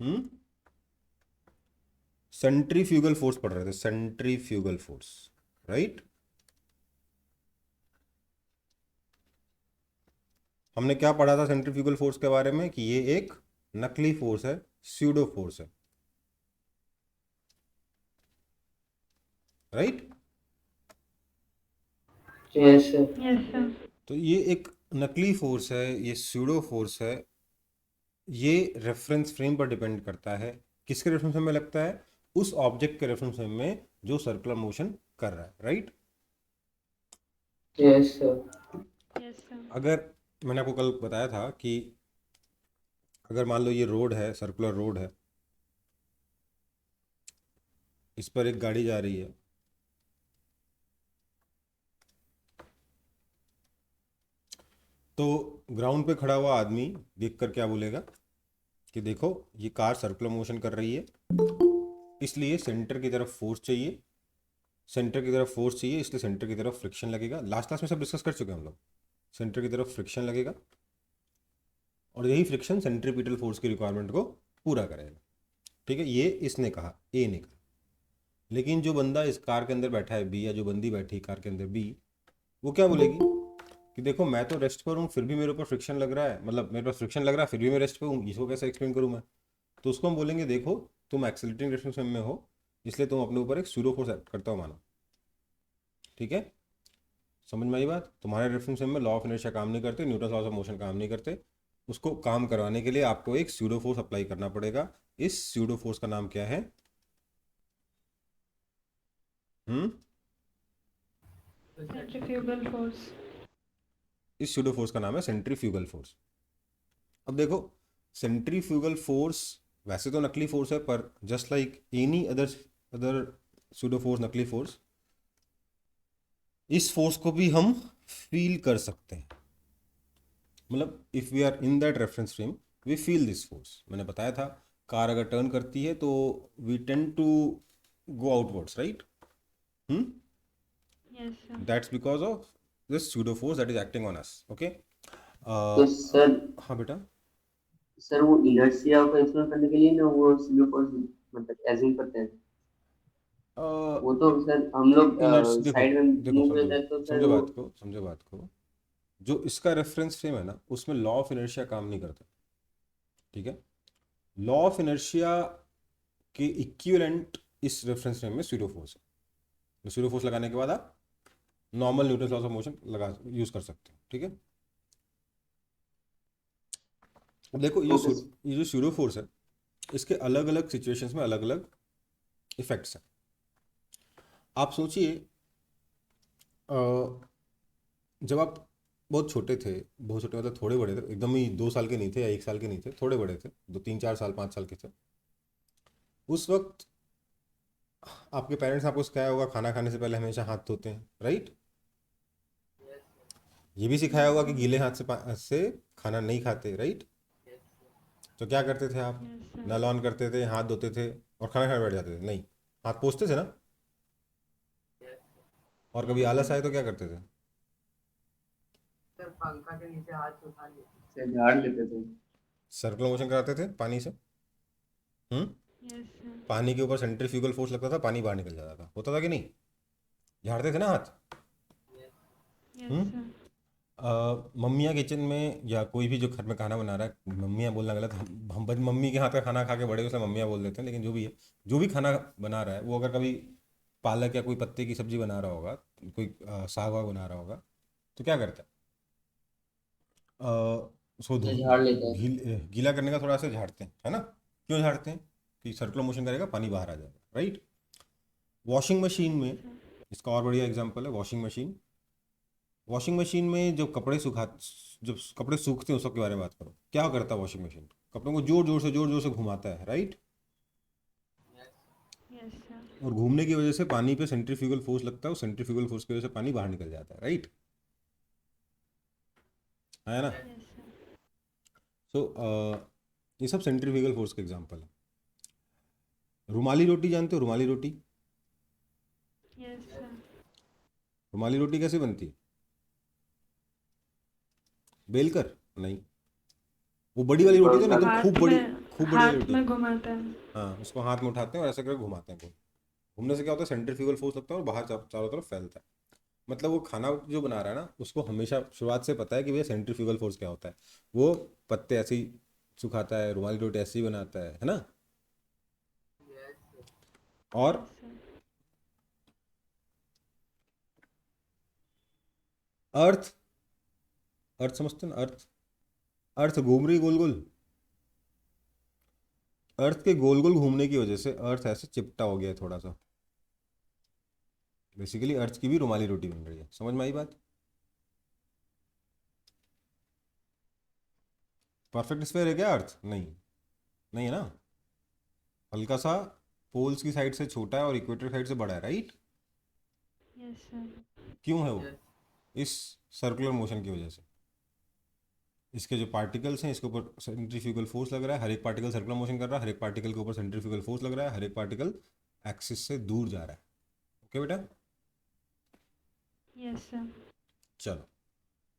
हम्म, centrifugal force पढ़ रहे थे, सेंट्रीफ्यूगल फोर्स, राइट। हमने क्या पढ़ा था सेंट्रीफ्यूगल फोर्स के बारे में, कि ये एक नकली फोर्स है, स्यूडो फोर्स है, right. Yes sir. Yes sir. तो ये एक नकली फोर्स है, ये स्यूडो फोर्स है। ये रेफरेंस फ्रेम पर डिपेंड करता है। किसके रेफरेंस फ्रेम में लगता है? उस ऑब्जेक्ट के रेफरेंस फ्रेम में जो सर्कुलर मोशन कर रहा है, right. Yes sir. Yes sir. अगर मैंने आपको कल बताया था कि अगर मान लो ये रोड है, सर्कुलर रोड है, इस पर एक गाड़ी जा रही है, तो ग्राउंड पे खड़ा हुआ आदमी देखकर क्या बोलेगा कि देखो ये कार सर्कुलर मोशन कर रही है, इसलिए सेंटर की तरफ फोर्स चाहिए, सेंटर की तरफ फोर्स चाहिए, इसलिए सेंटर की तरफ फ्रिक्शन लगेगा। लास्ट क्लास में सब डिस्कस कर चुके हैं हम लोग। सेंटर की तरफ फ्रिक्शन लगेगा और यही फ्रिक्शन सेंट्रीपिटल फोर्स की रिक्वायरमेंट को पूरा करेगा। ठीक है, ये इसने कहा, ए ने कहा। लेकिन जो बंदा इस कार के अंदर बैठा है बी, या जो बंदी बैठी है कार के अंदर बी, वो क्या बोलेगी कि देखो मैं तो रेस्ट पर हूँ, फिर भी मेरे ऊपर फ्रिक्शन लग रहा है, मतलब मेरे पास फ्रिक्शन लग रहा है फिर भी मैं रेस्ट पे हूँ, इसको कैसे एक्सप्लेन करूँ मैं? तो उसको हम बोलेंगे देखो तुम एक्सेलरेटिंग रेस्टिंग फ्रेम में हो, इसलिए तुम अपने ऊपर एक स्यूडो फोर्स एक्ट करता हो मानो। ठीक है, समझ में आई बात? तुम्हारे रेफरेंस फ्रेम में लॉ ऑफ इनर्शिया काम नहीं करते, न्यूटन लॉज ऑफ मोशन काम नहीं करते। उसको काम करवाने के लिए आपको एक स्यूडो फोर्स अप्लाई करना पड़ेगा। इस स्यूडो फोर्स का नाम क्या है? हम्म, सेंट्रीफ्यूगल फोर्स। इस स्यूडो फोर्स का नाम है सेंट्रीफ्यूगल फोर्स। अब देखो, सेंट्रीफ्यूगल फोर्स वैसे तो नकली फोर्स है, पर just like any other other pseudo force, नकली फोर्स, इस फोर्स को भी हम फील कर सकते हैं। मतलब if we are in that reference frame, we feel this force. मैंने बताया था कार अगर टर्न करती है तो we tend to go outwards, right. Hmm, yes sir. That's because of this pseudo force that is acting on us. Okay, तो sir, हाँ बेटा। वो इनर्शिया को एक्सप्लेन करने के लिए ना वो सीधे पर मतलब एज्यूम करते हैं। वो तो सर हम लोग इनर्स देखो, साइड में देखो मूव समझो करते बात, हैं तो सर समझो वो। बात को, समझो बात को। जो इसका रेफरेंस फ्रेम है ना, उसमें लॉ ऑफ इनर्शिया काम नहीं करता। ठीक है, लॉ ऑफ इनर्शिया के इक्विवेलेंट इस रेफरेंस फ्रेम में स्यूडो फोर्स है। स्यूडो फोर्स लगाने के बाद आप normal Newton loss of motion लगा यूज कर सकते हो। ठीक है, अब देखो ओके। ये जो स्यूडो फोर्स है, इसके अलग अलग सिचुएशंस में अलग अलग इफेक्ट्स हैं। आप सोचिए, अ, जब आप बहुत छोटे थे, बहुत छोटे मतलब थोड़े बड़े थे, एकदम ही 2 साल के नहीं थे या 1 साल के नहीं थे, थोड़े बड़े थे, 2 3 4 साल 5 साल के थे, उस वक्त आपके पेरेंट्स ने आपको सिखाया होगा खाना खाने से पहले हमेशा हाथ धोते हैं, राइट। ये भी सिखाया होगा कि गीले हाथ से खाना नहीं खाते, राइट। तो क्या करते थे आप? Yes sir. नल ऑन करते थे, हाथ धोते थे और खाना खाने बैठ जाते थे? नहीं, हाथ पोंछते थे ना। और कभी आलस आए तो क्या करते थे? से झाड़ लेते थे। सर्कुलर मोशन कराते थे पानी से। हम्म, यस सर। पानी के ऊपर सेंट्रीफ्यूगल फोर्स लगता था, पानी बाहर निकल जाता था, होता था कि नहीं? झाड़ते थे ना हाथ। यस हम्म, सर। मम्मियाँ किचन में या कोई भी जो घर में खाना बना रहा है, मम्मियाँ बोलना गलत, हम मम्मी के हाथ का खाना खा के बड़े उसमें मम्मियाँ बोल देते हैं, लेकिन जो भी है, जो भी खाना बना रहा है वो अगर कभी पालक या कोई पत्ते की सब्जी बना रहा होगा, कोई साग वाग बना रहा होगा, तो क्या करता है? अ, उसको से झाड़ लेते हैं। गीला करने का थोड़ा सा झाड़ते हैं, है ना? क्यों झाड़ते हैं? कि सर्कुलर मोशन करेगा, पानी बाहर आ जाएगा, राइट। वॉशिंग मशीन यस में सर। इसका और बढ़िया एग्जांपल है वॉशिंग मशीन। वॉशिंग मशीन में जब कपड़े सूखते हैं उस वक्त के बारे में बात करो, क्या करता है वॉशिंग मशीन? कपड़ों को जोर जोर से घुमाता है, राइट। Yes sir. और घूमने की वजह से पानी पे सेंट्रीफ्यूगल फोर्स लगता है, और सेंट्रीफ्यूगल फोर्स की वजह से पानी बाहर निकल जाता है, राइट, है ना? Yes sir. सो ये सब सेंट्रीफ्यूगल फोर्स के एग्जांपल है। रुमाली रोटी जानते हो? रुमाली रोटी, यस सर। रुमाली रोटी कैसे बनती है? बेलकर नहीं, वो बड़ी वाली रोटी तो नहीं, एकदम हाथ में। खूब बढ़िया हाथ रोटी। में घुमाते हैं। हाँ, उसको हाथ में उठाते हैं और ऐसे करके घुमाते हैं। घूमने से क्या होता है, सेंट्रीफ्यूगल फोर्स लगता है और बाहर चारों तरफ फैलता है। मतलब वो खाना जो बना रहा है ना, उसको हमेशा शुरुआत से पता है कि भैया सेंट्रीफ्यूगल फोर्स क्या होता है। वो पत्ते ऐसे ही सुखाता है, रुमाली रोटी ऐसे ही बनाता है ना। और यस सर। अर्थ, अर्थ समझते हैं ना, अर्थ, अर्थ घूम रही गोल गोल। अर्थ के गोल गोल घूमने की वजह से अर्थ ऐसे चिपटा हो गया है थोड़ा सा। बेसिकली अर्थ की भी रुमाली रोटी बन रही है। समझ में आई बात? परफेक्ट स्फेयर है क्या अर्थ? नहीं, नहीं है ना। हल्का सा पोल्स की साइड से छोटा है और इक्वेटर साइड से बड़ा है, राइट? Yes sir. क्यों है वो? इस सर्कुलर मोशन की वजह से। इसके जो पार्टिकल्स हैं, इसके ऊपर सेंट्रीफ्यूगल फोर्स लग रहा है। हर एक पार्टिकल सर्कुलर मोशन कर रहा है, हर एक पार्टिकल के ऊपर सेंट्रीफ्यूगल फोर्स लग रहा है, हर एक पार्टिकल एक्सिस से दूर जा रहा है। ओके बेटा, यस सर। चलो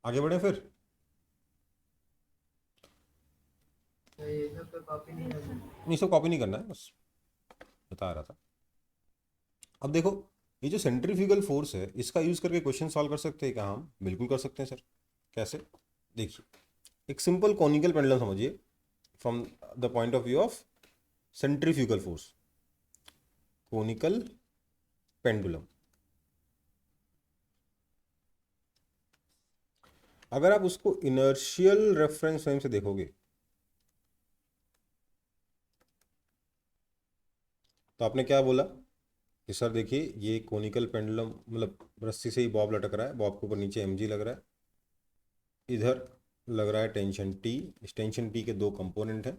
आगे बढ़े फिर। Yes sir. नहीं, इसको कॉपी नहीं करना है, बस बता रहा था। अब देखो, ये जो सेंट्रीफ्यूगल फोर्स है, इसका यूज करके क्वेश्चन सॉल्व कर सकते हैं क्या हम? बिल्कुल कर सकते हैं सर। कैसे? देखिए, एक सिंपल कॉनिकल पेंडुलम समझिए from the point of view of centrifugal force. Conical pendulum, अगर आप उसको इनर्शियल रेफरेंस फ्रेम से देखोगे तो आपने क्या बोला कि सर देखिए, ये कोनिकल पेंडुलम, मतलब रस्सी से ही बॉब लटक रहा है, बॉब के ऊपर नीचे mg लग रहा है, इधर लग रहा है टेंशन टी। इस टेंशन टी के दो कंपोनेंट हैं,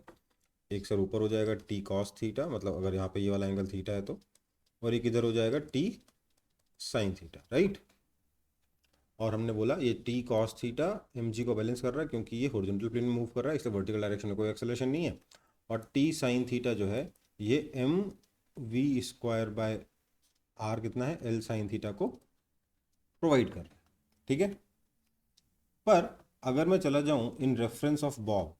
एक सर ऊपर हो जाएगा टी कॉस थीटा, मतलब अगर यहाँ पे ये वाला एंगल थीटा है तो, और एक इधर हो जाएगा टी साइन थीटा, राइट? और हमने बोला ये टी कॉस थीटा mg को बैलेंस कर रहा है क्योंकि ये हॉरिजॉन्टल प्लेन में मूव कर रहा है, इसलिए वर्टिकल डायरेक्शन में कोई एक्सेलरेशन नहीं है। और टी साइन थीटा जो है, ये m v square by r कितना है, एल साइन थीटा को प्रोवाइड कर रहा है। ठीक है। पर अगर मैं चला जाऊं इन रेफरेंस ऑफ बॉब,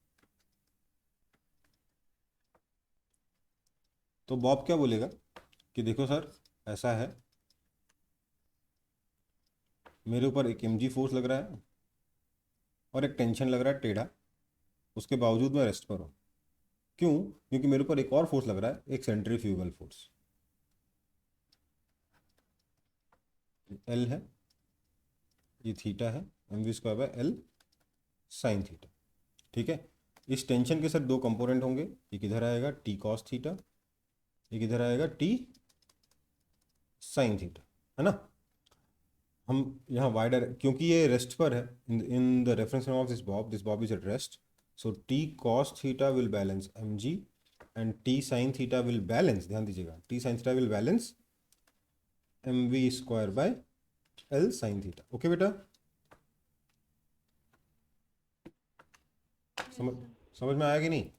तो बॉब क्या बोलेगा कि देखो सर, ऐसा है, मेरे ऊपर एक mg फोर्स लग रहा है और एक टेंशन लग रहा है टेढ़ा, उसके बावजूद मैं रेस्ट पर हूँ। क्यों? क्योंकि मेरे ऊपर एक और फोर्स लग रहा है, एक सेंट्रीफ्यूगल फोर्स एल है, ये थीटा है, m v square by l sine theta. ठीक है। इस टेंशन के साथ दो कंपोनेंट होंगे, एक इधर आएगा टी कॉस थीटा, एक इधर आएगा टी साइन थीटा, है ना। हम यहाँ वाइडर, क्योंकि ये रेस्ट पर है, in the reference of this bob is at rest, so T cos theta will balance m g and T sine theta will balance, ध्यान दीजिएगा, T sine theta will balance m v square by l sine theta. Okay बेटा, yes समझ sir. समझ में आया कि नहीं?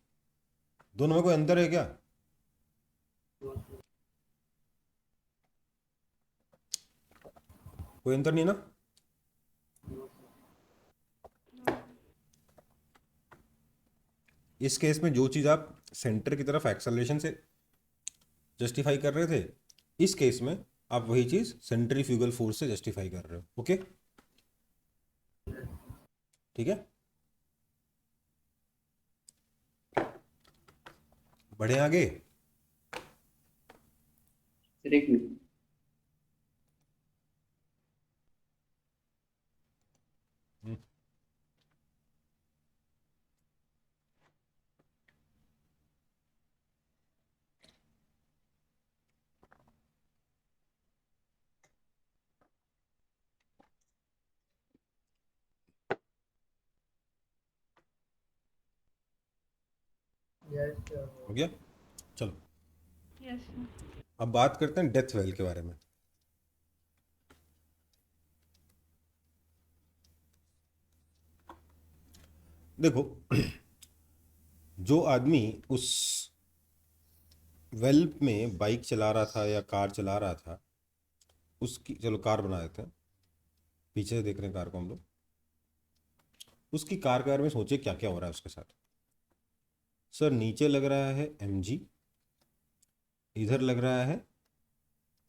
दोनों में कोई अंतर है क्या? कोई अंतर नहीं ना? No sir. इस केस में जो चीज़ आप सेंटर की तरफ एक्सेलरेशन से जस्टिफाई कर रहे थे, इस केस में आप वही चीज़ सेंट्रीफ्यूगल फोर्स से जस्टिफाई कर रहे हो। ओके, ठीक है, बढ़े आगे। सर एक मिनट। हो गया, चलो यस सर। अब बात करते हैं डेथ वेल के बारे में। देखो, जो आदमी उस वेल में बाइक चला रहा था या कार चला रहा था, उसकी, चलो कार बना देते हैं, पीछे से देख रहे हैं कार को हम लोग, उसकी कार के बारे में सोचे क्या क्या हो रहा है उसके साथ। सर नीचे लग रहा है mg, इधर लग रहा है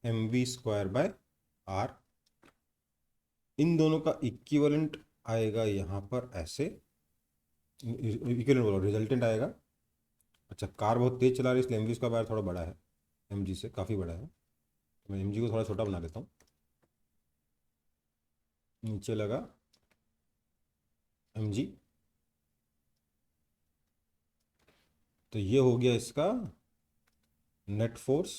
mv²/r। इन दोनों का इक्विवेलेंट आएगा यहाँ पर ऐसे, इक्विवेलेंट बोलो, रिजल्टेंट आएगा। अच्छा, कार बहुत तेज चला रही है इसलिए mv² थोड़ा बड़ा है, mg से काफ़ी बड़ा है, तो मैं mg को थोड़ा छोटा बना देता हूँ। नीचे लगा mg, तो ये हो गया इसका नेट फोर्स,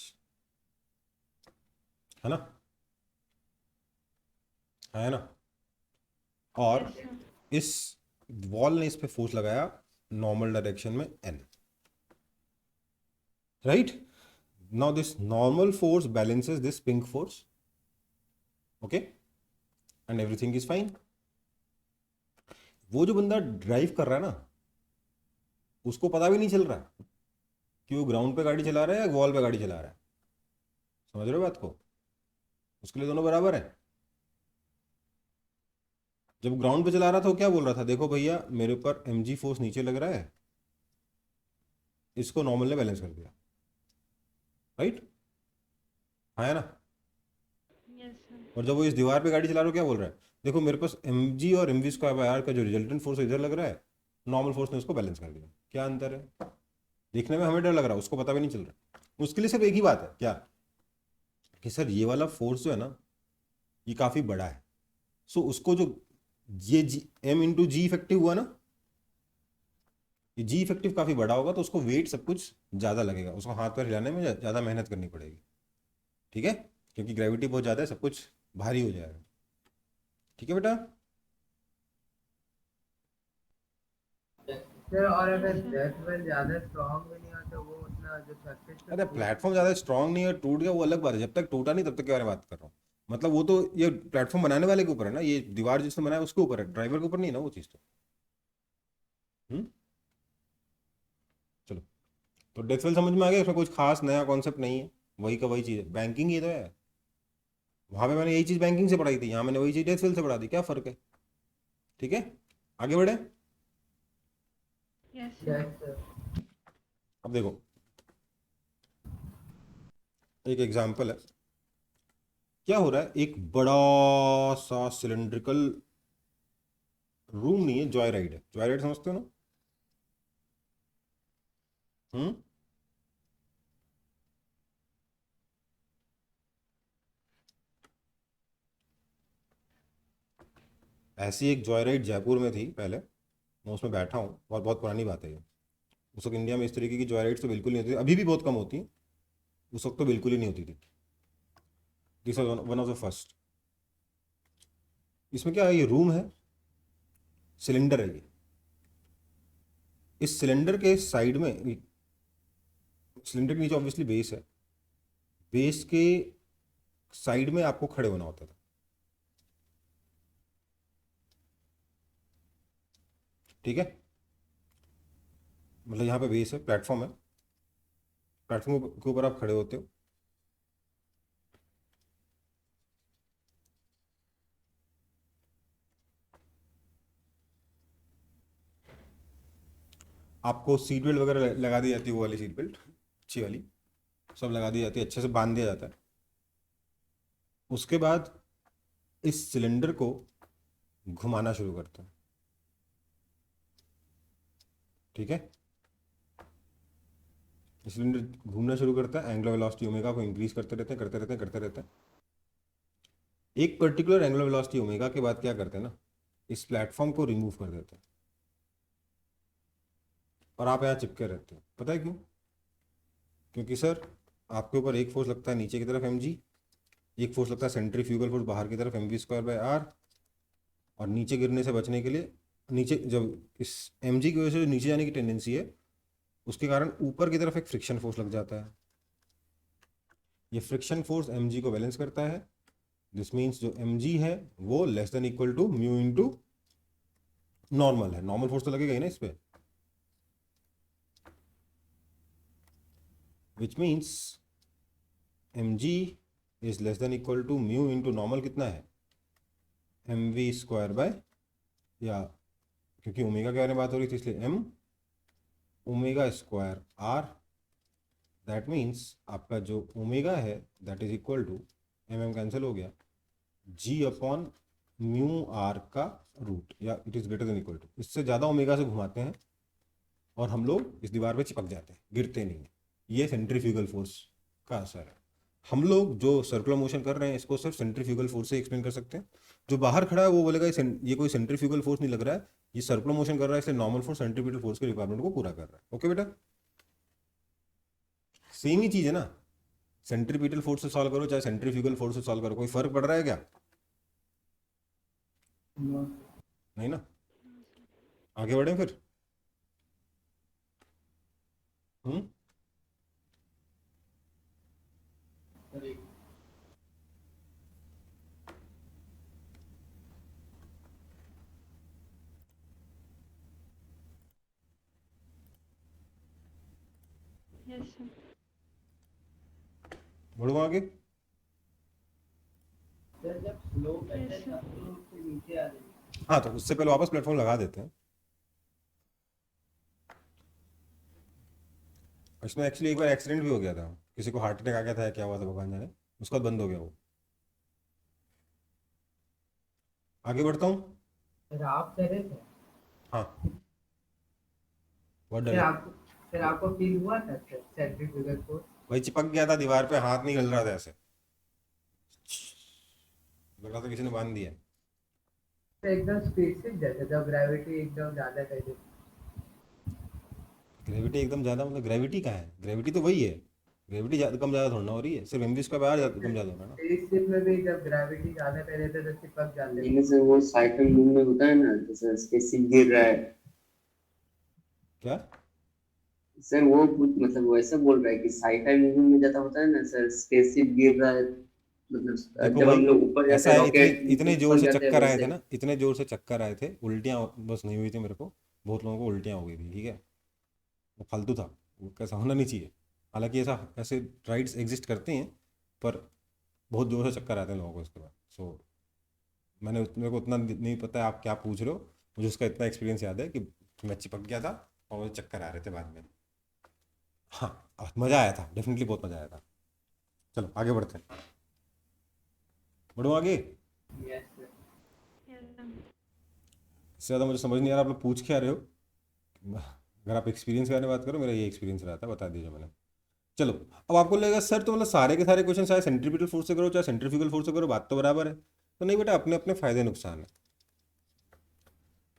है ना, है ना। और Yes, sir. इस वॉल ने इस पे फोर्स लगाया नॉर्मल डायरेक्शन में n, right. Now this normal force balances this pink force, okay, and everything is fine. वो जो बंदा ड्राइव कर रहा है ना, उसको पता भी नहीं चल रहा कि वो ग्राउंड पे गाड़ी चला रहा है या वॉल पे गाड़ी चला रहा है। समझ रहे हो बात को? उसके लिए दोनों बराबर है। जब ग्राउंड पे चला रहा था वो क्या बोल रहा था, देखो भैया मेरे ऊपर mg फोर्स नीचे लग रहा है, इसको नॉर्मल ने बैलेंस कर दिया, राइट, है ना। Yes, sir. और जब वो इस दीवार पे गाड़ी चला रहा है क्या बोल रहा है, देखो मेरे पास mg और mv² का जो रिजल्टेंट फोर्स इधर लग रहा है, नॉर्मल फोर्स ने उसको बैलेंस कर दिया। क्या अंतर है? देखने में हमें डर लग रहा है, उसको पता भी नहीं चल रहा। उसके लिए सिर्फ एक ही बात है, क्या, कि सर ये वाला फोर्स जो है ना ये काफी बड़ा है, सो उसको जो ये m/g इफेक्टिव हुआ ना, ये जी इफेक्टिव काफी बड़ा होगा, तो उसको वेट सब कुछ ज्यादा लगेगा, उसको हाथ पैर हिलाने में ज्यादा मेहनत करनी पड़ेगी, ठीक है, क्योंकि ग्रेविटी बहुत ज्यादा है, सब कुछ भारी हो जाएगा। ठीक है बेटा। सर और अगर Yes, sir. डेथ वेल ज्यादा स्ट्रांग भी नहीं होता वो उतना जो सर्किट अरे प्लेटफॉर्म ज्यादा स्ट्रांग नहीं है, टूट गया वो अलग बात है, जब तक टूटा नहीं तब तक के बारे में बात कर रहा हूँ। मतलब वो तो ये प्लेटफॉर्म बनाने वाले के ऊपर है ना, ये दीवार जिसने बनाया उसके ऊपर है, ड्राइवर के ऊपर नहीं है ना वो चीज़ तो। चलो, तो डेथ वेल समझ में आ गया, इसमें कुछ खास नया कॉन्सेप्ट नहीं है, वही का वही चीज़ है, बैंकिंग ये तो है। वहां पे मैंने यही चीज़ बैंकिंग से पढ़ाई थी, यहाँ मैंने वही चीज़ डेथ वेल से पढ़ा दी, क्या फर्क है? ठीक है, आगे बढ़े। Yes, sir. Yes sir. अब देखो एक एग्जांपल है, क्या हो रहा है, एक बड़ा सा सिलेंड्रिकल रूम नहीं है, जॉय राइड है, जॉय राइड समझते हो ना? हम्म, ऐसी एक जॉय राइड जयपुर में थी पहले, मैं उसमें बैठा हूँ, बहुत बहुत पुरानी बात है ये। उस वक्त इंडिया में इस तरीके की जॉय राइड्स तो बिल्कुल नहीं होती थी, अभी भी बहुत कम होती हैं, उस वक्त तो बिल्कुल ही नहीं होती थी। This was one of the first. इसमें क्या है, ये रूम है, सिलेंडर है ये, इस सिलेंडर के साइड में, सिलेंडर के नीचे ऑब्वियसली बेस है, बेस के साइड में आपको खड़े होना होता था, ठीक है। मतलब यहाँ पे बेस है, प्लेटफॉर्म है, प्लेटफॉर्म के ऊपर आप खड़े होते हो, आपको सीट बेल्ट वगैरह लगा दी जाती है, वो वाली सीट बेल्ट अच्छी वाली सब लगा दी जाती है, अच्छे से बांध दिया जाता है। उसके बाद इस सिलेंडर को घुमाना शुरू करते हैं, ठीक है। सिलेंडर घूमना शुरू करता है, एंगुलर वेलोसिटी ओमेगा को इंक्रीज करते रहते हैं, करते रहते हैं, करते रहते हैं। एक पर्टिकुलर एंगुलर वेलोसिटी ओमेगा के बाद क्या करते हैं ना, इस प्लेटफॉर्म को रिमूव कर देते हैं, और आप यहाँ चिपके रहते हो। पता है क्यों? क्योंकि सर आपके ऊपर एक फोर्स लगता है नीचे की तरफ mg, एक फोर्स लगता है सेंट्रीफ्यूगल फोर्स बाहर की तरफ mv²/r, और नीचे गिरने से बचने के लिए, नीचे जब इस mg की वजह से जो नीचे जाने की टेंडेंसी है उसके कारण ऊपर की तरफ एक फ्रिक्शन फोर्स लग जाता है, ये फ्रिक्शन फोर्स mg को बैलेंस करता है। दिस मीन्स जो mg है वो less than equal to mu into normal है, नॉर्मल फोर्स तो लगेगा ही ना इस पे, which means mg is less than equal to mu into normal कितना है, mv² बाय, या क्योंकि ओमेगा के बारे में बात हो रही थी इसलिए m omega square r, that means आपका जो ओमेगा है that is equal to, m cancel हो गया, जी अपॉन म्यू आर का रूट, या it is greater than equal to, इससे ज़्यादा ओमेगा से घुमाते हैं और हम लोग इस दीवार पे चिपक जाते हैं, गिरते नहीं हैं। ये सेंट्रीफ्यूगल फोर्स का असर है। हम लोग जो सर्कुलर मोशन कर रहे हैं इसको सिर्फ सेंट्रीफ्यूगल फोर्स से एक्सप्लेन कर सकते हैं। जो बाहर खड़ा है वो बोलेगा ये कोई सेंट्रीफ्यूगल फोर्स नहीं लग रहा है, ये सर्कुलर मोशन कर रहा है, इसलिए नॉर्मल फोर्स सेंट्रीपिटल फोर्स के रिक्वायरमेंट को पूरा कर रहा है। ओके बेटा, सेम ही चीज़ है ना, सेंट्रीपिटल फोर्स से सॉल्व करो चाहे सेंट्रीफ्यूगल फोर्स से सॉल्व करो, कोई फर्क पड़ रहा है क्या? नहीं ना। आगे बढ़े फिर। हम्म, Yes, sir. बढ़ो आगे। सर जब स्लो करते Yes, हैं sir. तब तो उससे नीचे आ जाएगी। हाँ, तो उससे पहले वापस प्लेटफॉर्म लगा देते हैं। इसमें एक्चुअली एक बार एक्सीडेंट भी हो गया था, किसी को हार्ट अटैक आ गया था, क्या हुआ था भगवान जाने, उसके बाद बंद हो गया वो। आगे बढ़ता हूँ। सर आप कर रहे थे? हाँ, बहुत फिर डर आपको फिर आपको फील हुआ था सर सेंट्रीफ्यूगल फोर्स? भाई, चिपक गया था दीवार पे, हाथ नहीं हिल रहा था, ऐसे लग रहा था किसी ने बांध दिया। तो एकदम स्पेसशिप जैसे जब ग्रेविटी एकदम ज्यादा कर देती ग्रेविटी एकदम ज़्यादा मतलब ग्रेविटी कहाँ है? ग्रेविटी तो वही है, ग्रेविटी कम ज़्यादा थोड़ा ना हो रही है, सिर्फ एमवी स्क्वायर बाहर कम ज़्यादा हो रहा है ना। स्पेसशिप में भी जब ग्रेविटी ज्यादा कर देते तो चिपक जाते लेकिन सर वो साइकिल मूव में होता है ना, जैसे स्पेसशिप गिर रहा है, क्या? सर वो मतलब वैसा बोल रहा है कि साइकिल मूविंग में ज्यादा होता है ना सर, स्पेसशिप गिर रहा है, मतलब देखो जब भाई, हम लोग ऊपर जाते ऐसा हैं है, इतने रॉकेट नीचे इतने जोर चिपक से जाते हैं चक्कर आए थे वैसे। ना, इतने जोर से चक्कर आए थे, उल्टियाँ बस नहीं हुई थी मेरे को, बहुत लोगों को उल्टियाँ हो गई थी, ठीक है, वो फालतू था, वो कैसा होना नहीं चाहिए। हालांकि ऐसा ऐसे राइड्स एग्जिस्ट करते हैं, पर बहुत जोर से चक्कर आते हैं लोगों को इसके बाद। सो मेरे को उतना नहीं पता है आप क्या पूछ रहे हो, मुझे उसका इतना एक्सपीरियंस याद है कि मैं चिपक गया था और मुझे चक्कर आ रहे थे बाद में। हाँ, मज़ा आया था, डेफिनेटली बहुत मज़ा आया था। चलो आगे बढ़ते हैं, बढ़ो आगे। हैं। Yes sir. Yes, sir. इससे ज़्यादा मुझे समझ नहीं आ रहा आप लोग पूछ क्या रहे हो। अगर आप एक्सपीरियंस के बारे में बात करो, मेरा ये एक्सपीरियंस रहा था, बता दीजिए मैंने। चलो, अब आपको लगेगा सर तो मतलब सारे के सारे क्वेश्चन चाहे सेंट्रीपिटल फोर्स से करो चाहे सेंट्रीफ्यूगल फोर्स से करो, बात तो बराबर है। तो नहीं बेटा, अपने अपने फायदे नुकसान है।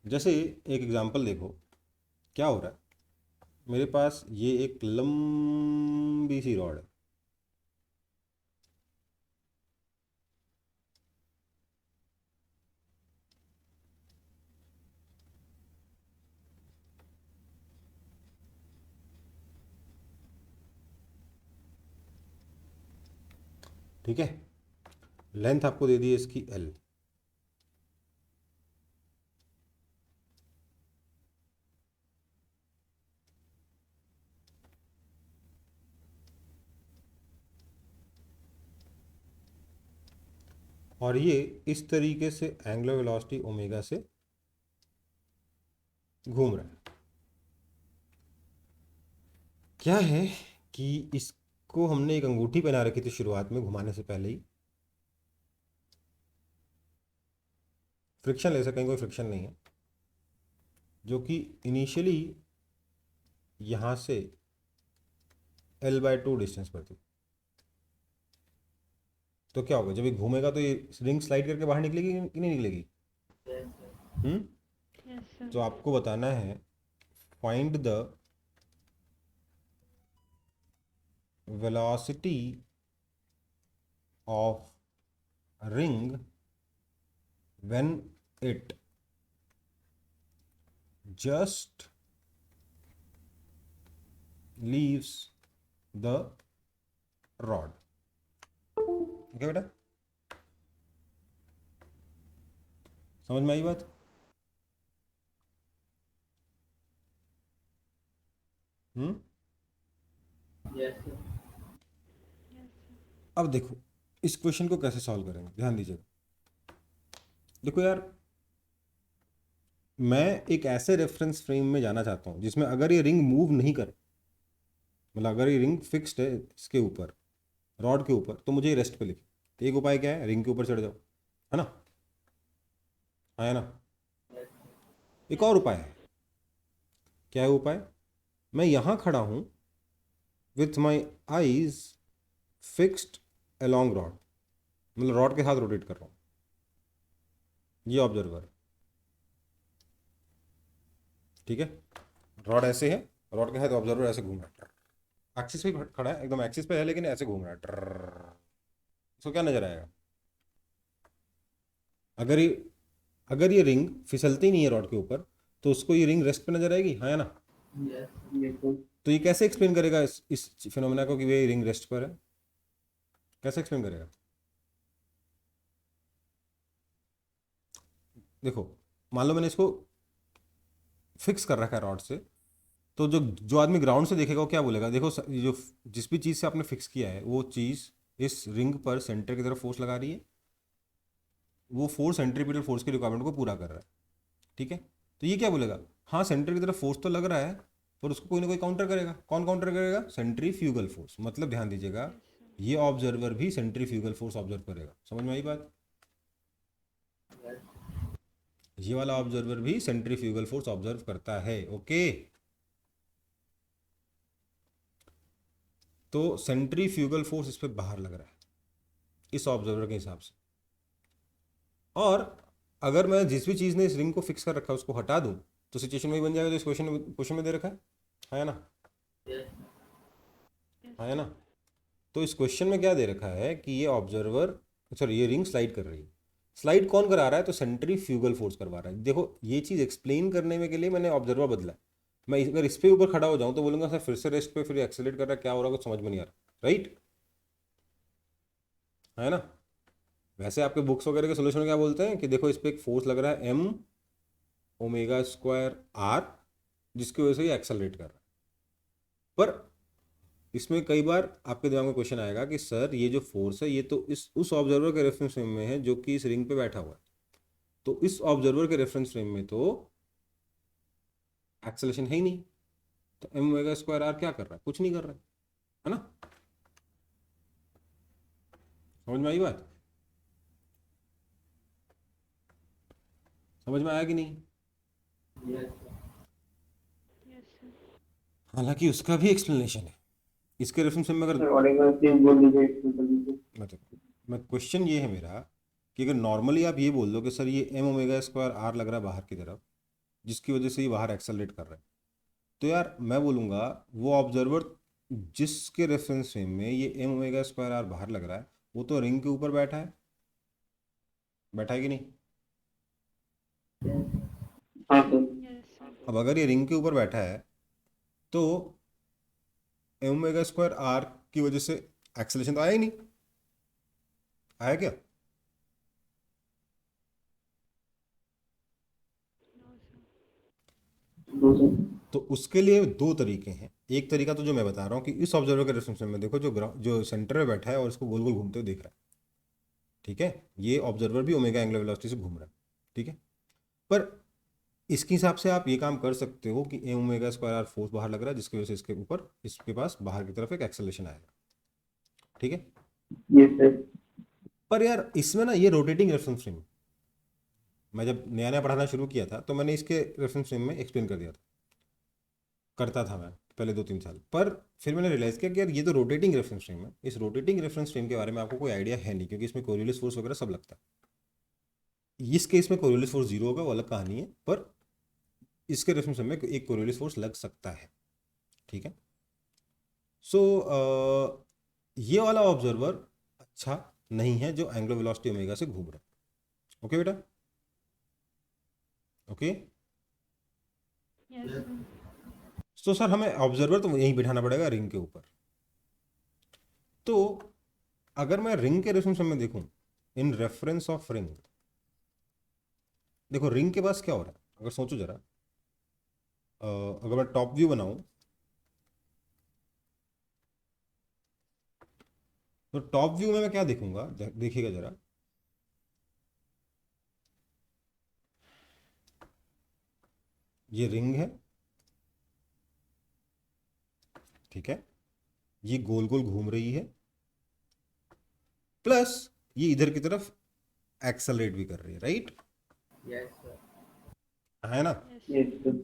जैसे एक एग्जांपल देखो, क्या हो रहा है, मेरे पास ये एक लंबी सी रॉड है, ठीक है, लेंथ आपको दे दी है इसकी एल। और ये इस तरीके से एंगुलर वेलोसिटी ओमेगा से घूम रहा है। क्या है कि इसको हमने एक अंगूठी पहना रखी थी शुरुआत में घुमाने से पहले ही, फ्रिक्शन ले सकें, कोई फ्रिक्शन नहीं है, जो कि इनिशियली यहाँ से L/2 डिस्टेंस पर थी। तो क्या होगा, जब ये घूमेगा तो ये रिंग स्लाइड करके बाहर निकलेगी कि नहीं निकलेगी? Yes sir. Hmm, Yes, sir. तो आपको बताना है find the velocity of ring when it just leaves the rod. ठीक है बेटा, समझ में आई बात? Hmm, yes sir. Yes, sir. अब देखो इस क्वेश्चन को कैसे सॉल्व करेंगे, ध्यान दीजिएगा। देखो यार, मैं एक ऐसे रेफरेंस फ्रेम में जाना चाहता हूँ जिसमें अगर ये रिंग मूव नहीं करे, मतलब अगर ये रिंग फिक्स्ड है इसके ऊपर, रॉड के ऊपर, तो मुझे ये रेस्ट पे लिखे। तो एक उपाय क्या है, रिंग के ऊपर चढ़ जाओ, है ना, हाँ है ना। एक और उपाय है, क्या है उपाय, मैं यहाँ खड़ा हूँ with my eyes fixed along rod, मतलब रॉड के साथ रोटेट कर रहा हूँ, ये ऑब्जर्वर, ठीक है। रॉड ऐसे है, रॉड के साथ ऑब्जर्वर ऐसे घूम रहा है, एक्सिस पे खड़ा है, एकदम एक्सिस पे है लेकिन ऐसे घूम रहा है इसको क्या नजर आएगा, अगर ये अगर ये रिंग फिसलती नहीं है रॉड के ऊपर तो उसको ये रिंग रेस्ट पे नजर आएगी, हाँ या ना। ये तो तो ये कैसे एक्सप्लेन करेगा इस फिनोमेना को कि ये रिंग रेस्ट पर है, कैसे एक्सप्लेन करेगा। देखो, मान लो मैंने इसको फिक्स कर रखा है रॉड से, तो जो जो आदमी ग्राउंड से देखेगा वो क्या बोलेगा, देखो ये जो जिस भी चीज़ से आपने फिक्स किया है वो चीज़ इस रिंग पर सेंटर की तरफ फोर्स लगा रही है, वो फोर्स सेंट्रीपिटल फोर्स के रिक्वायरमेंट को पूरा कर रहा है, ठीक है। तो ये क्या बोलेगा, हाँ सेंटर की तरफ फोर्स तो लग रहा है पर उसको कोई ना कोई काउंटर करेगा, कौन काउंटर करेगा, सेंट्रीफ्यूगल फोर्स, मतलब ध्यान दीजिएगा ये ऑब्जर्वर भी सेंट्रीफ्यूगल फोर्स ऑब्जर्व करेगा, समझ में आई बात, ये वाला ऑब्जर्वर भी सेंट्रीफ्यूगल फोर्स ऑब्जर्व करता है, ओके। तो सेंट्रीफ्यूगल फोर्स इस पे बाहर लग रहा है इस ऑब्जर्वर के हिसाब से, और अगर मैं जिस भी चीज़ ने इस रिंग को फिक्स कर रखा है उसको हटा दूं तो सिचुएशन वही बन जाएगा जो इस क्वेश्चन में दे रखा है, हाँ या ना, हाँ या ना। तो इस क्वेश्चन में क्या दे रखा है कि ये ऑब्जर्वर, सॉरी ये रिंग स्लाइड कर रही है, स्लाइड कौन करा रहा है, तो सेंट्रीफ्यूगल फोर्स करवा रहा है। देखो ये चीज़ एक्सप्लेन करने में के लिए मैंने ऑब्जर्वर बदला है, मैं अगर इस पे ऊपर खड़ा हो जाऊं तो बोलूंगा सर फिर से रेस्ट पे, फिर एक्सेलेरेट कर रहा है, क्या हो रहा है कुछ समझ में नहीं आ रहा, राइट, है ना। वैसे आपके बुक्स वगैरह के सोल्यूशन में क्या बोलते हैं कि देखो इस पर एक फोर्स लग रहा है एम ओमेगा स्क्वायर आर, जिसकी वजह से ये एक्सेलरेट कर रहा है, पर इसमें कई बार आपके दिमाग में क्वेश्चन आएगा कि सर ये जो फोर्स है ये तो इस उस ऑब्जर्वर के रेफरेंस फ्रेम में है जो कि इस रिंग पे बैठा हुआ है, तो इस ऑब्जर्वर के रेफरेंस फ्रेम में तो एक्सेलेरेशन है ही नहीं, तो एम ओमेगा स्क्वायर आर क्या कर रहा है, कुछ नहीं कर रहा है ना, समझ में आई बात, समझ में आया कि नहीं। Yes, sir. हालांकि उसका भी एक्सप्लेनेशन है, इसके रेफरेंस फ्रेम में अगर सर और एक बार प्लीज बोल दीजिए, explain कर दीजिए। मतलब मैं क्वेश्चन ये है मेरा कि अगर नॉर्मली आप ये बोल दो कि सर ये एम ओमेगा स्क्वायर आर लग रहा है बाहर की तरफ जिसकी वजह से ये बाहर एक्सेलरेट कर रहा है, तो यार मैं बोलूँगा वो ऑब्जर्वर जिसके रेफरेंस फ्रेम में ये एम ओमेगा स्क्वायर आर बाहर लग रहा है वो तो रिंग के ऊपर बैठा है, बैठा है कि नहीं। हाँ सर। Yes, sir. अब अगर ये रिंग के ऊपर बैठा है तो एम ओमेगा स्क्वायर आर की वजह से एक्सेलेरेशन तो आया ही नहीं, आया क्या। No, sir. दो सर। तो उसके लिए दो तरीके हैं, एक तरीका तो जो मैं बता रहा हूँ कि इस ऑब्जर्वर के रेफरेंस फ्रेम में देखो जो सेंटर में बैठा है और इसको गोल गोल घूमते हुए देख रहा है, ठीक है, ये ऑब्जर्वर भी ओमेगा एंगुलर वेलोसिटी से घूम रहा है, ठीक है। पर इसके हिसाब से आप ये काम कर सकते हो कि m omega square r force बाहर लग रहा है जिसकी वजह से इसके ऊपर इसके पास बाहर की तरफ एक एक्सेलरेशन आएगा, ठीक है। ये सर। पर यार इसमें ना ये रोटेटिंग रेफरेंस फ्रेम, मैं जब नया नया पढ़ाना शुरू किया था तो मैंने इसके रेफरेंस फ्रेम में एक्सप्लेन कर दिया था, करता था मैं पहले 2-3 साल, पर फिर मैंने रियलाइज़ किया कि यार ये तो रोटेटिंग रेफरेंस फ्रेम है, इस रोटेटिंग रेफरेंस फ्रेम के बारे में आपको कोई आइडिया है नहीं क्योंकि इसमें कोरियोलिस फोर्स वगैरह सब लगता है। इस केस में कोरियोलिस फोर्स जीरो होगा, वो अलग कहानी है, पर इसके रेफरेंस फ्रेम में एक कोरियोलिस फोर्स लग सकता है, ठीक है। सो ये वाला ऑब्जर्वर अच्छा नहीं है जो एंगुलर वेलोसिटी ओमेगा से घूम रहा है, ओके बेटा, ओके। Yes, sir. तो सर हमें ऑब्जर्वर तो यहीं बिठाना पड़ेगा रिंग के ऊपर, तो अगर मैं रिंग के रेफरेंस में देखूं इन रेफरेंस ऑफ रिंग, देखो रिंग के पास क्या हो रहा है, अगर सोचो जरा, अगर मैं टॉप व्यू बनाऊं तो टॉप व्यू में मैं क्या देखूंगा, देखिएगा जरा, ये रिंग है, ठीक है, ये गोल गोल घूम रही है, प्लस ये इधर की तरफ एक्सेलरेट भी कर रही है, राइट? Yes sir. है ना? Yes. Yes sir.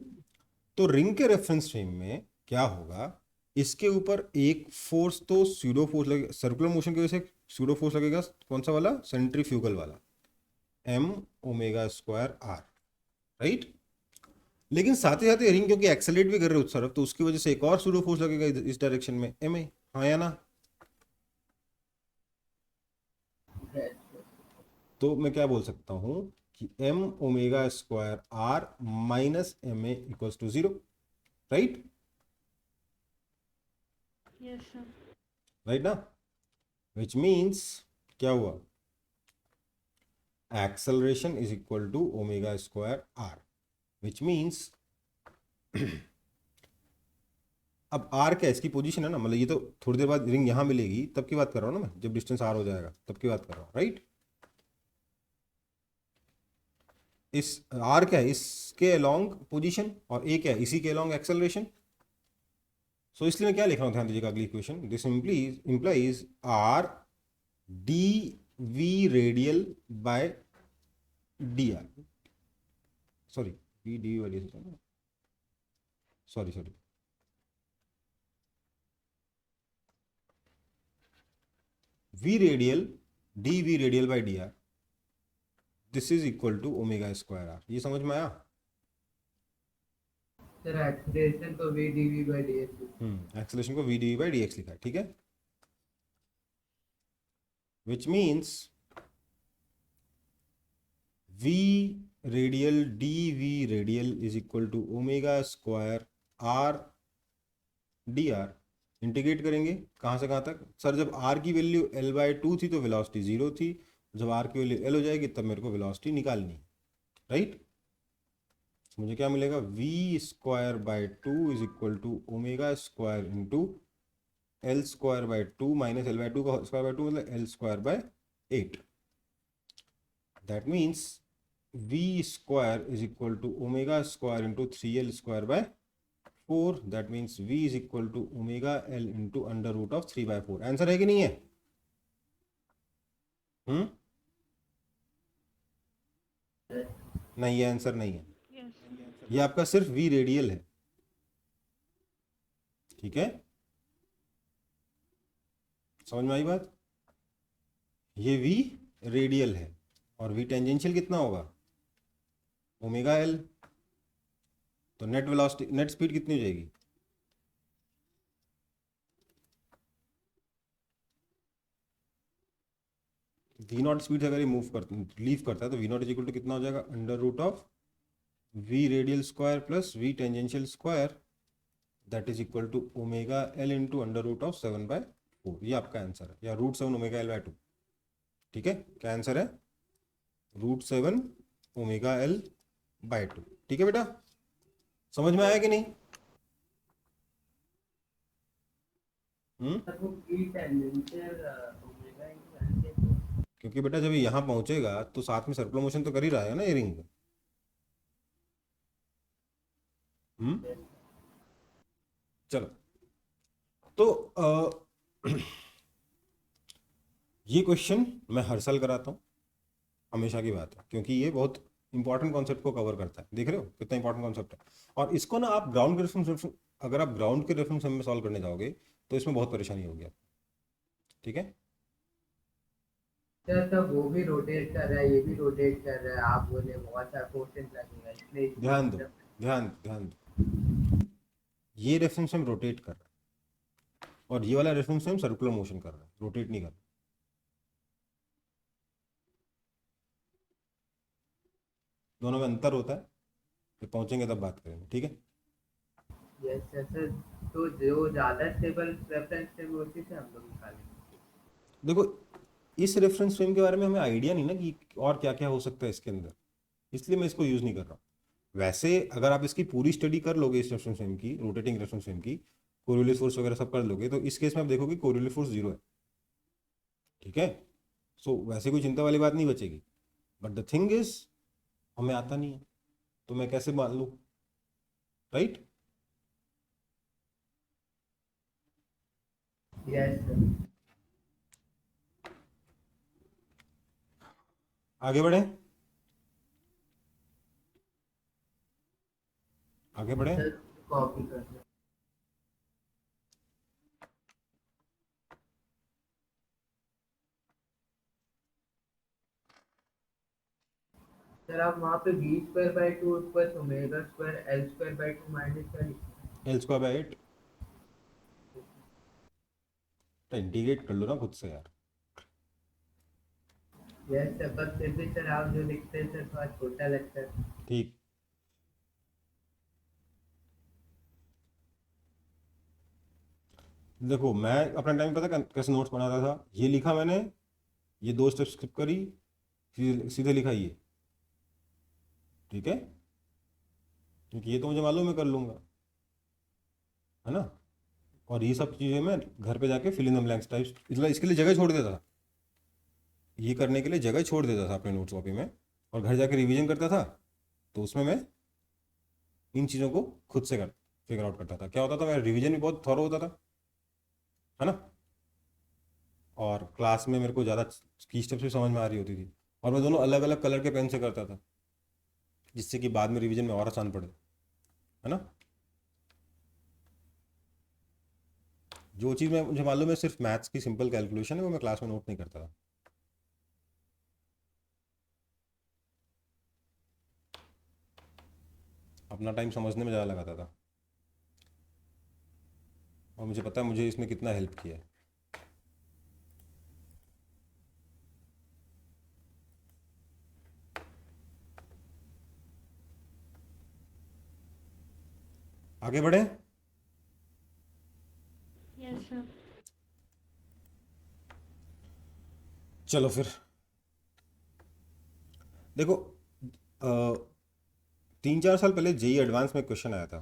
तो रिंग के रेफरेंस फ्रेम में क्या होगा, इसके ऊपर एक फोर्स तो स्यूडो फोर्स लगेगा, सर्कुलर मोशन की वजह से स्यूडो फोर्स लगेगा, कौन सा वाला? सेंट्रीफ्यूगल वाला, m omega square r, right? लेकिन साथ ही साथ रिंग क्योंकि एक्सेलरेट भी कर रहे हैं उस तरफ, तो उसकी वजह से एक और स्यूडो फोर्स लगेगा इस डायरेक्शन में, एम ए। हाँ या ना? तो मैं क्या बोल सकता हूं कि m omega square r minus m a equals to 0, right? Yes, sir. Right ना? विच मीन्स क्या हुआ, acceleration is equal to omega square r, which means अब आर क्या है, इसकी पोजीशन है ना, मतलब ये तो थोड़ी देर बाद रिंग यहां मिलेगी तब की बात कर रहा हूं ना मैं, जब डिस्टेंस आर हो जाएगा तब की बात कर रहा हूं, राइट? इस आर क्या है, इसके अलोंग पोजीशन, और ए क्या है, इसी के अलोंग एक्सेलरेशन। सो इसलिए मैं क्या लिख रहा हूं, ध्यान दीजिएगा अगली equation, this implies R D V radial by D R, sorry V D वाली, sorry V radial D V radial by D R, this is equal to omega square R. ये समझ में आया? सर एक्सीलरेशन तो v dv by dx। Acceleration को V D by D X लिखा है, ठीक है, which means v radial D V radial is equal to omega square R D R. Integrate करेंगे कहाँ से कहाँ तक? सर जब r की वैल्यू l/2 थी तो वेलोसिटी 0 थी, जब r की वैल्यू l हो जाएगी तब मेरे को वेलोसिटी निकालनी है, राइट? मुझे क्या मिलेगा, v square by 2 is equal to omega square into l square by 2 minus l by 2 का स्क्वायर बाय 2 मतलब l square by 8। That means v square is equal to omega square into 3l square by 4, that means v is equal to omega l into under root of 3/4। Answer है कि नहीं है? नहीं, ये answer नहीं है, Yes, sir. ये आपका सिर्फ v रेडियल है, ठीक है, समझ में आई बात? ये v रेडियल है और v टेंजेंशियल कितना होगा, ओमेगा l। तो नेट वेलोसिटी, नेट स्पीड कितनी हो जाएगी, v नॉट स्पीड से अगर ये मूव करता, लीव करता है, तो v naught is equal to कितना हो जाएगा, under root of v radial square plus v tangential square, that is equal to omega l into under root of 7/4। ये आपका आंसर है, या √7 ओमेगा l/2, ठीक है? क्या आंसर है? √7 ओमेगा l/2, ठीक है बेटा? समझ में आया कि नहीं? सर वो v टेंजेंशियल ओमेगा इंटू क्योंकि बेटा जब ये यहाँ पहुंचेगा तो साथ में सर्कुलर मोशन तो कर ही रहा है ना ये रिंग। चलो, तो ये क्वेश्चन मैं हर साल कराता हूँ, हमेशा की बात है, क्योंकि ये बहुत इंपॉर्टेंट कॉन्सेप्ट को कवर करता है। देख रहे हो कितना इंपॉर्टेंट कॉन्सेप्ट है। और इसको ना आप ग्राउंड के रेफरेंस, अगर आप ग्राउंड के रेफरेंस में सॉल्व करने जाओगे तो इसमें बहुत परेशानी होगी आपको, ठीक है? सर तो वो भी रोटेट कर रहा है, ये भी रोटेट कर रहा है, आप बोले बहुत सारा फोर्सेस लगेगा, इसलिए ध्यान दो, ध्यान दो, ये रेफरेंस फ्रेम रोटेट कर रहा है और ये वाला रेफरेंस फ्रेम सर्कुलर मोशन कर रहा है, रोटेट नहीं कर रहा। दोनों में अंतर होता है, जब पहुंचेंगे तब बात करेंगे, ठीक है? Yes sir. तो जो ज़्यादा स्टेबल रेफरेंस है वो उसी से हम लोग निकालेंगे। देखो इस रेफरेंस फ्रेम के बारे में हमें आइडिया नहीं ना कि और क्या क्या हो सकता है इसके अंदर, इसलिए मैं इसको यूज़ नहीं कर रहा हूँ। वैसे अगर आप इसकी पूरी स्टडी कर लोगे इस रेफरेंस फ्रेम की, रोटेटिंग रेफरेंस फ्रेम की, कोरियोलिस फोर्स वगैरह सब कर लोगे, तो इस केस में आप देखोगे कोरियोलिस फोर्स 0 है, ठीक है? सो वैसे कोई चिंता वाली बात नहीं बचेगी। बट द थिंग इज हमें आता नहीं है, तो मैं कैसे मान लूँ? राइट। Yes sir. आगे बढ़े, आगे बढ़े। सर कॉपी कर लो। सर आप वहाँ पे v square by two plus omega square l square by two minus का लिखना एल स्क्वायर बाई 8 इंटीग्रेट कर लो ना खुद से यार। है। यस सर, पर फिर भी सर आप जो लिखते हैं सर थोड़ा छोटा लगता है। ठीक, देखो मैं अपना टाइम पता कैसे नोट्स बनाता था, ये लिखा मैंने, ये 2 स्टेप स्किप करी, सीधे सीधे लिखा ये, ठीक है, क्योंकि ये तो मुझे मालूम है कर लूंगा, है ना। और ये सब चीज़ें मैं घर पे जाके fill in the blanks types, मतलब इसके लिए जगह छोड़ देता था, ये करने के लिए जगह छोड़ देता था अपने नोट्स कॉपी में, और घर जाके रिवीजन करता था, तो उसमें मैं इन चीज़ों को खुद से कर फिगर आउट करता था। क्या होता था, मेरा रिवीजन भी बहुत थॉरो होता था, है ना, और क्लास में मेरे को ज़्यादा की स्टेप्स भी समझ में आ रही होती थी, और मैं दोनों अलग अलग कलर के पेन से करता था, जिससे कि बाद में रिवीजन में और आसान पड़े, है ना। जो चीज़ मैं मुझे मालूम है सिर्फ मैथ्स की सिंपल कैलकुलेशन है, वो मैं क्लास में नोट नहीं करता था। अपना टाइम समझने में ज़्यादा लगाता था, और मुझे पता है मुझे इसमें कितना हेल्प किया है। आगे बढ़े। Yes, sir. चलो फिर देखो, 3-4 साल पहले जेई एडवांस में क्वेश्चन आया था।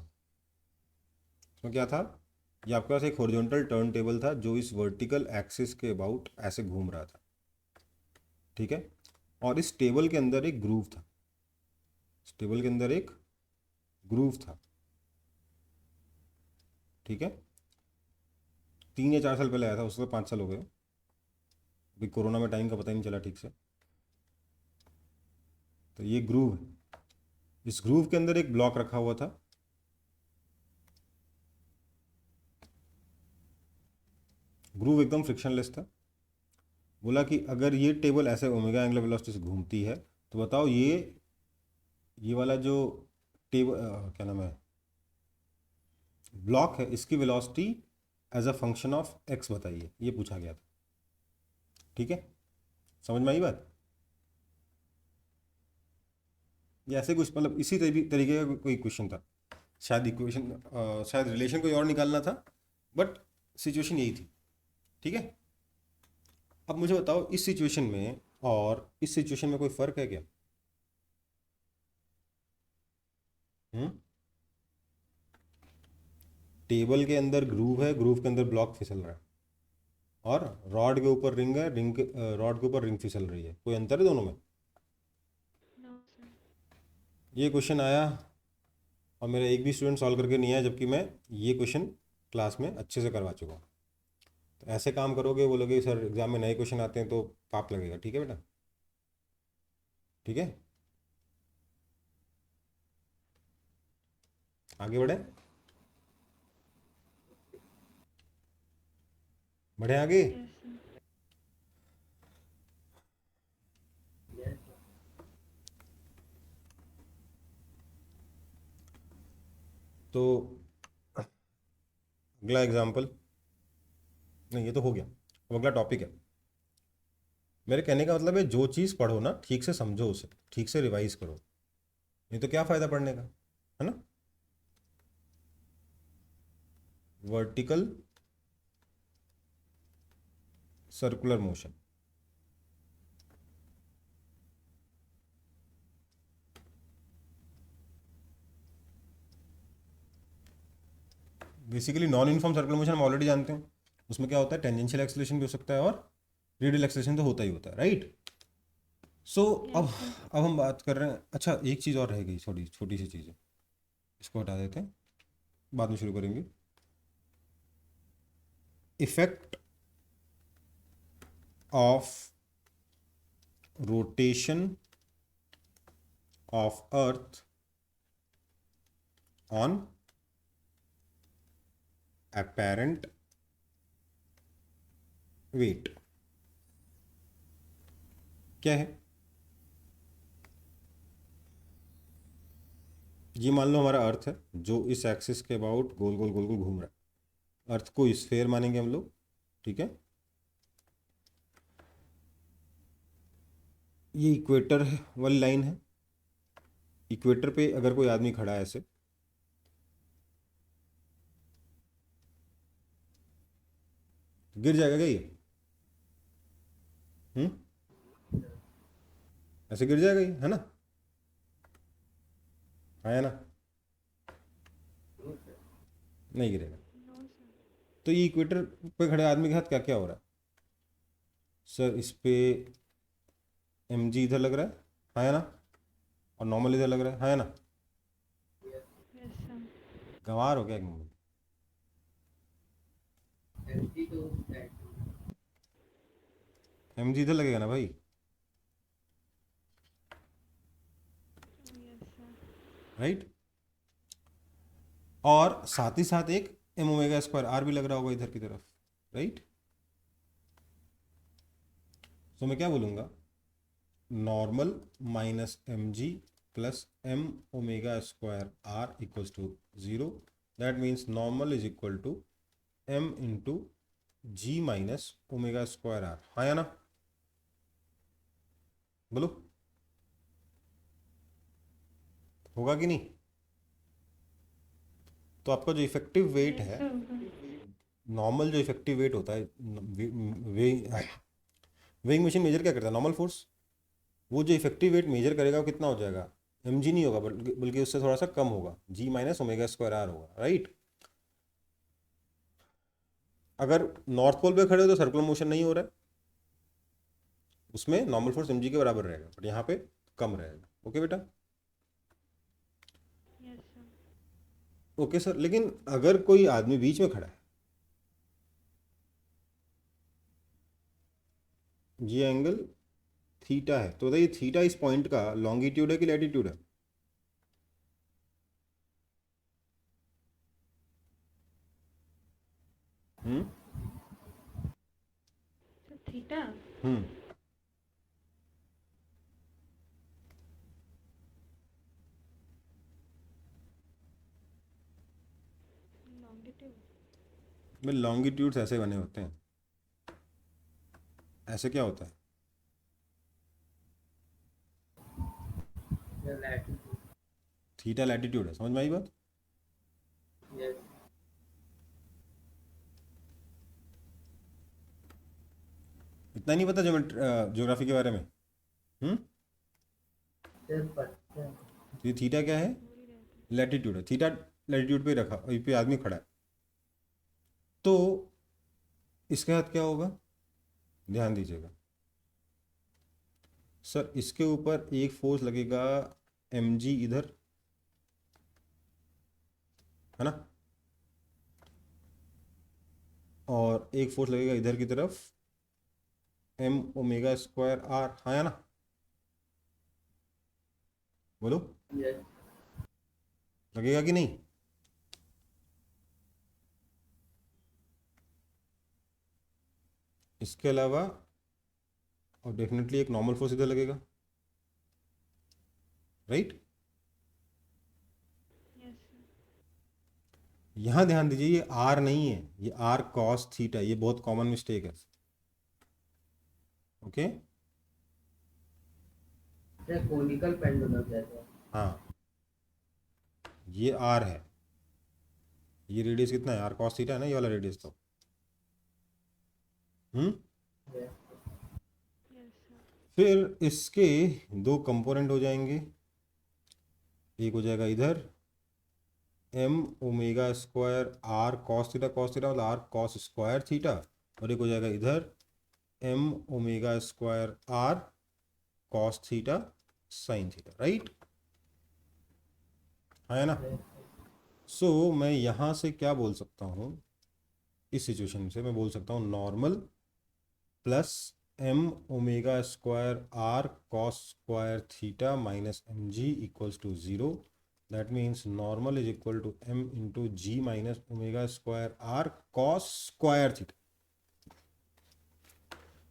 उसमें क्या था, ये आपके पास एक हॉरिजॉन्टल टर्न टेबल था जो इस वर्टिकल एक्सिस के अबाउट ऐसे घूम रहा था, ठीक है, और इस टेबल के अंदर एक ग्रूव था, इस टेबल के अंदर एक ग्रूव था, ठीक है। 3 या 4 साल पहले आया था, उससे 5 साल हो गए, अभी कोरोना में टाइम का पता ही नहीं चला ठीक से। तो ये ग्रूव है, इस ग्रूव के अंदर एक ब्लॉक रखा हुआ था, ग्रूव एकदम फ्रिक्शनलेस था। बोला कि अगर ये टेबल ऐसे ओमेगा एंगुलर वेलोसिटी से घूमती है, तो बताओ ये वाला जो टेबल क्या नाम है, ब्लॉक है, इसकी velocity as a function of x बताइए, ये पूछा गया था, ठीक है। समझ में आई बात। ये ऐसे कुछ मतलब इसी तरीके का कोई क्वेश्चन था, शायद इक्वेशन शायद रिलेशन कोई और निकालना था, बट सिचुएशन यही थी, ठीक है। अब मुझे बताओ इस सिचुएशन में और इस सिचुएशन में कोई फर्क है क्या। हम्म, टेबल के अंदर ग्रूव है, ग्रूव के अंदर ब्लॉक फिसल रहा है, और रॉड के ऊपर रिंग है, रिंग के रॉड के ऊपर रिंग फिसल रही है, कोई अंतर है दोनों में। No, sir. ये क्वेश्चन आया और मेरा एक भी स्टूडेंट सॉल्व करके नहीं आया, जबकि मैं ये क्वेश्चन क्लास में अच्छे से करवा चुका हूँ। तो ऐसे काम करोगे, बोलोगे सर एग्जाम में नए क्वेश्चन आते हैं तो पाप लगेगा, ठीक है बेटा, ठीक है। आगे बढ़े, बढ़े आगे। Yes, sir. यस तो अगला एग्जाम्पल, नहीं ये तो हो गया, अब अगला टॉपिक है। मेरे कहने का मतलब है जो चीज़ पढ़ो ना ठीक से समझो, उसे ठीक से रिवाइज करो, नहीं तो क्या फ़ायदा पढ़ने का, है ना। Vertical circular motion, basically non uniform circular motion हम ऑलरेडी जानते हैं, उसमें क्या होता है, टेंजेंशियल एक्सेलरेशन भी हो सकता है और रेडियल एक्सेलरेशन तो होता ही होता है, राइट। सो Yes, अब sir. अब हम बात कर रहे हैं, अच्छा एक चीज़ और रह गई, छोटी छोटी सी चीज़ है, इसको हटा देते हैं, बाद में शुरू करेंगे। Effect of rotation of earth on apparent weight क्या है? ये मान लो हमारा अर्थ है जो इस एक्सिस के अबाउट गोल गोल गोल गोल घूम रहा है। अर्थ को स्फेयर मानेंगे हम लोग, ठीक है। ये इक्वेटर वाली लाइन है। इक्वेटर पे अगर कोई आदमी खड़ा है ऐसे, गिर जाएगा क्या ये? ऐसे गिर जाएगा ये, है ना? है ना? नहीं गिरेगा। No, sir. तो ये इक्वेटर पे खड़े आदमी के साथ क्या क्या हो रहा है? सर इस पे एम जी इधर लग रहा है ना? और नॉर्मल इधर लग रहा है ना? Yes, sir. गंवार हो गया एक नंबर। एमजी तो एम जी इधर लगेगा ना भाई, Yes, sir. राइट। और साथ ही साथ एक एम ओमेगा स्क्वायर आर भी लग रहा होगा इधर की तरफ, राइट। तो मैं क्या बोलूँगा, normal minus M g plus m omega square r equals to 0। That means normal is equal to m into g minus omega square r, हाँ या ना? बोलो, होगा कि नहीं? तो आपका जो इफेक्टिव वेट Yes, है, sir. नॉर्मल जो इफेक्टिव वेट होता है, वेइंग मशीन मेजर क्या करता है? Normal force. वो जो इफेक्टिव वेट मेजर करेगा वो कितना हो जाएगा? एम जी नहीं होगा, बल्कि उससे थोड़ा सा कम होगा, जी माइनस ओमेगा स्क्वायर आर होगा, राइट। अगर नॉर्थ पोल पे खड़े हो तो सर्कुलर मोशन नहीं हो रहा है, उसमें नॉर्मल फोर्स एम जी के बराबर रहेगा, बट यहाँ पे कम रहेगा। ओके बेटा? Yes, sir. Okay sir. लेकिन अगर कोई आदमी बीच में खड़ा है, ये एंगल थीटा है, तो बताइए थीटा इस पॉइंट का लॉन्गिट्यूड है कि लैटिट्यूड है? हम्म So theta. हम्म Longitude. में लॉन्गिट्यूड्स ऐसे बने होते हैं। ऐसे क्या होता है? लैटिट्यूड। थीटा लैटिट्यूड है, समझ में आई बात? यस इतना नहीं पता ज्योग्राफी के बारे में? सर पता है। तो ये थीटा क्या है? पूरी रहती है. लैटिट्यूड है। थीटा लैटिट्यूड पे रखा, वहीं पे आदमी खड़ा है, तो इसके साथ क्या होगा? ध्यान दीजिएगा सर, इसके ऊपर एक फोर्स लगेगा एम जी इधर, है ना? और एक फोर्स लगेगा इधर की तरफ एम ओमेगा स्क्वायर आर, हाँ या ना? बोलो, यस लगेगा कि नहीं? इसके अलावा और डेफिनेटली एक नॉर्मल फोर्स इधर लगेगा, राइट। Yes, sir. यहां ध्यान दीजिए, ये आर नहीं है, ये आर कॉस थीटा, ये बहुत कॉमन मिस्टेक है। ओके, सर कोनिकल पेंडुलम जैसा। हाँ, ये आर है, ये रेडियस कितना है? आर कॉस थीटा है ना, ये वाला रेडियस। तो यस Yes, sir. फिर इसके दो कंपोनेंट हो जाएंगे, एक हो जाएगा इधर m omega square r cos theta मतलब आर कॉस स्क्वायर थीटा, और एक हो जाएगा इधर m omega square r cos theta sine theta, right, है ना? सो मैं यहाँ से क्या बोल सकता हूँ, इस सिचुएशन से मैं बोल सकता हूँ normal plus m omega square r cos square theta minus M g equals to zero. That means normal is equal to m into g minus omega square r cos square theta.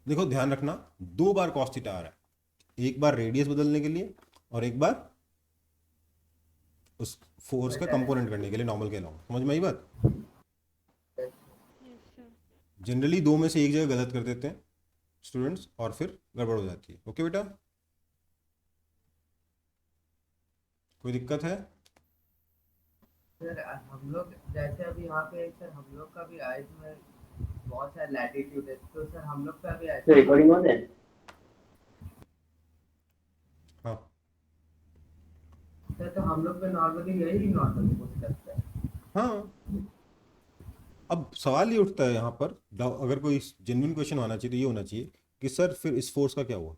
देखो ध्यान रखना, दो बार cos theta आ रहा है, एक बार radius बदलने के लिए और एक बार उस फोर्स का कंपोनेंट करने के लिए नॉर्मल के अलावा। समझ में आई बात? Yes sir. जनरली दो में से एक जगह गलत कर देते हैं स्टूडेंट्स और फिर गड़बड़ हो जाती है। ओके बेटा, कोई दिक्कत है? सर हम लोग जैसे अभी यहाँ पे सर हम लोग का भी आइस में बहुत सारे लैटिट्यूड है, तो सर हम लोग का भी तो ऐसा रिकॉर्डिंग हो है? हाँ सर, तो हम लोग का नॉर्मली यही नॉर्मली हो सकता है। हाँ, अब सवाल ये उठता है यहाँ पर, अगर कोई जेन्युइन क्वेश्चन होना चाहिए तो ये होना चाहिए कि सर फिर इस फोर्स का क्या हुआ?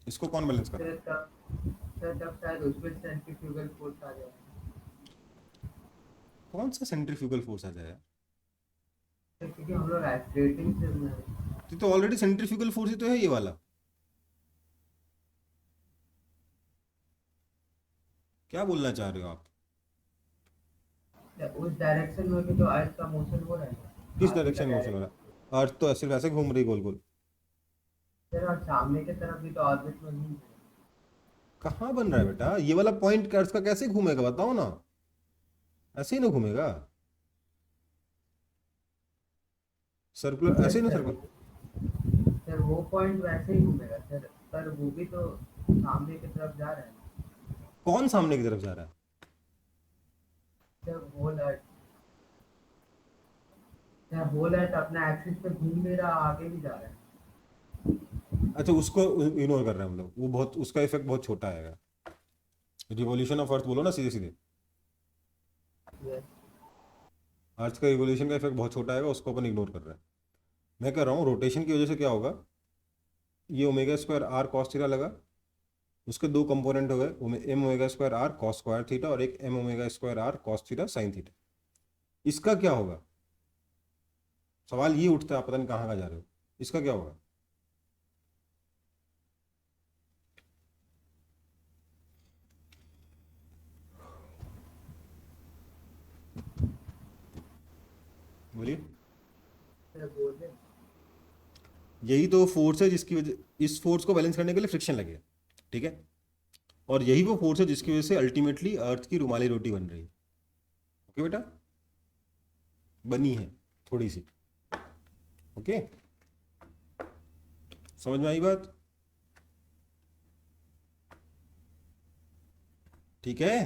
इसको कौन बैलेंस कर रहा है? तब शायद उसमें सेंट्रीफ्यूगल फोर्स आ जाए। कौन सा सेंट्रीफ्यूगल फोर्स आ जाएगा? क्योंकि हम लोग एक्सलेटिंग से में तो ऑलरेडी सेंट्रीफ्यूगल फोर्स ही तो है ये वाला। क्या बोलना चाह रहे हो आप? उस डायरेक्शन में भी तो अर्थ का मोशन हो रहा है। किस आगे का डायरेक्शन में मोशन हो रहा है? अर्थ तो सिर्फ ऐसे घूम रही गोल गोल। सर, और सामने की तरफ भी तो ऑर्बिट में घूम रहा कहाँ बन रहा है बेटा ये वाला पॉइंट? अर्थ का कैसे घूमेगा बताओ ना, ऐसे ही ना घूमेगा, सर्कुलर ऐसे ही ना है। सर्कुलर। सर वो पॉइंट वैसे ही घूमेगा सर, पर वो भी तो सामने की तरफ जा रहा है। कौन सामने की तरफ जा रहा है? सर होल अर्थ अपना एक्सिस पे घूम भी रहा, आगे भी जा रहा है। अच्छा, उसको इग्नोर कर रहे हैं हम लोग, वो बहुत, उसका इफेक्ट बहुत छोटा आएगा। रिवॉल्यूशन ऑफ अर्थ बोलो ना सीधे सीधे, Yes. अर्थ का रिवॉल्यूशन का इफेक्ट बहुत छोटा आएगा, उसको अपन इग्नोर कर रहे हैं। मैं कह रहा हूँ रोटेशन की वजह से क्या होगा, ये omega square r cos theta लगा, उसके दो कंपोनेंट हो गए, m omega square r cos square theta और एक m omega square r cos theta sine theta. इसका क्या होगा? सवाल ये उठता है, आप पता नहीं कहाँ जा रहे हो। इसका क्या होगा? बोलिए। सर बोले यही तो फोर्स है जिसकी वजह, इस फोर्स को बैलेंस करने के लिए फ्रिक्शन लगेगा, ठीक है, और यही वो फोर्स है जिसकी वजह से अल्टीमेटली अर्थ की रुमाली रोटी बन रही है। ओके बेटा, बनी है थोड़ी सी। ओके, समझ में आई बात? ठीक है,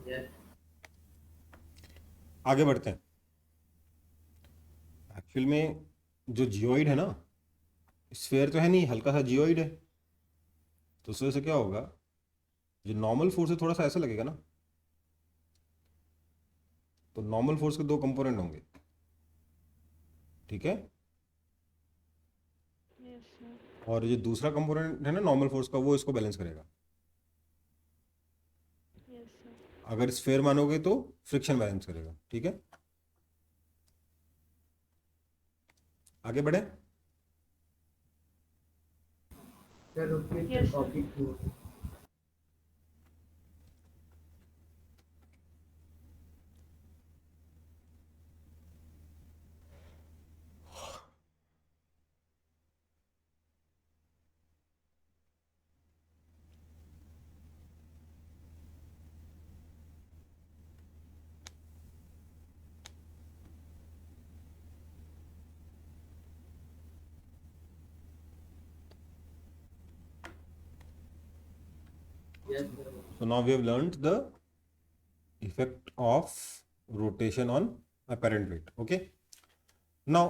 Yes. आगे बढ़ते हैं। एक्चुअल में जो जियोइड है ना, स्फेयर तो है नहीं, हल्का सा जियोइड है, तो उस वजह से क्या होगा, जो नॉर्मल फोर्स है थोड़ा सा ऐसा लगेगा ना, तो नॉर्मल फोर्स के दो कंपोनेंट होंगे, ठीक है, यस सर। और ये दूसरा कंपोनेंट है ना नॉर्मल फोर्स का, वो इसको बैलेंस करेगा। Yes sir. अगर स्फेयर मानोगे तो फ्रिक्शन बैलेंस करेगा, ठीक है। आगे बढ़े। सर उसकी Yes, sir. कॉपी क्यों? Yes, sir. So now we have learned the effect of rotation on apparent weight. Okay. Now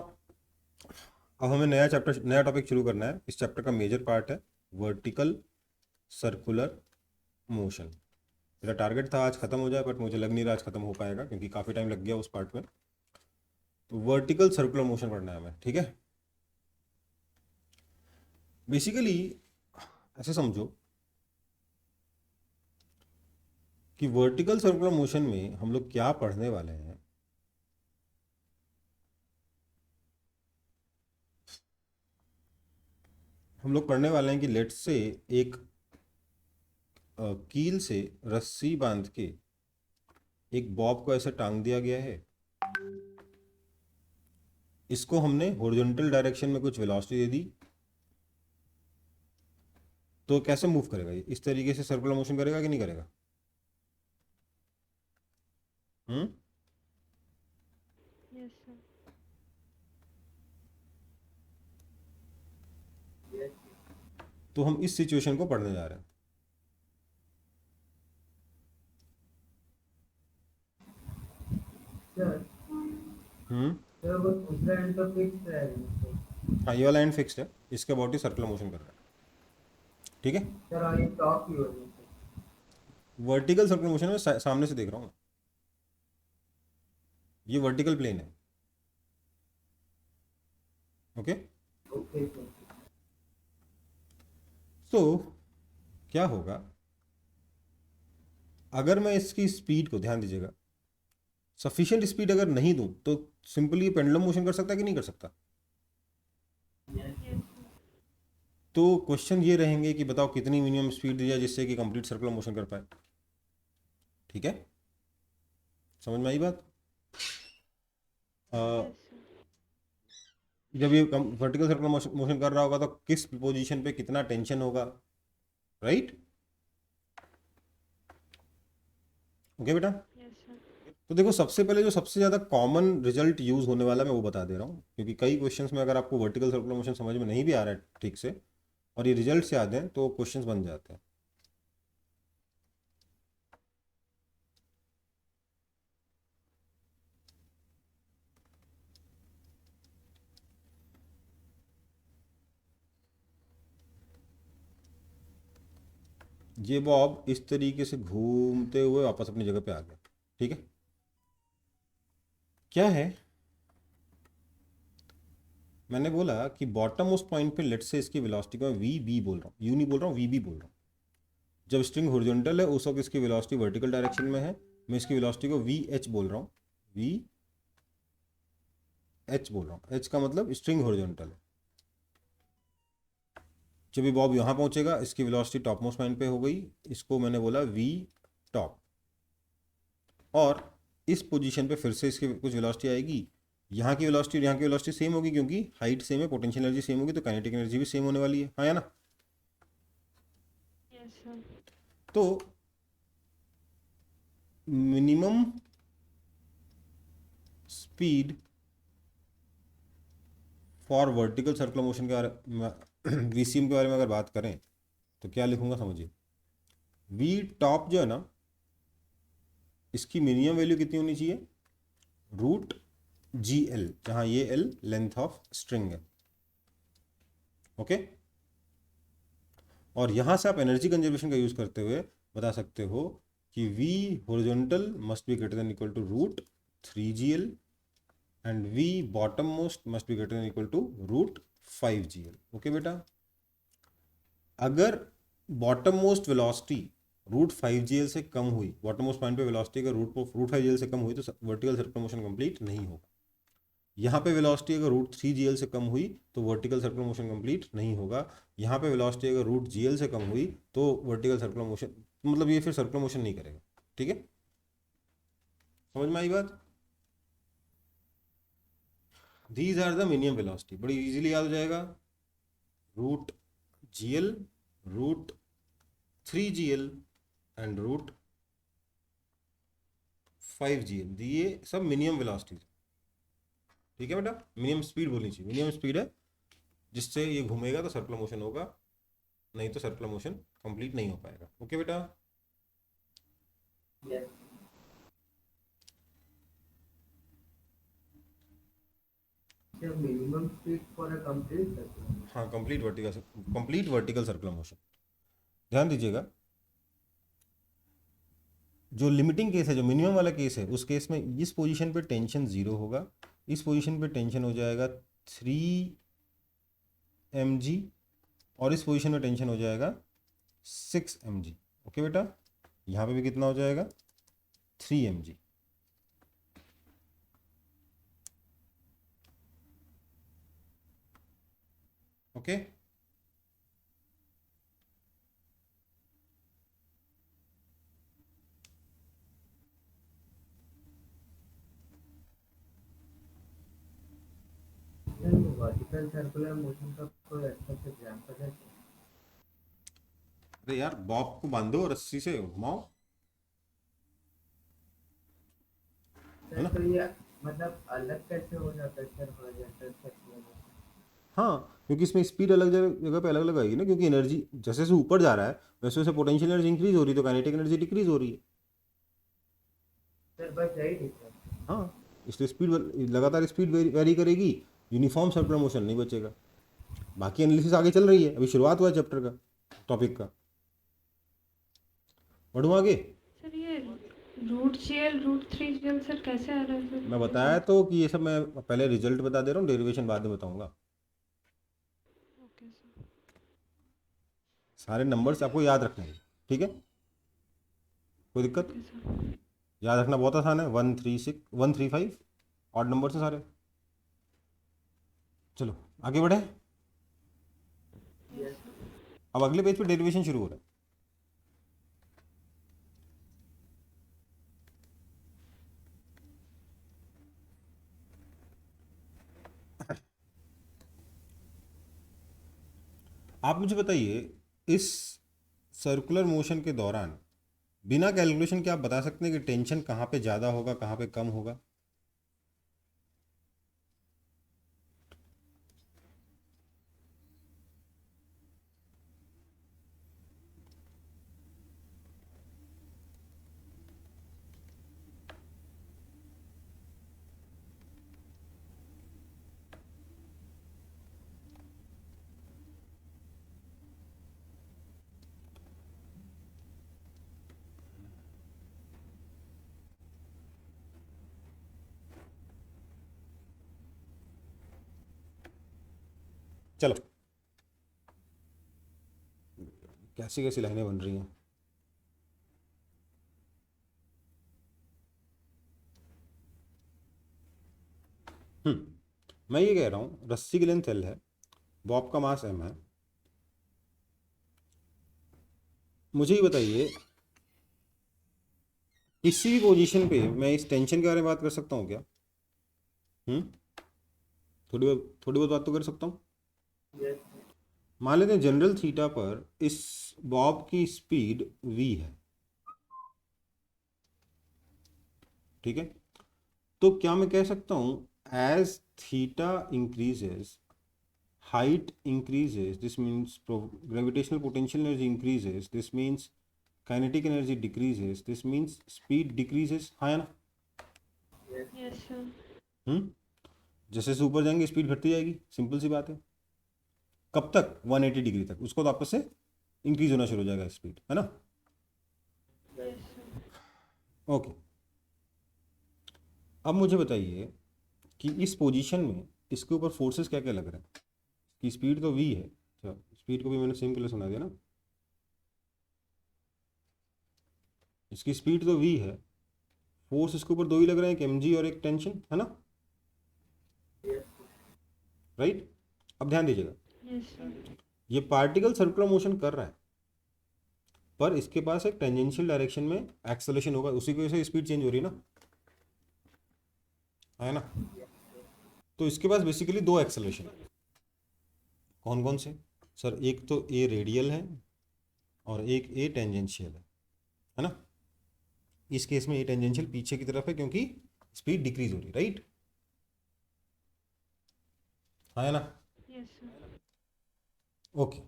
अब हमें नया चैप्टर, नया टॉपिक शुरू करना है। इस चैप्टर का मेजर पार्ट है वर्टिकल सर्कुलर मोशन। मेरा टारगेट था आज खत्म हो जाए, बट मुझे लग नहीं रहा आज खत्म हो पाएगा, क्योंकि काफ़ी टाइम लग गया उस पार्ट में। तो वर्टिकल सर्कुलर मोशन पढ़ना है हमें, ठीक है। बेसिकली ऐसे समझो कि वर्टिकल सर्कुलर मोशन में हम लोग क्या पढ़ने वाले हैं। हम लोग पढ़ने वाले हैं कि लेट्स से एक कील से रस्सी बांध के एक बॉब को ऐसे टांग दिया गया है। इसको हमने हॉरिजॉन्टल डायरेक्शन में कुछ वेलोसिटी दे दी, तो कैसे मूव करेगा ये? इस तरीके से सर्कुलर मोशन करेगा कि नहीं करेगा? Yes sir. तो हम इस सिचुएशन को पढ़ने जा रहे हैं। सर हम्म सर वो दूसरा एंड तो फिक्स है। हाँ, ये वाला एंड फिक्स्ड है, इसके अबाउट ही सर्कुलर मोशन कर रहा है, ठीक है। सर और ये टॉप की हो रही है। वर्टिकल सर्कुलर मोशन में सामने से देख रहा हूँ, ये वर्टिकल प्लेन है, ओके। Okay sir. तो क्या होगा अगर मैं इसकी स्पीड को, ध्यान दीजिएगा, सफिशिएंट स्पीड अगर नहीं दूं तो सिंपली ये पेंडुलम मोशन कर सकता है कि नहीं कर सकता? Yes sir. तो क्वेश्चन ये रहेंगे कि बताओ कितनी मिनिमम स्पीड दी जाए जिससे कि कंप्लीट सर्कुलर मोशन कर पाए, ठीक है। समझ में आई बात? Yes sir. जब ये वर्टिकल सर्कुलर मोशन कर रहा होगा तो किस पोजीशन पे कितना टेंशन होगा, राइट? ओके बेटा। Yes sir. तो देखो, सबसे पहले जो सबसे ज़्यादा कॉमन रिजल्ट यूज होने वाला मैं वो बता दे रहा हूँ, क्योंकि कई क्वेश्चंस में अगर आपको वर्टिकल सर्कुलर मोशन समझ में नहीं भी आ रहा है ठीक से और ये रिजल्ट से याद हैं तो क्वेश्चंस बन जाते हैं। ये बॉब इस तरीके से घूमते हुए वापस अपनी जगह पे आ गया, ठीक है। क्या है, मैंने बोला कि बॉटम मोस्ट पॉइंट पे लेट से इसकी वेलोसिटी को मैं वी बी बोल रहा हूँ, यू नहीं बोल रहा हूँ, वी बी बोल रहा हूँ। जब स्ट्रिंग हॉरिजॉन्टल है उस वक्त इसकी वेलोसिटी वर्टिकल डायरेक्शन में है, मैं इसकी वेलोसिटी को वी एच बोल रहा हूँ, वी एच बोल रहा हूँ। एच का मतलब स्ट्रिंग हॉरिजॉन्टल है। जब ये बॉब यहाँ पहुँचेगा इसकी वेलोसिटी टॉप मोस्ट पॉइंट पे हो गई, इसको मैंने बोला वी टॉप। और इस पोजीशन पे फिर से इसकी कुछ वेलोसिटी आएगी, यहाँ की वेलोसिटी और यहाँ की वेलोसिटी सेम होगी क्योंकि हाइट सेम है, पोटेंशियल एनर्जी सेम होगी, तो काइनेटिक एनर्जी भी सेम होने वाली है, हाँ या ना? Yes sir. तो minimum speed for vertical circular motion के बारे में वीसीएम के बारे में अगर बात करें तो क्या लिखूंगा समझिए। वी टॉप जो है ना, इसकी मिनिमम वैल्यू कितनी होनी चाहिए? रूट जी एल, जहां ये एल लेंथ ऑफ स्ट्रिंग है, ओके। और यहां से आप एनर्जी कंजर्वेशन का यूज करते हुए बता सकते हो कि v horizontal must be greater than equal to root 3gl and v bottom most must be greater than equal to root 5gl, okay बेटा। अगर bottom most velocity root 5gl से कम हुई, बॉटम मोस्ट पॉइंट पे velocity अगर root 5gl से कम हुई तो vertical circular motion complete नहीं होगा। यहाँ पे वेलोसिटी अगर रूट 3gl से कम हुई तो वर्टिकल सर्कुलर मोशन कंप्लीट नहीं होगा। यहाँ पे वेलोसिटी अगर रूट gl से कम हुई तो वर्टिकल सर्कुलर मोशन, मतलब ये फिर सर्कुलर मोशन नहीं करेगा, ठीक है। समझ में आई बात? These are the minimum velocity, बड़ी इजीली याद हो जाएगा। Root gl, root 3gl and root 5gl, ये सब मिनिमम वेलोसिटी, ठीक है बेटा। मिनिमम स्पीड बोलनी चाहिए, मिनिमम स्पीड है जिससे ये घूमेगा तो सर्कुलर मोशन होगा, नहीं तो सर्कुलर मोशन कंप्लीट नहीं हो पाएगा, ओके बेटा। Yes sir. Minimum speed for a complete circular. हाँ, कंप्लीट वर्टिकल सर्कुलर मोशन। ध्यान दीजिएगा, जो लिमिटिंग केस है, जो मिनिमम वाला केस है, उस केस में इस पोजीशन पे टेंशन जीरो होगा, इस पोजीशन पे टेंशन हो जाएगा 3 mg और इस पोजीशन में टेंशन हो जाएगा 6 mg। ओके बेटा, यहाँ पे भी कितना हो जाएगा 3 mg। ओके, सर वो वर्टिकल सर्कुलर मोशन का कोई अच्छा सा एग्जांपल है? अरे यार बॉब को बांधो रस्सी से घुमाओ, है सर ना। तो ये मतलब अलग कैसे हो जाता है सर हॉरिजॉन्टल सर्कुलर मोशन? हाँ, क्योंकि इसमें स्पीड अलग जगह पे अलग अलग आएगी ना, क्योंकि एनर्जी जैसे जैसे ऊपर जा रहा है वैसे वैसे पोटेंशियल एनर्जी इंक्रीज हो रही है, तो काइनेटिक एनर्जी डिक्रीज हो रही है। सर बस यही डिफरेंस? हाँ, इसलिए स्पीड लगातार स्पीड वेरी करेगी, यूनिफॉर्म सर्कुलर मोशन नहीं बचेगा। बाकी एनालिसिस आगे चल रही है, अभी शुरुआत हुआ है चैप्टर का, टॉपिक का। बढ़ूँ आगे? सर ये √CL√3CL सर कैसे आ रहा है सर? मैं बताया तो कि ये सब मैं पहले रिजल्ट बता दे रहा हूँ, डेरिवेशन बाद में बताऊंगा। Okay sir. सारे नंबर्स आपको याद रखने हैं, ठीक है, कोई दिक्कत? Okay sir. याद रखना बहुत आसान है, 135 ऑड नंबर से सारे। चलो आगे बढ़े। Yes sir. अब अगले पेज पे डेरिवेशन शुरू हो रहा है। आप मुझे बताइए, इस सर्कुलर मोशन के दौरान बिना कैलकुलेशन के आप बता सकते हैं कि टेंशन कहाँ पे ज़्यादा होगा कहाँ पे कम होगा? चलो, कैसी कैसी लाइनें बन रही हैं। मैं ये कह रहा हूँ, रस्सी की लेंथ L है, बॉब का मास M है। मुझे ये बताइए, किसी भी पोजीशन पे मैं इस टेंशन के बारे में बात कर सकता हूँ क्या? थोड़ी बहुत बात तो कर सकता हूँ। यस मान लेते हैं जनरल थीटा पर इस बॉब की स्पीड v है, ठीक है। तो क्या मैं कह सकता हूँ, as theta increases height increases, this means gravitational potential energy increases, this means kinetic energy decreases, this means speed decreases, हाँ या ना? Yes sir. जैसे जैसे ऊपर जाएंगे स्पीड घटती जाएगी, सिंपल सी बात है। कब तक? 180 डिग्री तक, उसको तो आपस से इंक्रीज होना शुरू हो जाएगा स्पीड, है ना। Yes sir. ओके, अब मुझे बताइए कि इस पोजीशन में इसके ऊपर फोर्सेस क्या क्या लग रहे हैं। कि स्पीड तो v है, अच्छा स्पीड को भी मैंने सेम कलर सुना दिया ना। इसकी स्पीड तो v है, फोर्स इसके ऊपर दो ही लग रहे हैं, एक mg और एक टेंशन, है ना, राइट। अब ध्यान दीजिएगा, यस सर। ये पार्टिकल सर्कुलर मोशन कर रहा है, पर इसके पास एक टेंजेंशियल डायरेक्शन में एक्सेलरेशन होगा, उसी की वजह से स्पीड चेंज हो रही है ना, है ना। तो इसके पास बेसिकली दो एक्सेलरेशन है। कौन कौन से? सर एक तो ए रेडियल है और एक ए टेंजेंशियल है ना। इस केस में ए टेंजेंशियल पीछे की तरफ है क्योंकि स्पीड डिक्रीज हो रही है, राइट, है ना। Yes sir. ओके,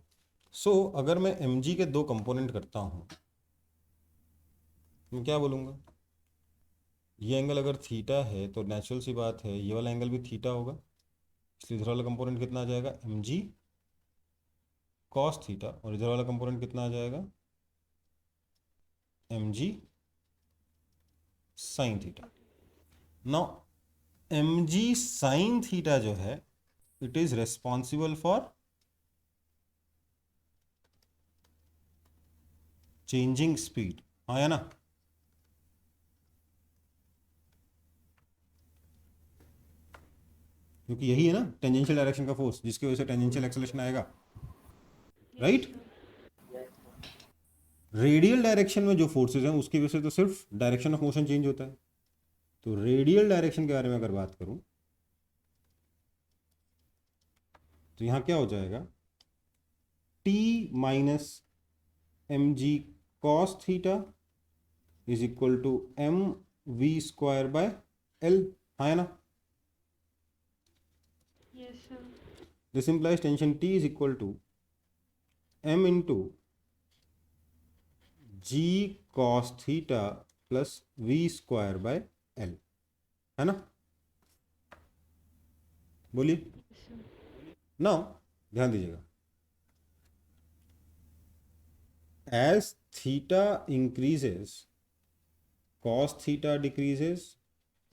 सो अगर मैं mg के दो कंपोनेंट करता हूं, मैं क्या बोलूँगा, ये एंगल अगर थीटा है तो नेचुरल सी बात है ये वाला एंगल भी थीटा होगा, इसलिए इधर वाला कंपोनेंट कितना आ जाएगा, mg कॉस थीटा, और इधर वाला कंपोनेंट कितना आ जाएगा, mg sine theta. Now mg sine theta जो है it is responsible for changing speed, हाँ या ना? क्योंकि यही है ना टेंजेंशियल डायरेक्शन का फोर्स जिसकी वजह से टेंजेंशियल एक्सेलरेशन आएगा, राइट? रेडियल डायरेक्शन में जो फोर्सेज हैं उसकी वजह से तो सिर्फ डायरेक्शन ऑफ मोशन चेंज होता है। तो रेडियल डायरेक्शन के बारे में अगर बात करूं तो यहां क्या हो जाएगा, t minus M G cos theta is equal to m v square by l, हाँ है ना? Yes, sir. This implies tension t is equal to m into g cos theta plus v square by l, है ना? बोलिए। Yes, sir. Now ध्यान दीजिएगा, as theta increases cos theta decreases,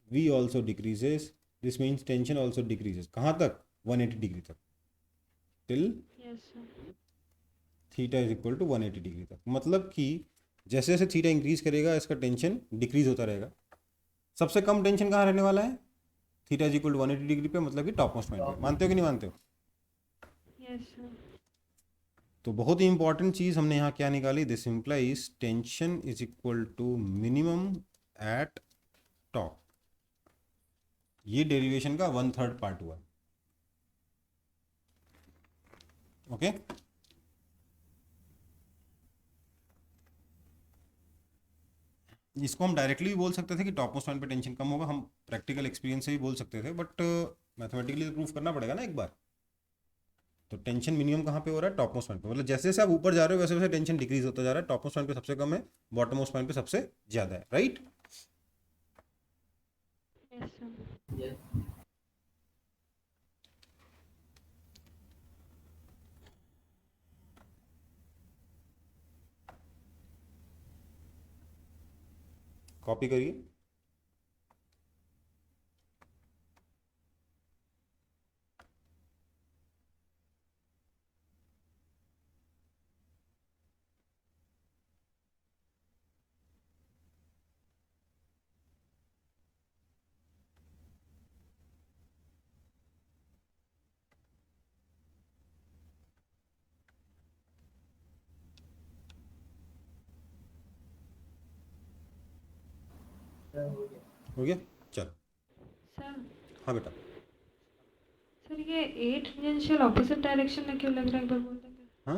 v also decreases, this means tension also decreases, कहाँ तक? 180 degree तक, till Yes, sir. Theta is equal to 180 degree तक। मतलब कि जैसे जैसे थीटा इंक्रीज करेगा इसका टेंशन डिक्रीज होता रहेगा। सबसे कम टेंशन कहाँ रहने वाला है? Theta is equal to 180 degree पे, मतलब कि टॉप मोस्ट पॉइंट पे। मानते हो कि नहीं मानते हो? Yes, sir. तो बहुत ही इंपॉर्टेंट चीज हमने यहाँ क्या निकाली, this implies tension is equal to minimum at top. ये डेरिवेशन का 1/3 पार्ट हुआ। ओके, इसको हम डायरेक्टली भी बोल सकते थे कि टॉप मोस्ट पॉइंट पे टेंशन कम होगा, हम प्रैक्टिकल एक्सपीरियंस से भी बोल सकते थे, बट मैथमेटिकली तो प्रूफ करना पड़ेगा ना एक बार। तो टेंशन मिनिमम कहाँ पे हो रहा है? टॉप मोस्ट पॉइंट पे। मतलब जैसे जैसे आप ऊपर जा रहे हो वैसे वैसे टेंशन डिक्रीज होता जा रहा है। टॉप मोस्ट पॉइंट पे सबसे कम है, बॉटम मोस्ट पॉइंट पे सबसे ज्यादा है, right? Yes, sir. Yes. Copy करिए। Sir, हो गया। हो गया, चल। Sir, हाँ बेटा, सर ये 8 टेंजेंशियल ऑपोजिट डायरेक्शन में क्यों लग रहा है, एक बार बोल देंगे? हाँ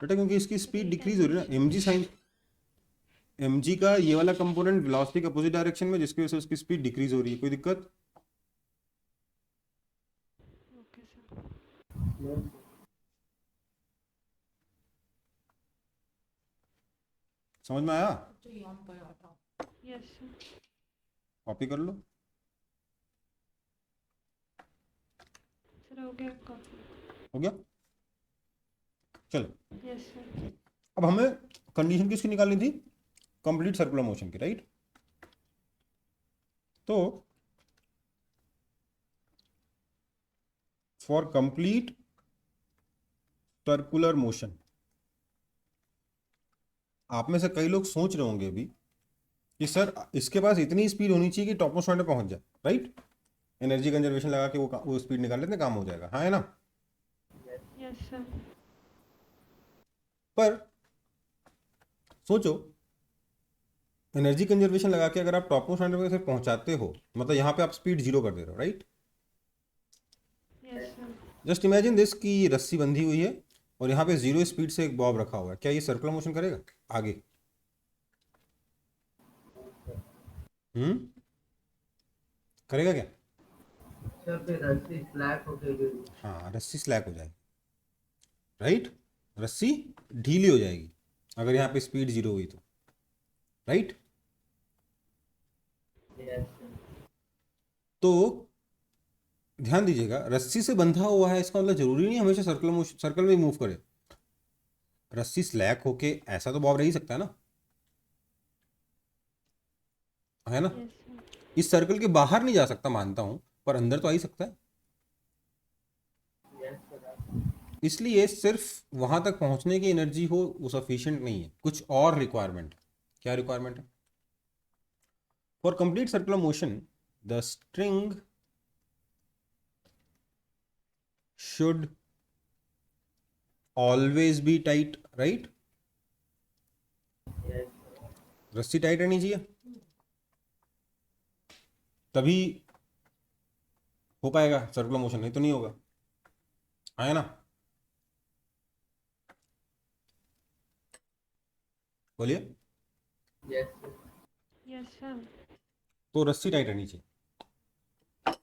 बेटा, क्योंकि इसकी स्पीड डिक्रीज हो रही है ना। M g sine, m g का ये वाला कंपोनेंट वेलोसिटी के अपोजिट डायरेक्शन में, जिसकी वजह से उसकी स्पीड डिक्रीज हो रही है। कोई दिक्कत? Okay sir. Yes. समझ में आया? Yes sir. कॉपी कर लो। सर हो गया कॉपी। हो गया, चलो। Yes sir. अब हमें कंडीशन किसकी निकालनी थी? कंप्लीट सर्कुलर मोशन की, राइट? तो फॉर कंप्लीट सर्कुलर मोशन, आप में से कई लोग सोच रहे होंगे अभी कि सर इसके पास इतनी स्पीड होनी चाहिए कि टॉप मोस्ट पॉइंट पे पहुंच जाए, राइट? एनर्जी कंजर्वेशन लगा के वो स्पीड निकाल लेते हैं, काम हो जाएगा, हाँ है ना? Yes sir. पर सोचो, एनर्जी कंजर्वेशन लगा के अगर आप टॉप मोस्ट पॉइंट पे पहुंचाते हो, मतलब यहाँ पे आप स्पीड 0 कर दे रहे हो, right? Yes sir. Just imagine this कि रस्सी बंधी हुई है और यहाँ पे 0 स्पीड से एक बॉब रखा हुआ है। क्या ये सर्कुलर मोशन करेगा आगे? करेगा क्या? सर फिर रस्सी स्लैक हो गई। हाँ, रस्सी स्लैक हो जाएगी, राइट? रस्सी ढीली हो जाएगी अगर यहाँ पे स्पीड 0 हुई तो, राइट? Yes. तो ध्यान दीजिएगा, रस्सी से बंधा हुआ है इसका मतलब जरूरी नहीं हमेशा सर्कल में मूव करे। रस्सी स्लैक होके ऐसा तो बॉब रह ही सकता है ना, है ना? Yes sir. इस सर्कल के बाहर नहीं जा सकता मानता हूं, पर अंदर तो आ ही सकता है। Yes sir. इसलिए सिर्फ वहां तक पहुंचने की एनर्जी हो वो सफिशिएंट नहीं है, कुछ और रिक्वायरमेंट है। क्या रिक्वायरमेंट है? For complete circular motion the string should always B tight, right? Yes रस्सी टाइट रहनी चाहिए, तभी हो पाएगा सर्कुलर मोशन, नहीं तो नहीं होगा। आया ना? बोलिए। Yes sir. Yes sir. तो रस्सी टाइट रहनी चाहिए।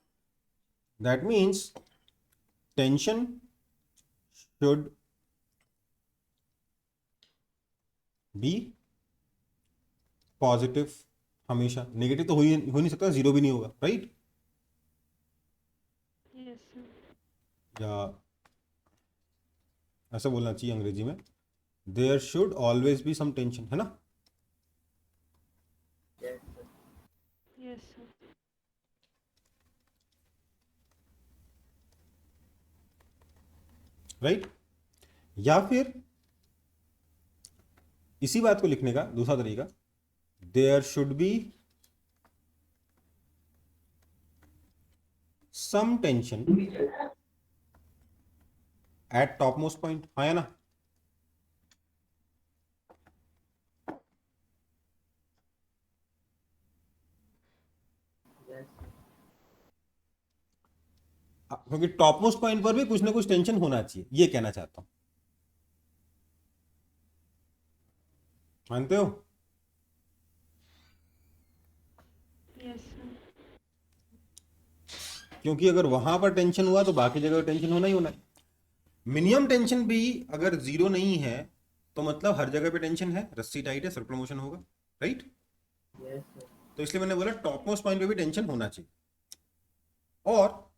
That means tension should be positive, हमेशा। नेगेटिव तो हो नहीं सकता, जीरो भी नहीं होगा, राइट? Yes sir. या ऐसा बोलना चाहिए अंग्रेजी में, there should always be some tension, है ना? Yes sir. Yes sir. Right? या फिर इसी बात को लिखने का दूसरा तरीका, there should be some tension at top most point. आया ना? Yes sir. क्योंकि टॉप मोस्ट पॉइंट पर भी कुछ ना कुछ टेंशन होना चाहिए, ये कहना चाहता हूं। मानते हो? Yes sir. क्योंकि अगर वहां पर टेंशन हुआ तो बाकी जगह टेंशन होना ही होना है। मिनिमम टेंशन भी अगर जीरो नहीं है तो मतलब हर जगह पे टेंशन है, रस्सी टाइट है, सर्कुलर मोशन होगा, राइट? Yes sir. तो इसलिए मैंने बोला टॉप मोस्ट पॉइंट पे भी टेंशन होना चाहिए। और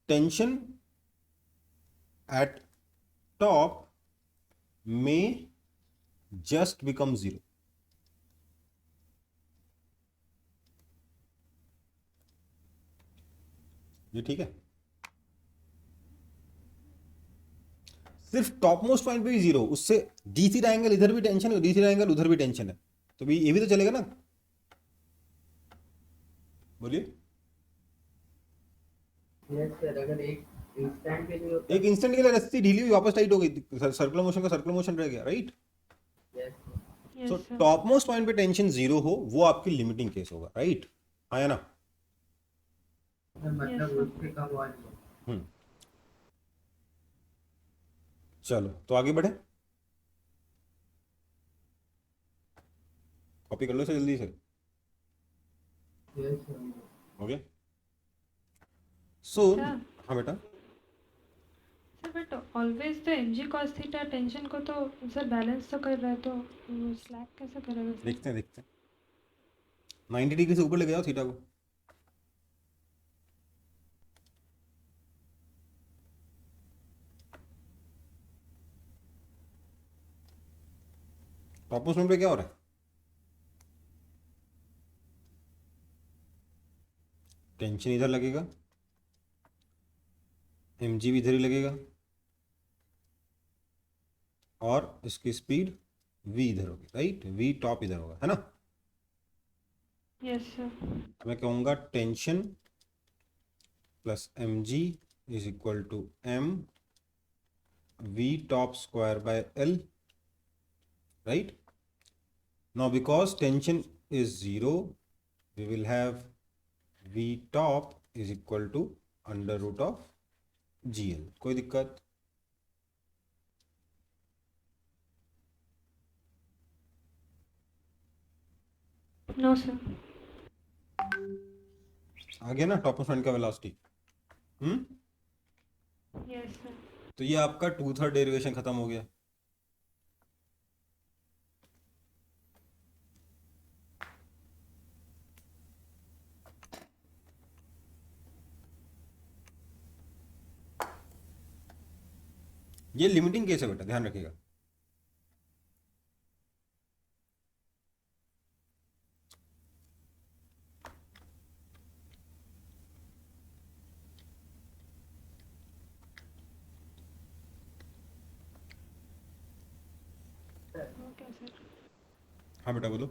टेंशन एट टॉप में जस्ट बिकम जीरो। ये ठीक है? सिर्फ टॉप मोस्ट पॉइंट पे ही जीरो, उससे डीसी ट्रायंगल इधर भी टेंशन है, डीसी ट्रायंगल उधर भी टेंशन है, तो भी ये भी तो चलेगा ना? बोलिए। यस सर, अगर एक इंस्टेंट के लिए होता एक इंस्टेंट के लिए रस्सी ढीली हुई वापस टाइट हो गई, सर्कुलर मोशन का सर्कुलर मोशन रह गया, right? Yes sir. So yes sir. Top most point पे टेंशन जीरो हो वो आपकी लिमिटिंग केस होगा, राइट? आया ना? मतलब sir. उससे कम हुआ नहीं। हम्म। चलो तो आगे बढ़े, कॉपी कर लो इसे जल्दी से। Yes sir. Okay. So sir हाँ बेटा। सर बट ऑलवेज तो एम जी कॉस थीटा टेंशन को तो सर बैलेंस तो कर रहा है, तो स्लैक कैसे करेगा सर? देखते हैं 90 डिग्री से ऊपर लेके जाओ थीटा को। टॉप मोस्ट पॉइंट पे क्या हो रहा है? टेंशन इधर लगेगा, एम जी भी इधर ही लगेगा, और इसकी स्पीड v इधर होगी, राइट? v टॉप इधर होगा, है ना? Yes sir. मैं कहूंगा tension plus m g is equal to m v top square by l, right? Now because tension is 0, we will have v top is equal to under root of gl। कोई दिक्कत? No sir. आ गया ना top front का velocity? Yes sir. तो ये आपका 2/3 derivation खत्म हो गया। ये लिमिटिंग केस है बेटा, ध्यान रखिएगा। Okay sir. हाँ बेटा बोलो।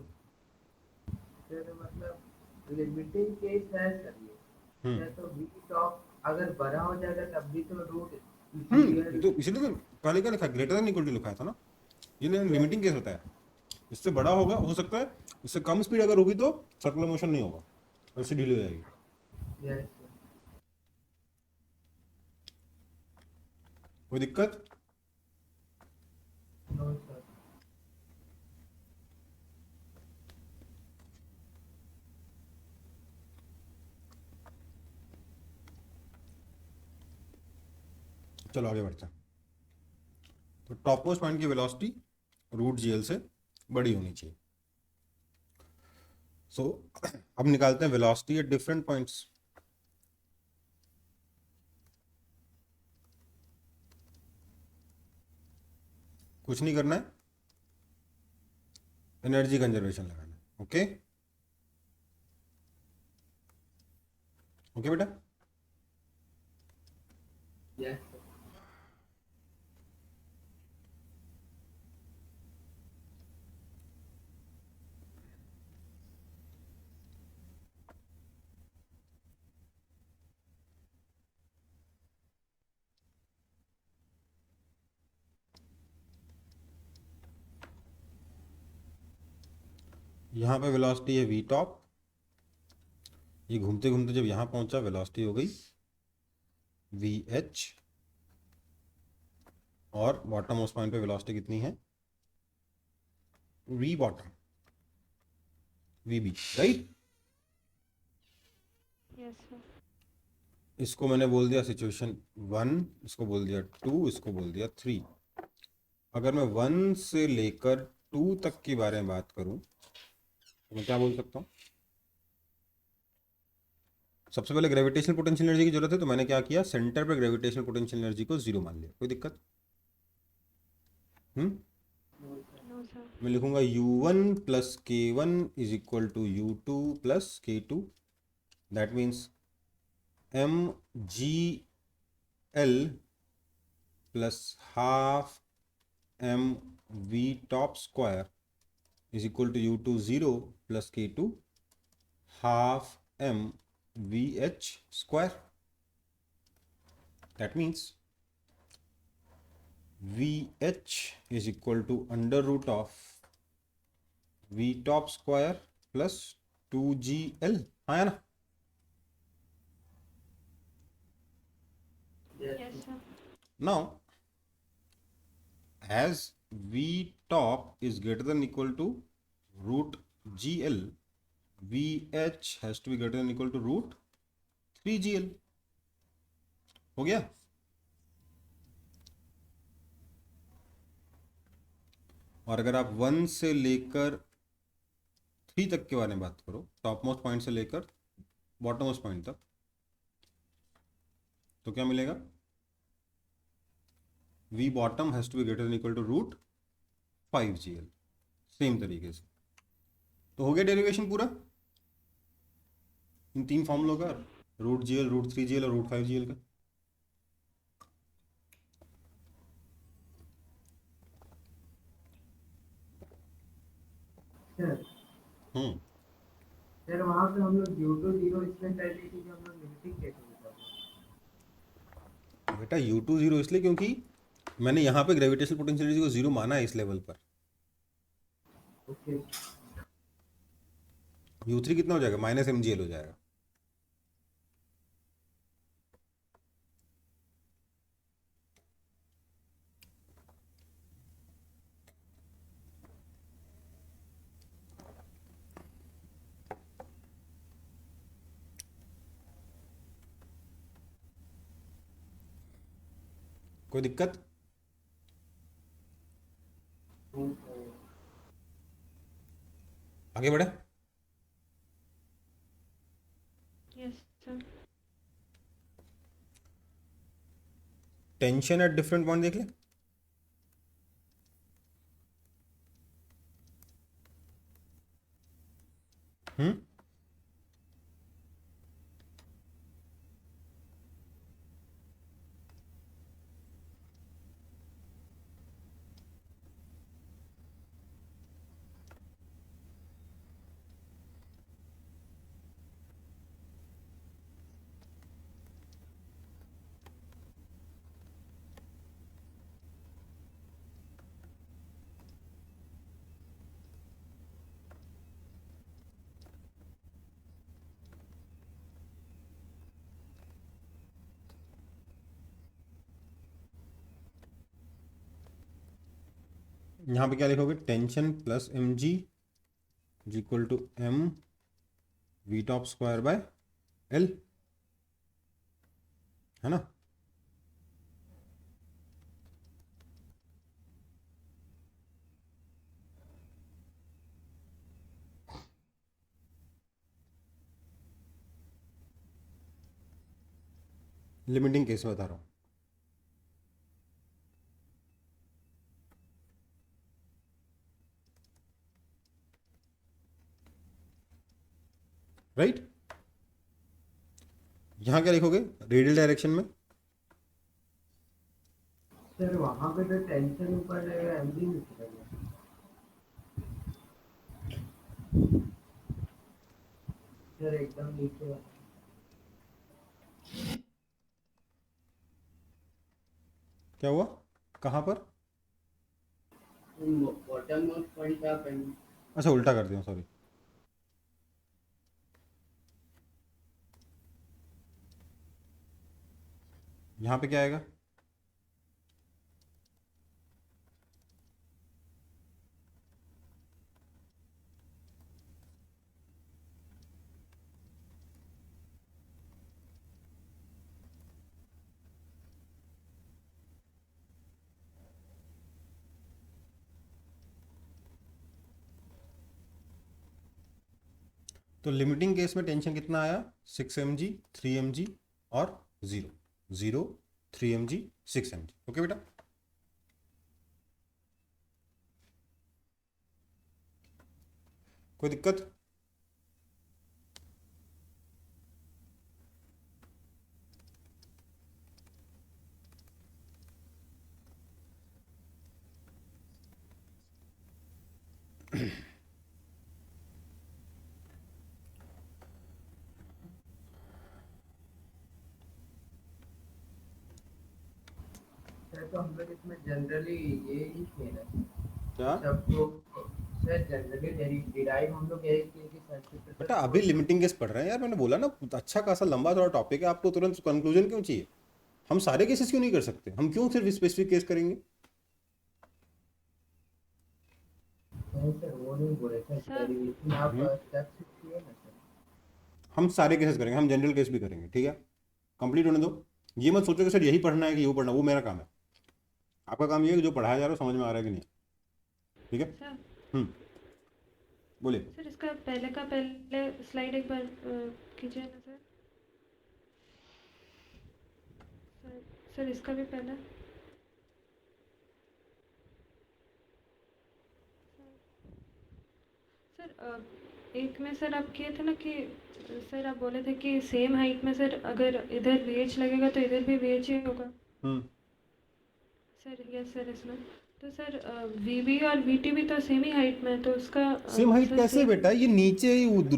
सर मतलब लिमिटिंग केस है सर ये। हम्म सर तो वी टॉप अगर बड़ा हो जाएगा तब भी तो रूट ये तो इसीलिए तो पहले क्या लिखा, ग्रेटर देन इक्वल टू लिखा था ना, ये लिमिटिंग केस होता है। इससे बड़ा होगा, हो सकता है इससे कम स्पीड अगर होगी तो सर्कुलर मोशन नहीं होगा और इससे डिले हो जाएगी। यस कोई दिक्कत? No sir. चलो आगे बढ़ते हैं। तो टॉप मोस्ट पॉइंट की वेलोसिटी रूट जीएल से बड़ी होनी चाहिए। सो अब निकालते हैं वेलोसिटी एट डिफरेंट पॉइंट्स। कुछ नहीं करना है, एनर्जी कंजर्वेशन लगाना है। ओके ओके बेटा। Yes sir. यहां पे वेलोसिटी है वी टॉप, ये घूमते घूमते जब यहां पहुंचा वेलोसिटी हो गई वी एच, और बॉटम मोस्ट पॉइंट पे वेलोसिटी कितनी है v bottom, v b, right. Yes sir. इसको मैंने बोल दिया सिचुएशन 1, इसको बोल दिया 2, इसको बोल दिया 3। अगर मैं 1 से लेकर 2 तक के बारे में बात करूं तो मैं क्या बोल सकता हूं? सबसे पहले ग्रेविटेशनल पोटेंशियल एनर्जी की जरूरत है, तो मैंने क्या किया, सेंटर पे ग्रेविटेशनल पोटेंशियल एनर्जी को 0 मान लिया। कोई दिक्कत? No sir. मैं लिखूंगा u1 plus k1 is equal to u2 plus k2। That means mgl plus half mv top square is equal to u2 0 plus k2 half mvh square. That means vh is equal to under root of v top square plus 2gl। हाँ या ना? Yes sir. Now as v top is greater than equal to root gl, vh has to be greater than equal to root 3gl। हो गया? और अगर आप 1 से लेकर 3 तक के बारे में बात करो, टॉप मोस्ट पॉइंट से लेकर बॉटम मोस्ट पॉइंट तक, तो क्या मिलेगा? v bottom has to be greater than equal to root 5gl। Same तरीके से तो हो गया डेरिवेशन पूरा इन 3 फॉर्मूलों का, रूट जीएल, रूट 3gl और रूट 5gl का। सर हम्म सर वहाँ पे हम लोग U2 0 इसमें कर ली थी कि हम लोग लिमिटिंग केस में था। बेटा u2 0 इसलिए क्योंकि मैंने यहाँ पे ग्रेविटेशनल पोटेंशियल एनर्जी को 0 माना है इस लेवल पर। ओके u3 कितना हो जाएगा? माइनस mgl हो जाएगा। कोई दिक्कत? आगे बढ़े। Yes sir. Tension at different point देख ले। हम्म यहाँ पे क्या लिखोगे, tension plus m g is equal to m v top square by l, है ना। लिमिटिंग केस में बता रहा हूँ। राइट, यहाँ क्या लिखोगे, रेडियल डायरेक्शन में सर वहाँ पे तो टेंशन ऊपर रहेगा, एमजी नीचे रहेगा। सर एकदम नीचे वाला। क्या हुआ, कहाँ पर, बॉटम मोस्ट पॉइंट पे आप अच्छा उल्टा कर दिया, सॉरी। यहाँ पे क्या आएगा, तो लिमिटिंग केस में टेंशन कितना आया, 6 mg, 3 mg और 0, 0, 3 mg, 6 mg। ओके बेटा, कोई दिक्कत। सर तो हम लोग इसमें जनरली ये ही किए ना क्या सबको। सर जनरली डिराइव हम लोग यही किए कि सर्किट बेटा, अभी लिमिटिंग केस पढ़ रहे हैं यार, मैंने बोला ना अच्छा खासा लंबा थोड़ा टॉपिक है, आपको तुरंत कंक्लूजन क्यों चाहिए। हम सारे केसेस क्यों नहीं कर सकते, हम क्यों सिर्फ स्पेसिफिक केस करेंगे। नहीं सर वो नहीं बोले सर, सर। डेरिवेशन आप स्टेप्स किए ना सर। हम सारे केसेस करेंगे, हम जनरल केस भी करेंगे, ठीक है। कंप्लीट होने दो, ये मत सोचो कि सर यही पढ़ना है कि वो पढ़ना, वो मेरा काम है। आपका काम ये है कि जो पढ़ाया जा रहा है समझ में आ रहा है कि नहीं, ठीक है। सर बोलिए। सर इसका पहले का पहले स्लाइड एक बार कीजिए ना सर। सर सर इसका भी पहले सर एक में सर आप किए थे ना कि सर आप बोले थे कि सेम हाइट में सर अगर इधर वीएच लगेगा तो इधर भी वीएच ही होगा। सर यस सर इसमें तो सर वीबी और वीटी भी तो सेम ही हाइट में है, तो उसका सेम हाइट सर कैसे सेम बेटा, ये नीचे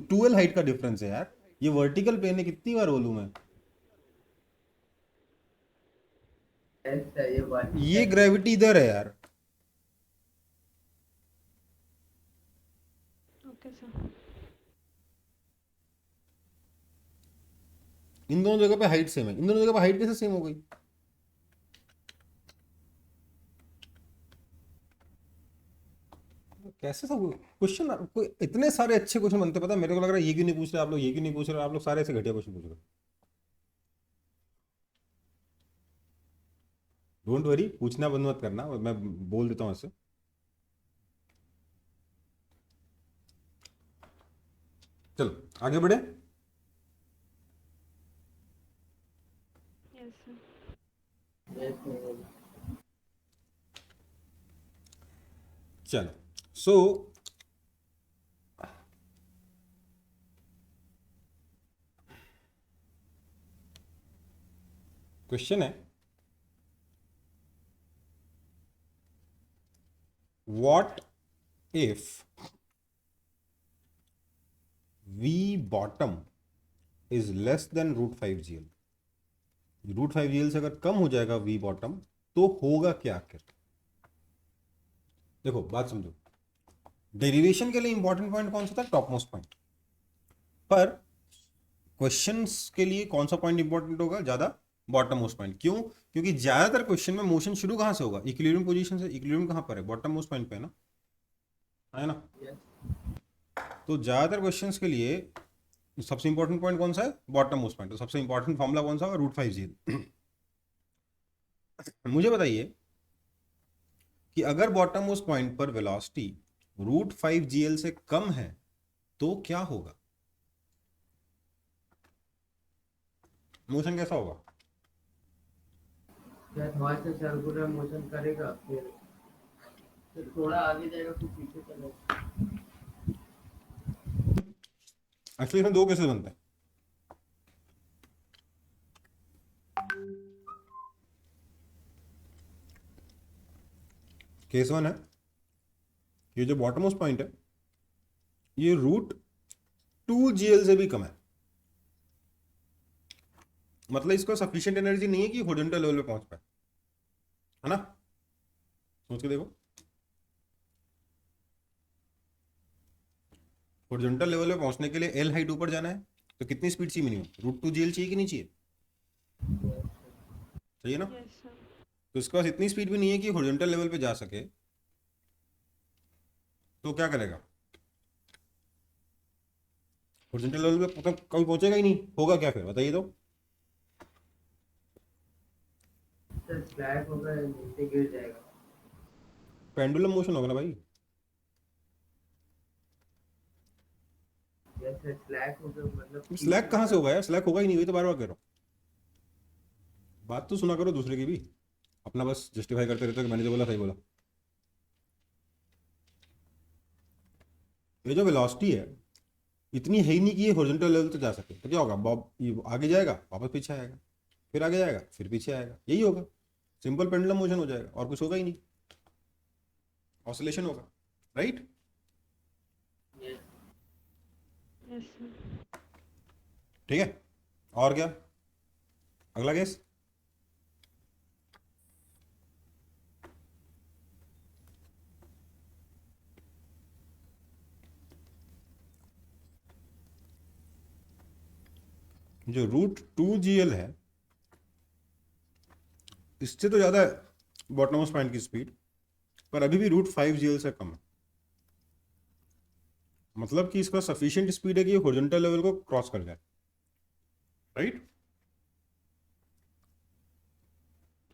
12 हाइट का डिफरेंस है यार, ये वर्टिकल प्लेन है, कितनी बार बोलूं मैं। सर ये बात ये ग्रेविटी इधर है यार, ओके सर। इन दोनों जगह पे हाइट सेम है, इन दोनों जगह पे हाइट कैसे सेम हो गई। कैसे सब क्वेश्चन, कोई इतने सारे अच्छे क्वेश्चन बनते, पता है मेरे को लग रहा है ये क्यों नहीं पूछ रहे आप लोग, ये क्यों नहीं पूछ रहे आप लोग, सारे ऐसे घटिया क्वेश्चन पूछ रहे हो। डोंट वरी, पूछना बंद मत करना, मैं बोल देता हूँ ऐसे। चलो आगे बढ़े। Yes sir. चलो सो क्वेश्चन है, what if V bottom is less than √5 GL। √5 GL से अगर कम हो जाएगा V bottom तो होगा क्या आखिर। देखो बात समझो, डेरिवेशन के लिए इंपॉर्टेंट पॉइंट कौन सा था, टॉप मोस्ट पॉइंट, पर क्वेश्चंस के लिए कौन सा पॉइंट इंपॉर्टेंट होगा ज्यादा, बॉटम मोस्ट पॉइंट। क्यों? क्योंकि ज्यादातर क्वेश्चन में मोशन शुरू कहाँ से होगा? इक्विलिब्रियम पोजीशन से। इक्विलिब्रियम कहाँ पर है? बॉटम मोस्ट पॉइंट पे है ना, है ना? तो ज्यादातर क्वेश्चंस के लिए सबसे इंपॉर्टेंट पॉइंट कौन सा है? Bottom most point. तो सबसे इंपॉर्टेंट फॉर्मूला कौन सा होगा? √5GL। मुझे बताइए कि अगर बॉटम मोस्ट पॉइंट पर वेलोसिटी √5GL से कम है तो क्या होगा? मोशन कैसा होगा? या थोड़ा सा सर्कुलर मोशन करेगा, फिर थोड़ा आगे जाएगा, फिर पीछे चलेगा। एक्चुअली इसमें दो केसेस बनते हैं। केस वन है, ये जो बॉटम मोस्ट पॉइंट है ये √2GL से भी कम है। मतलब इसको सफिशिएंट एनर्जी नहीं है कि हॉरिजॉन्टल लेवल पे पहुंच पाए, है ना? सोच के देखो, हॉरिजॉन्टल लेवल पे पहुंचने के लिए एल हाइट ऊपर जाना है तो कितनी स्पीड चाहिए मिनिमम? √2GL चाहिए कि नहीं चाहिए? चाहिए ना? Yes sir. तो इसके पास इतनी स्पीड भी नहीं है कि हॉरिजॉन्टल लेवल पे जा सके, तो क्या करेगा? हॉरिजॉन्टल लेवल पे मतलब कभी पहुंचेगा ही नहीं। होगा क्या फिर? बताइए तो। सर स्लैक होगा, नीचे गिर जाएगा। पेंडुलम मोशन होगा ना भाई। या सर स्लैक होगा, मतलब स्लैग कहाँ से होगा यार? स्लैग होगा ही नहीं, वही तो बार बार कह रहा हूँ। बात तो सुना करो दूसरे की भी, अपना बस जस्टिफाई करते रहते हो कि मैंने जो बोला सही बोला। ये जो वेलोसिटी है इतनी है ही नहीं कि ये हॉरिजॉन्टल लेवल तक जा सके। तो क्या होगा? बॉब ये आगे जाएगा, वापस पीछे आएगा, फिर आगे जाएगा, फिर पीछे आएगा। यही होगा, सिंपल पेंडुलम मोशन हो जाएगा, और कुछ होगा ही नहीं। ऑसिलेशन होगा, राइट? Yes sir. ठीक है, और क्या? अगला केस। जो √2GL है इससे तो ज्यादा है बॉटम ऑफ स्पाइन की स्पीड, पर अभी भी √5GL से कम है। मतलब कि इसका सफिशिएंट स्पीड है कि ये हॉरिजॉन्टल लेवल को क्रॉस कर जाए, राइट?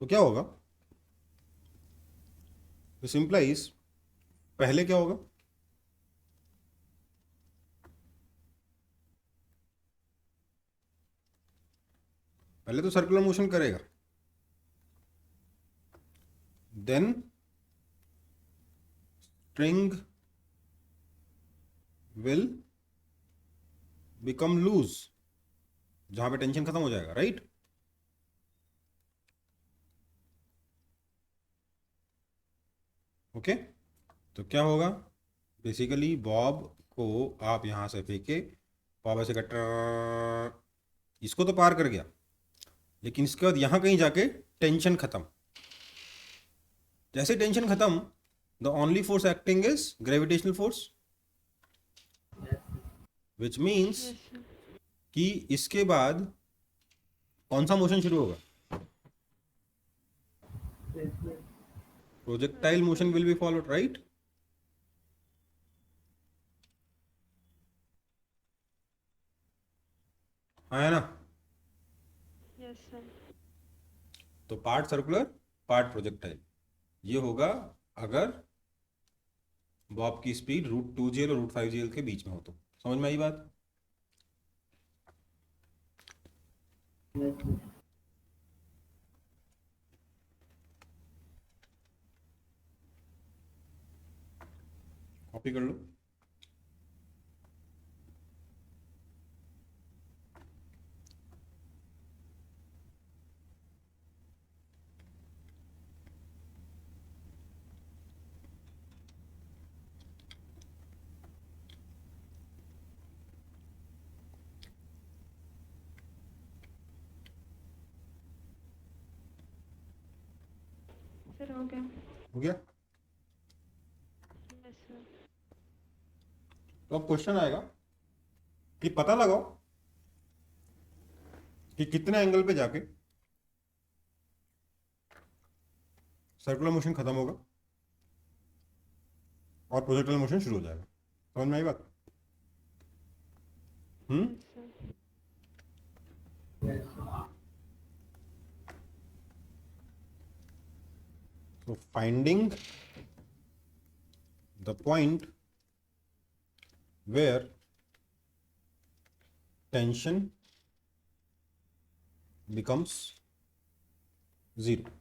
तो क्या होगा? तो सिंपलाइज, पहले क्या होगा? पहले तो सर्कुलर मोशन करेगा, then string will become loose, जहां पे टेंशन खत्म हो जाएगा, राइट? ओके, तो क्या होगा? बेसिकली बॉब को आप यहां से फेंके, बॉब ऐसे कटर, इसको तो पार कर गया, लेकिन इसके बाद यहां कहीं जाके टेंशन खत्म। जैसे टेंशन खत्म, the only force acting is gravitational force, which means yes sir. कि इसके बाद कौन सा मोशन शुरू होगा? Projectile motion will be followed, right? हाँ, है ना? Yes sir. तो पार्ट सर्कुलर, पार्ट प्रोजेक्टाइल, ये होगा अगर बॉब की स्पीड √2GL और √5GL के बीच में हो तो। समझ में आई बात? कॉपी कर लो। सर हो गया। हो गया? Yes sir. तो अब क्वेश्चन आएगा कि पता लगाओ कि कितने एंगल पे जाके सर्कुलर मोशन खत्म होगा और प्रोजेक्टाइल मोशन शुरू हो जाएगा। समझ में आई बात? Yes sir. So finding the point where tension becomes zero.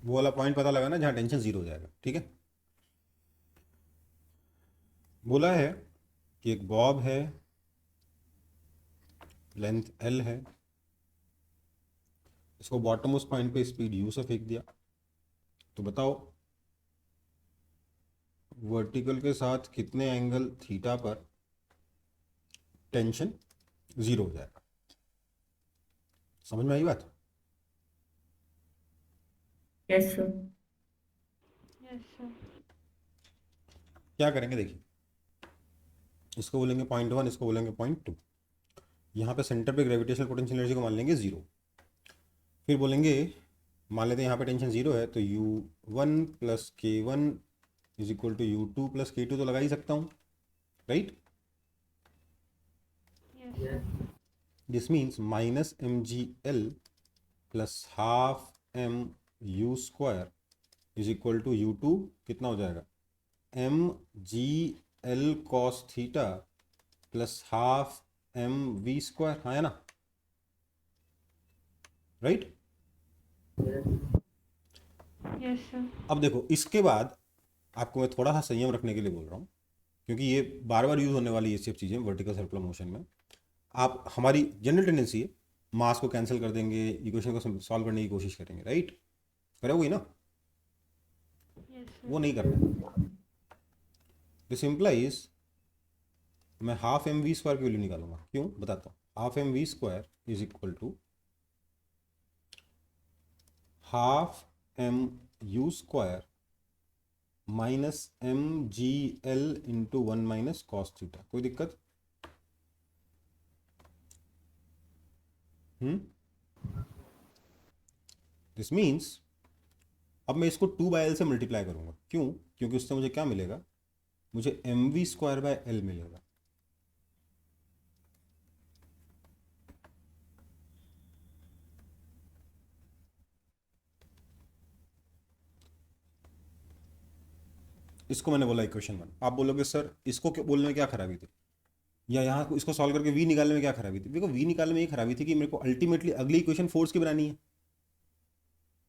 वो वाला पॉइंट पता लगा ना जहां टेंशन जीरो हो जाएगा। ठीक है, बोला है कि एक बॉब है, लेंथ एल है, इसको बॉटम उस पॉइंट पे स्पीड यू से फेंक दिया। तो बताओ वर्टिकल के साथ कितने एंगल थीटा पर टेंशन जीरो हो जाएगा। समझ में आई बात? Yes sir. Yes sir. क्या करेंगे देखिए, इसको बोलेंगे पॉइंट वन, इसको बोलेंगे पॉइंट टू। यहाँ पे सेंटर पे ग्रेविटेशनल पोटेंशियल एनर्जी को मान लेंगे जीरो। फिर बोलेंगे मान लेते हैं यहाँ पे टेंशन जीरो है, तो u1 plus k1 is equal to u2 plus k2 तो लगा ही सकता हूँ, right? Yes sir. This means minus M g l plus half m you square is equal to u2 कितना हो जाएगा, m g l cos theta plus half m v square. हाँ है ना, राइट? Yes sir. अब देखो इसके बाद आपको मैं थोड़ा सा संयम रखने के लिए बोल रहा हूँ, क्योंकि ये बार बार यूज होने वाली ये सब चीज़ें वर्टिकल सर्कुलर मोशन में। आप हमारी जनरल टेंडेंसी है मास को कैंसिल कर देंगे, इक्वेशन को सॉल्व करने की कोशिश करेंगे, राइट? करोगे ना? Yes sir. वो नहीं करना। दिस इम्प्लाइज मैं हाफ एम वी स्क्वायर की वैल्यू निकालूंगा। क्यों बताता हूँ। Half m v square is equal to half m you square minus M g l into one minus cos theta. कोई दिक्कत? दिस मीन्स अब मैं इसको 2/L से मल्टीप्लाई करूंगा। क्यों? क्योंकि उससे मुझे क्या मिलेगा, मुझे m v square by l मिलेगा। इसको मैंने बोला इक्वेशन वन। आप बोलोगे सर इसको बोलने में क्या खराबी थी, या यहाँ इसको सॉल्व करके वी निकालने में क्या खराबी थी? देखो वी निकालने में ये खराबी थी कि मेरे को अल्टीमेटली अगली इक्वेशन फोर्स की बनानी है,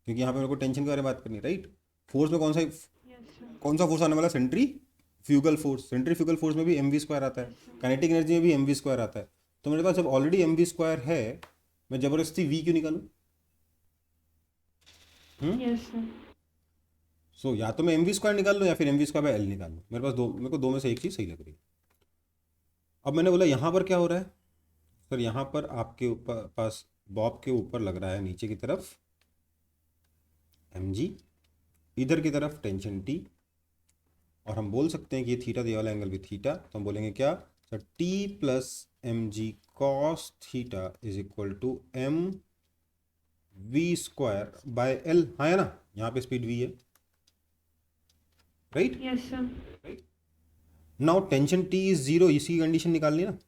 क्योंकि यहाँ पे मेरे को टेंशन के बारे में बात करनी है, राइट? फोर्स में यस सर। कौन सा फोर्स आने वाला? Centrifugal force. सेंट्रीफ्यूगल फोर्स में भी एम वी स्क्वायर आता है, काइनेटिक एनर्जी में भी एम वी स्क्वायर आता है। तो मेरे पास जब ऑलरेडी एम वी स्क्वायर है, मैं जबरदस्ती वी क्यों निकालूं? Yes sir. सो या तो मैं एम वी स्क्वायर निकाल लूँ या फिर m v square by l निकाल लूँ। मेरे पास मेरे को दो में से एक चीज़ सही लग रही है। अब मैंने बोला यहाँ पर क्या हो रहा है सर, यहाँ पर आपके ऊपर पास बॉब के ऊपर लग रहा है नीचे की तरफ एम जी, इधर की तरफ टेंशन टी, और हम बोल सकते हैं कि ये थीटा दिया वाला एंगल भी थीटा। तो हम बोलेंगे क्या sir, t plus m ji cos theta is equal to m v square by l. हाँ है ना, यहाँ पे स्पीड वी है, right? Yes sir. Now tension t is zero, इसी कंडीशन निकालनी है ना।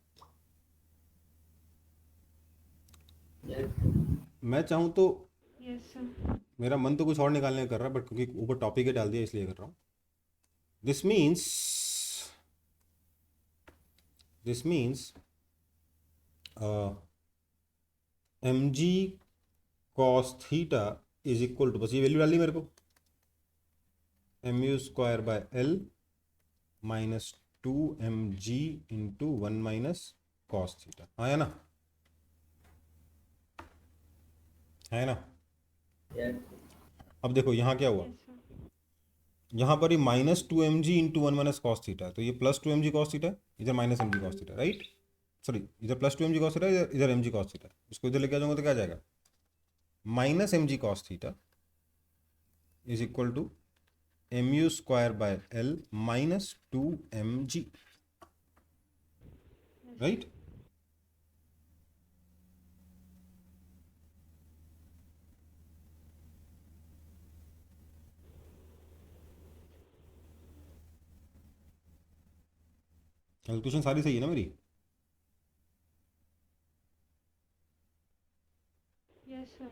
मैं चाहूँ तो यस सर। मेरा मन तो कुछ और निकालने का कर रहा है, बट क्योंकि ऊपर टॉपिक ही डाल दिया इसलिए कर रहा हूँ। This means m ji cos theta is equal to, बस ये वैल्यू डाली मेरे को, m you square by L minus two M G into one minus cos theta. हाँ है ना, है ना? अब देखो यहाँ क्या हुआ, यस सर। यहाँ पर ही minus two M G into one minus cos theta है, तो ये plus two M G cos theta है, इधर minus M G cos theta, right? Sorry, इधर plus two M G cos theta, इधर एम जी कॉस थीटा। इसको इधर लेके आ जाऊंगा तो क्या आ जाएगा, minus M G cos theta is equal to M you square by L minus two M G, right? Calculation सारी सही है ना मेरी? Yes sir.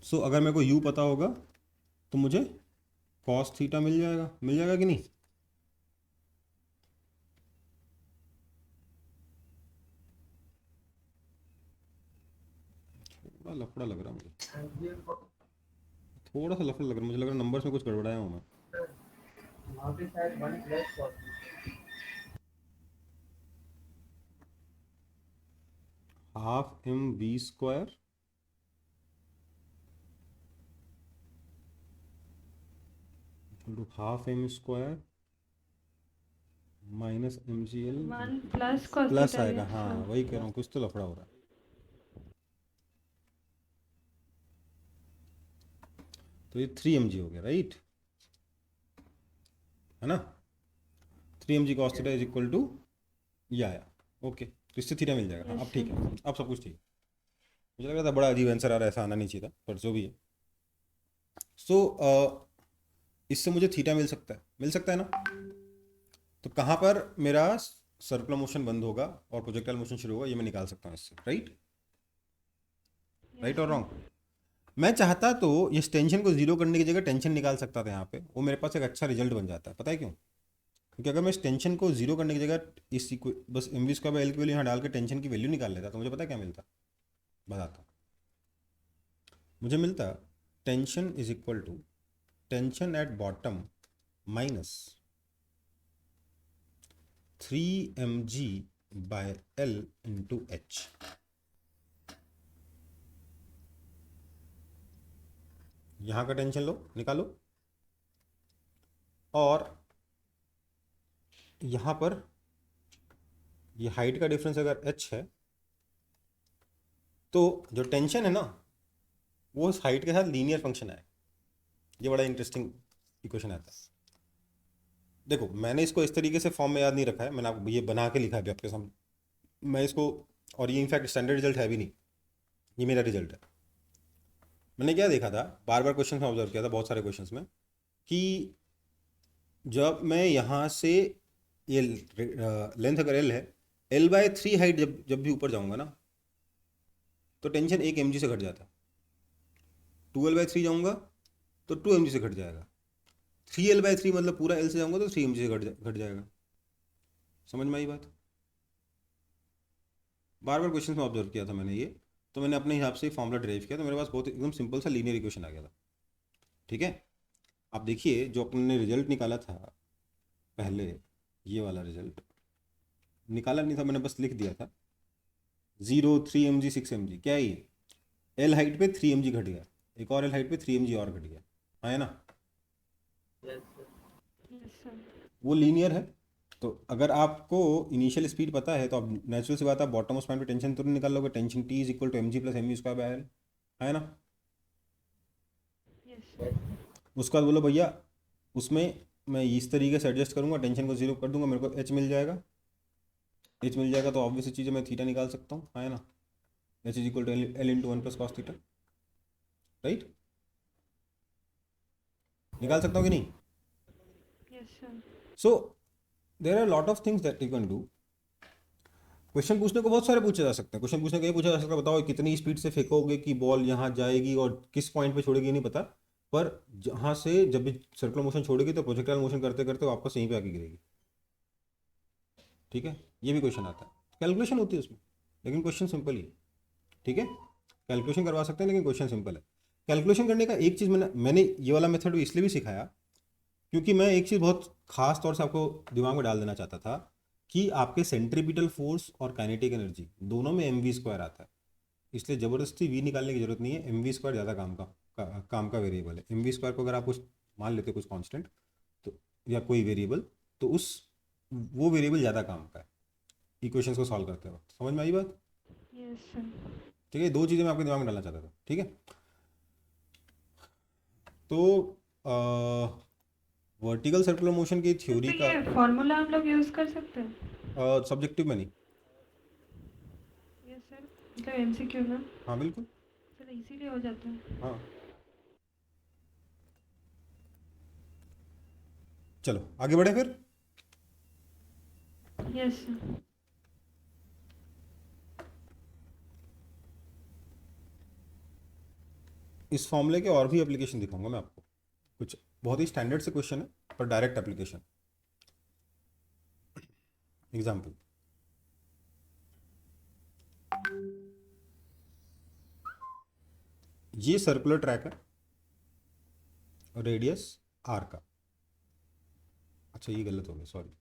सो अगर मेरे को u पता होगा तो मुझे cos थीटा मिल जाएगा कि नहीं? थोड़ा लफड़ा लग रहा है मुझे, ये थोड़ा सा लफड़ा लग रहा है, मुझे लग रहा है नंबर्स में कुछ गड़बड़ाया हूँ मैं। वहाँ पे शायद 1 plus cos half m v square half m square minus M g l 1 plus cos plus theta, आएगा। यस हाँ सर। वही कह रहा हूँ, कुछ तो लफड़ा हो रहा है। तो ये 3 mg हो गया, राइट? है ना? 3 mg cos theta is equal to ये आया। ओके, तो इससे थीटा मिल जाएगा। हाँ, अब ठीक है, अब सब कुछ ठीक है। मुझे लग रहा था बड़ा अजीब आंसर आ रहा है, ऐसा आना नहीं चाहिए था, पर जो भी है। सो इससे मुझे थीटा मिल सकता है ना? तो कहाँ पर मेरा सर्कुलर मोशन बंद होगा और प्रोजेक्टाइल मोशन शुरू होगा, ये मैं निकाल सकता हूँ इससे, राइट? राइट और रॉन्ग? मैं चाहता तो इस टेंशन को जीरो करने की जगह टेंशन निकाल सकता था यहाँ पे, वो मेरे पास एक अच्छा रिजल्ट बन जाता है। पता है क्यों? क्योंकि अगर मैं इस टेंशन को जीरो करने की जगह बस m v square by l की वैल्यू यहाँ डाल के टेंशन की वैल्यू निकाल लेता तो मुझे पता है क्या मिलता? बताता हूँ। मुझे मिलता tension is equal to tension at bottom minus 3 mg by l into h. यहाँ का टेंशन लो, निकालो, और यहाँ पर ये हाइट का डिफरेंस अगर h है तो जो टेंशन है ना वो उस हाइट के साथ लीनियर फंक्शन है। ये बड़ा इंटरेस्टिंग इक्वेशन आता है। देखो मैंने इसको इस तरीके से फॉर्म में याद नहीं रखा है, मैंने आपको ये बना के लिखा है अभी आपके सामने। मैं इसको, और ये इनफैक्ट स्टैंडर्ड रिजल्ट है भी नहीं, ये मेरा रिजल्ट है। मैंने क्या देखा था, बार बार क्वेश्चन में ऑब्जर्व किया था, बहुत सारे क्वेश्चंस में, कि जब मैं यहाँ से ये लेंथ अगर एल है, L/3 हाइट जब जब भी ऊपर जाऊँगा ना तो टेंशन 1 mg से घट जाता है। 2L/3 जाऊँगा तो 2 mg से घट जाएगा। 3L/3 मतलब पूरा L से जाऊँगा तो 3 mg से घट जाएगा। समझ में आई बात? बार बार क्वेश्चन में ऑब्जर्व किया था मैंने ये, तो मैंने अपने हिसाब से फॉर्मूला ड्राइव किया, तो मेरे पास बहुत एकदम सिंपल सा लीनियर इक्वेशन आ गया था। ठीक है, आप देखिए जो अपने रिजल्ट निकाला था पहले, ये वाला रिजल्ट निकाला नहीं था मैंने, बस लिख दिया था 0 3 mg 6 mg। क्या है ये? एल हाइट पे 3 mg घट गया, एक और एल हाइट पे 3 mg और घट गया, है ना? Yes sir. Yes sir. वो लीनियर है। तो अगर आपको इनिशियल स्पीड पता है तो आप नेचुरल सी बात है बॉटम ऑफ स्पैन पे टेंशन तुरंत निकाल लोगे। Tension t is equal to M g plus m v square by l, है ना? यस। उसके बाद बोलो भैया उसमें मैं इस तरीके से एडजस्ट करूंगा, टेंशन को जीरो कर दूंगा, मेरे को एच मिल जाएगा। एच मिल जाएगा तो ऑब्वियस चीज़ है, मैं थीटा निकाल सकता हूँ, है ना? H is equal to l into 1 plus cos theta, right? निकाल सकता हूँ कि नहीं? Yes sir. So there are lot of things that you can do. Question पूछने को बहुत सारे पूछे जा सकते हैं। क्वेश्चन पूछने को ये पूछा जा सकता है, बताओ कितनी स्पीड से फेंकोगे कि बॉल यहाँ जाएगी और किस पॉइंट पे छोड़ेगी नहीं पता, पर जहाँ से जब भी सर्कुलर मोशन छोड़ेगी तो प्रोजेक्टाइल मोशन करते करते वापस यहीं पे आके गिरेगी। ठीक है, ये भी क्वेश्चन आता है, कैलकुलेशन होती है उसमें, लेकिन क्वेश्चन सिंपल ही है। ठीक है, कैलकुलेशन करवा सकते हैं लेकिन क्वेश्चन सिंपल है। कैलकुलेशन करने का एक चीज़ मैंने ये वाला मेथड इसलिए भी सिखाया क्योंकि मैं एक चीज़ बहुत खास तौर से आपको दिमाग में डाल देना चाहता था कि आपके सेंट्रीपिटल फोर्स और काइनेटिक एनर्जी दोनों में एम वी स्क्वायर आता है, इसलिए ज़बरदस्ती वी निकालने की जरूरत नहीं है। एम वी स्क्वायर ज़्यादा काम का वेरिएबल है। एम वी स्क्वायर को अगर आप कुछ मान लेते कुछ कांस्टेंट तो, या कोई वेरिएबल, तो वो वेरिएबल ज़्यादा काम का है इक्वेशंस को सॉल्व करते वक्त। समझ में आई बात? Yes sir. ठीक है, दो चीज़ें मैं आपके दिमाग में डालना चाहता था। ठीक है, तो वर्टिकल सर्कुलर मोशन की थ्योरी तो का ये फॉर्मूला हम लोग यूज़ कर सकते हैं? सब्जेक्टिव में नहीं। यस सर, मतलब एमसीक्यू में। हाँ बिल्कुल। चलो इसीलिए हो जाता है। हाँ चलो आगे बढ़े फिर। Yes sir. इस फॉर्मूले के और भी एप्लीकेशन दिखाऊंगा मैं आपको, कुछ बहुत ही स्टैंडर्ड से क्वेश्चन है पर डायरेक्ट एप्लीकेशन। एग्जाम्पल, ये सर्कुलर ट्रैक है, रेडियस आर का। अच्छा ये गलत हो गया, सॉरी।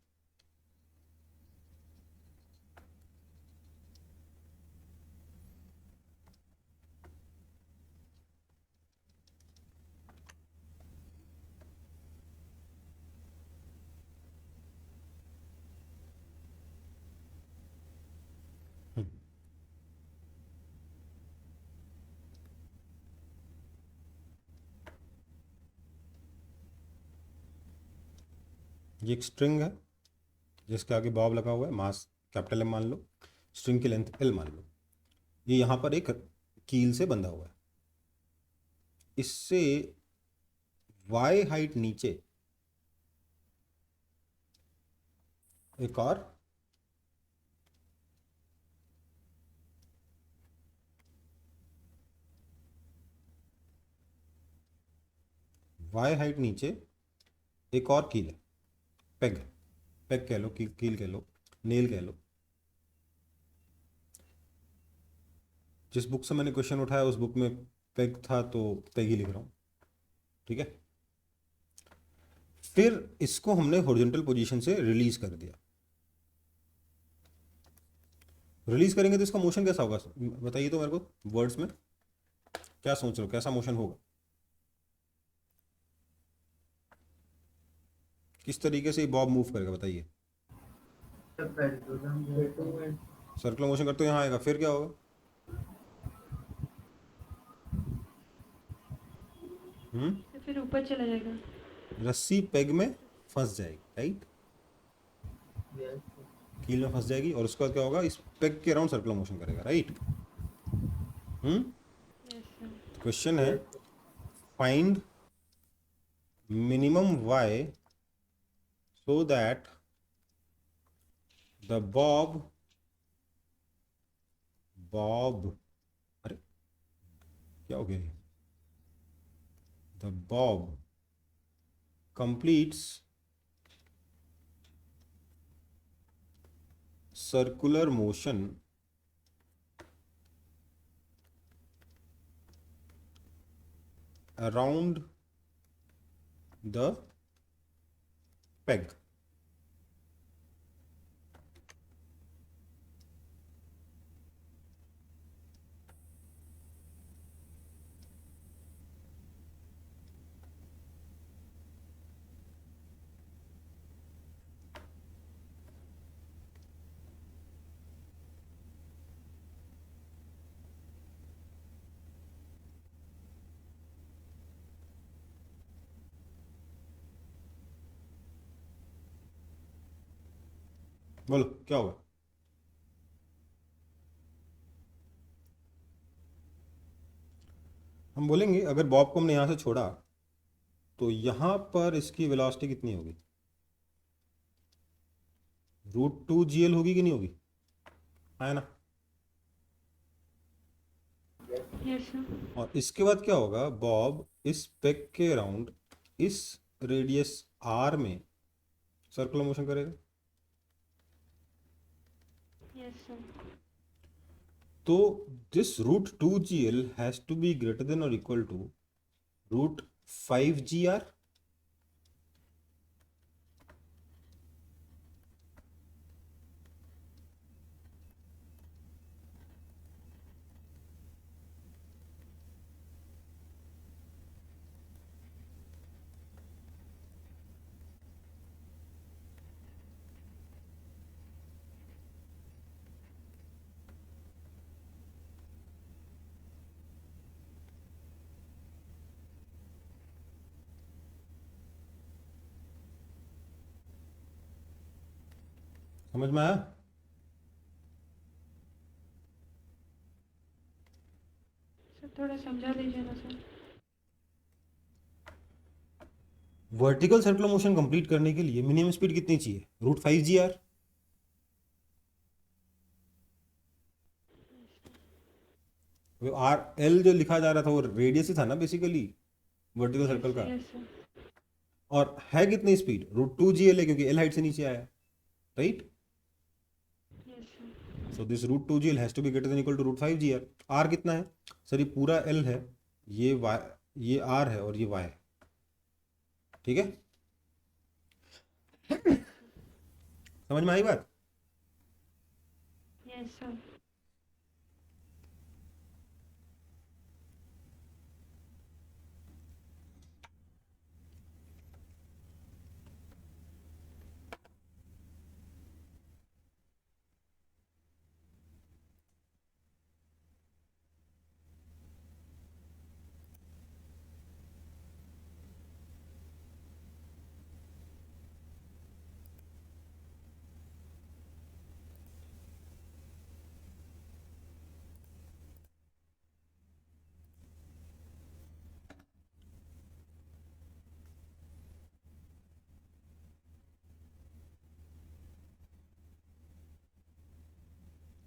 ये एक स्ट्रिंग है जिसके आगे बॉब लगा हुआ है, मास कैपिटल एम मान लो, स्ट्रिंग की लेंथ एल मान लो। ये यहाँ पर एक कील से बंधा हुआ है, इससे वाई हाइट नीचे एक और वाई हाइट नीचे एक और कील है, पेग, पेग कह लो, कील कह लो, नेल कह लो। जिस बुक से मैंने क्वेश्चन उठाया उस बुक में पेग था तो पेग ही लिख रहा हूँ, ठीक है। फिर इसको हमने हॉरिजॉन्टल पोजीशन से रिलीज कर दिया। रिलीज करेंगे तो इसका मोशन कैसा होगा बताइए तो मेरे को, वर्ड्स में क्या सोच रहे हो, कैसा मोशन होगा, किस तरीके से बॉब मूव करेगा बताइए। सर्कुलर मोशन करते हो यहाँ आएगा, फिर क्या होगा, तो फिर ऊपर चला जाएगा। रस्सी पेग में फंस जाएगी, राइट, कील में फंस जाएगी और उसके बाद क्या होगा, इस पेग के अराउंड सर्कुलर मोशन करेगा, राइट। Yes sir. क्वेश्चन है find minimum y so that the bob अरे क्या हो गया ये, the bob completes circular motion around the peg। बोलो क्या होगा, हम बोलेंगे अगर बॉब को हमने यहां से छोड़ा तो यहां पर इसकी वेलोसिटी कितनी होगी, √2 GL होगी कि नहीं होगी, है ना। Yes sir. और इसके बाद क्या होगा, बॉब इस पेग के अराउंड इस रेडियस आर में सर्कुलर मोशन करेगा। Yes sir. तो this √2 GL has to be greater than और इक्वल टू √5 GR। समझ में आया, सर थोड़ा समझा दीजिए ना sir. Vertical circular motion complete करने के लिए मिनिमम स्पीड कितनी चाहिए, √5 GR। वो आर एल जो लिखा जा रहा था वो रेडियस ही था ना बेसिकली, वर्टिकल सर्कल का। Yes sir. और है कितनी स्पीड, √2 GL है, क्योंकि एल हाइट से नीचे आया, right. Yes sir. So this √2 GL has to be greater than equal to √5 GR। R कितना है सर, ये पूरा एल है, ये वाई, ये आर है और ये वाई है, ठीक है। समझ में आई बात? Yes sir.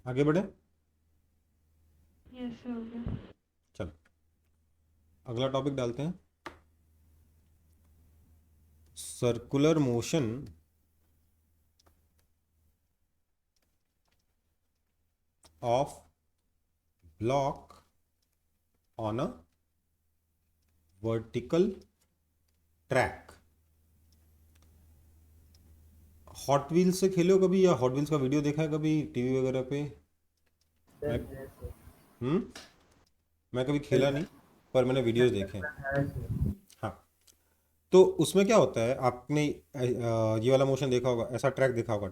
आगे बढ़े। यस सर, हो गया। चलो अगला टॉपिक डालते हैं, circular motion of block on a vertical track. Hot wheels से खेले हो कभी, या हॉट व्हील्स का वीडियो देखा है कभी टीवी वगैरह पे? सर मैं है सर। हम्म मैं कभी खेला नहीं, पर मैंने वीडियोस देखे हैं। है सर। हाँ, तो उसमें क्या होता है, आपने ये वाला मोशन देखा होगा, ऐसा ट्रैक देखा होगा,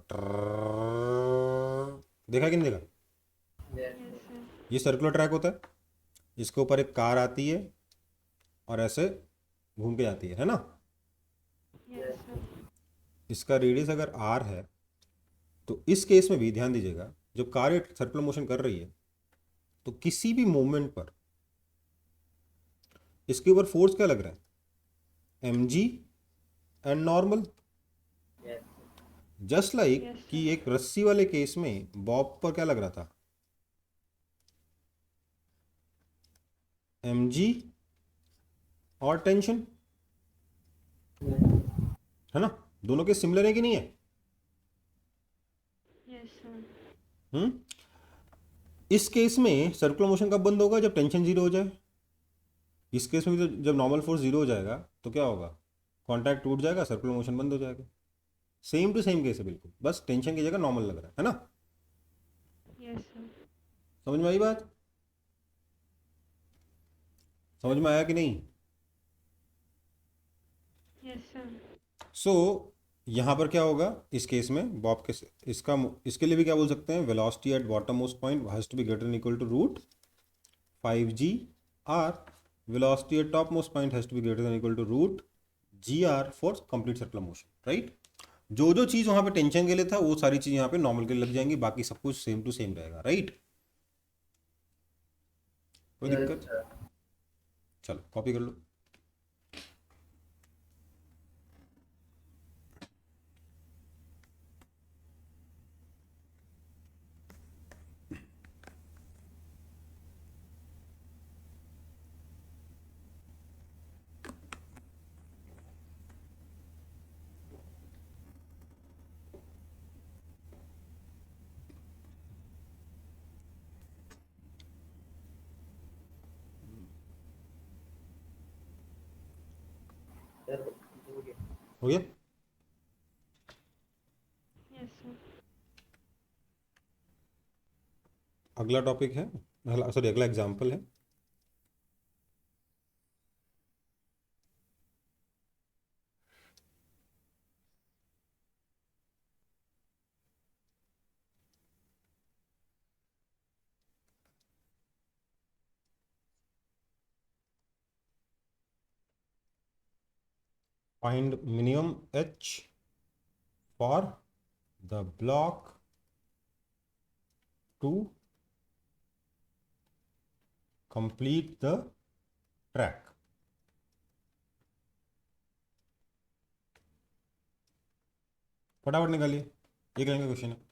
देखा कि नहीं देखा? Yes yes sir. सर। ये सर्कुलर ट्रैक होता है, इसके ऊपर एक कार आती है और ऐसे घूम के जाती है ना। Yes sir. इसका रेडियस अगर आर है, तो इस केस में भी ध्यान दीजिएगा, जब कार एक सर्कुलर मोशन कर रही है तो किसी भी मोमेंट पर इसके ऊपर फोर्स क्या लग रहा है, mg and normal. Yes just like yes कि सर। एक रस्सी वाले केस में बॉब पर क्या लग रहा था, mg और टेंशन, है ना। दोनों के सिमिलर है कि नहीं है? Yes sir. हम्म इस केस में सर्कुलर मोशन कब बंद होगा, जब टेंशन जीरो हो जाए। इस केस में भी तो जब नॉर्मल फोर्स जीरो हो जाएगा तो क्या होगा, कांटेक्ट टूट जाएगा, सर्कुलर मोशन बंद हो जाएगा। सेम टू सेम केस है बिल्कुल, बस टेंशन की जगह नॉर्मल लग रहा है ना। Yes sir. समझ में आई बात? समझ में आया कि नहीं? Yes sir. सो यहाँ पर क्या होगा इस केस में, बॉब के इसके लिए भी क्या बोल सकते हैं, velocity at bottom most point has to be greater equal to √5 GR। Velocity at top most point has to be greater equal to √GR for complete circular motion, right. जो जो चीज़ वहाँ पे टेंशन के लिए था वो सारी चीज़ यहाँ पे नॉर्मल के लिए लग जाएंगी, बाकी सब कुछ सेम टू सेम रहेगा, राइट। कोई दिक्कत? सर। चलो कॉपी कर लो। सर हो गया। हो गया। Yes sir. अगला टॉपिक है, सॉरी अगला एग्जाम्पल है, find minimum h for the block to complete the track। फटाफट निकालिए, एक लाइन का क्वेश्चन है।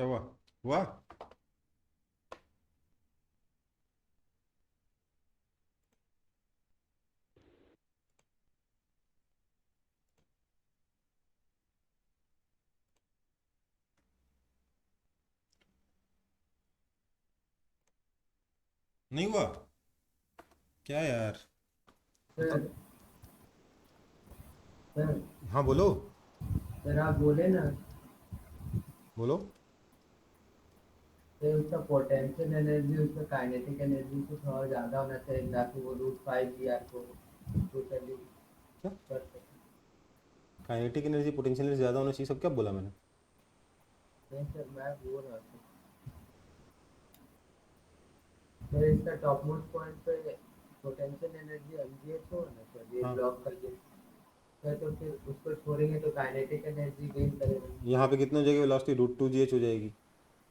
क्या हुआ? हुआ? नहीं हुआ? क्या यार? सर मतलब सर हाँ बोलो। सर आप बोले ना, बोलो। तो उसका पोटेंशियल एनर्जी उसका काइनेटिक एनर्जी से थोड़ा ज़्यादा होना चाहिए, ताकि वो √5 GR को टोटली क्या कर सके। काइनेटिक एनर्जी पोटेंशियल एनर्जी ज़्यादा होना चाहिए, सब क्या बोला मैंने? नहीं सर, मैं बोल रहा था सर, इसका टॉप मोस्ट पॉइंट पे पोटेंशियल एनर्जी MgH होना चाहिए हाँ, ब्लॉक का ये। सर तो फिर उसको छोड़ेंगे तो काइनेटिक एनर्जी गेन करेगा। यहाँ पे कितना हो जाएगी वेलोसिटी? √2gh हो जाएगी।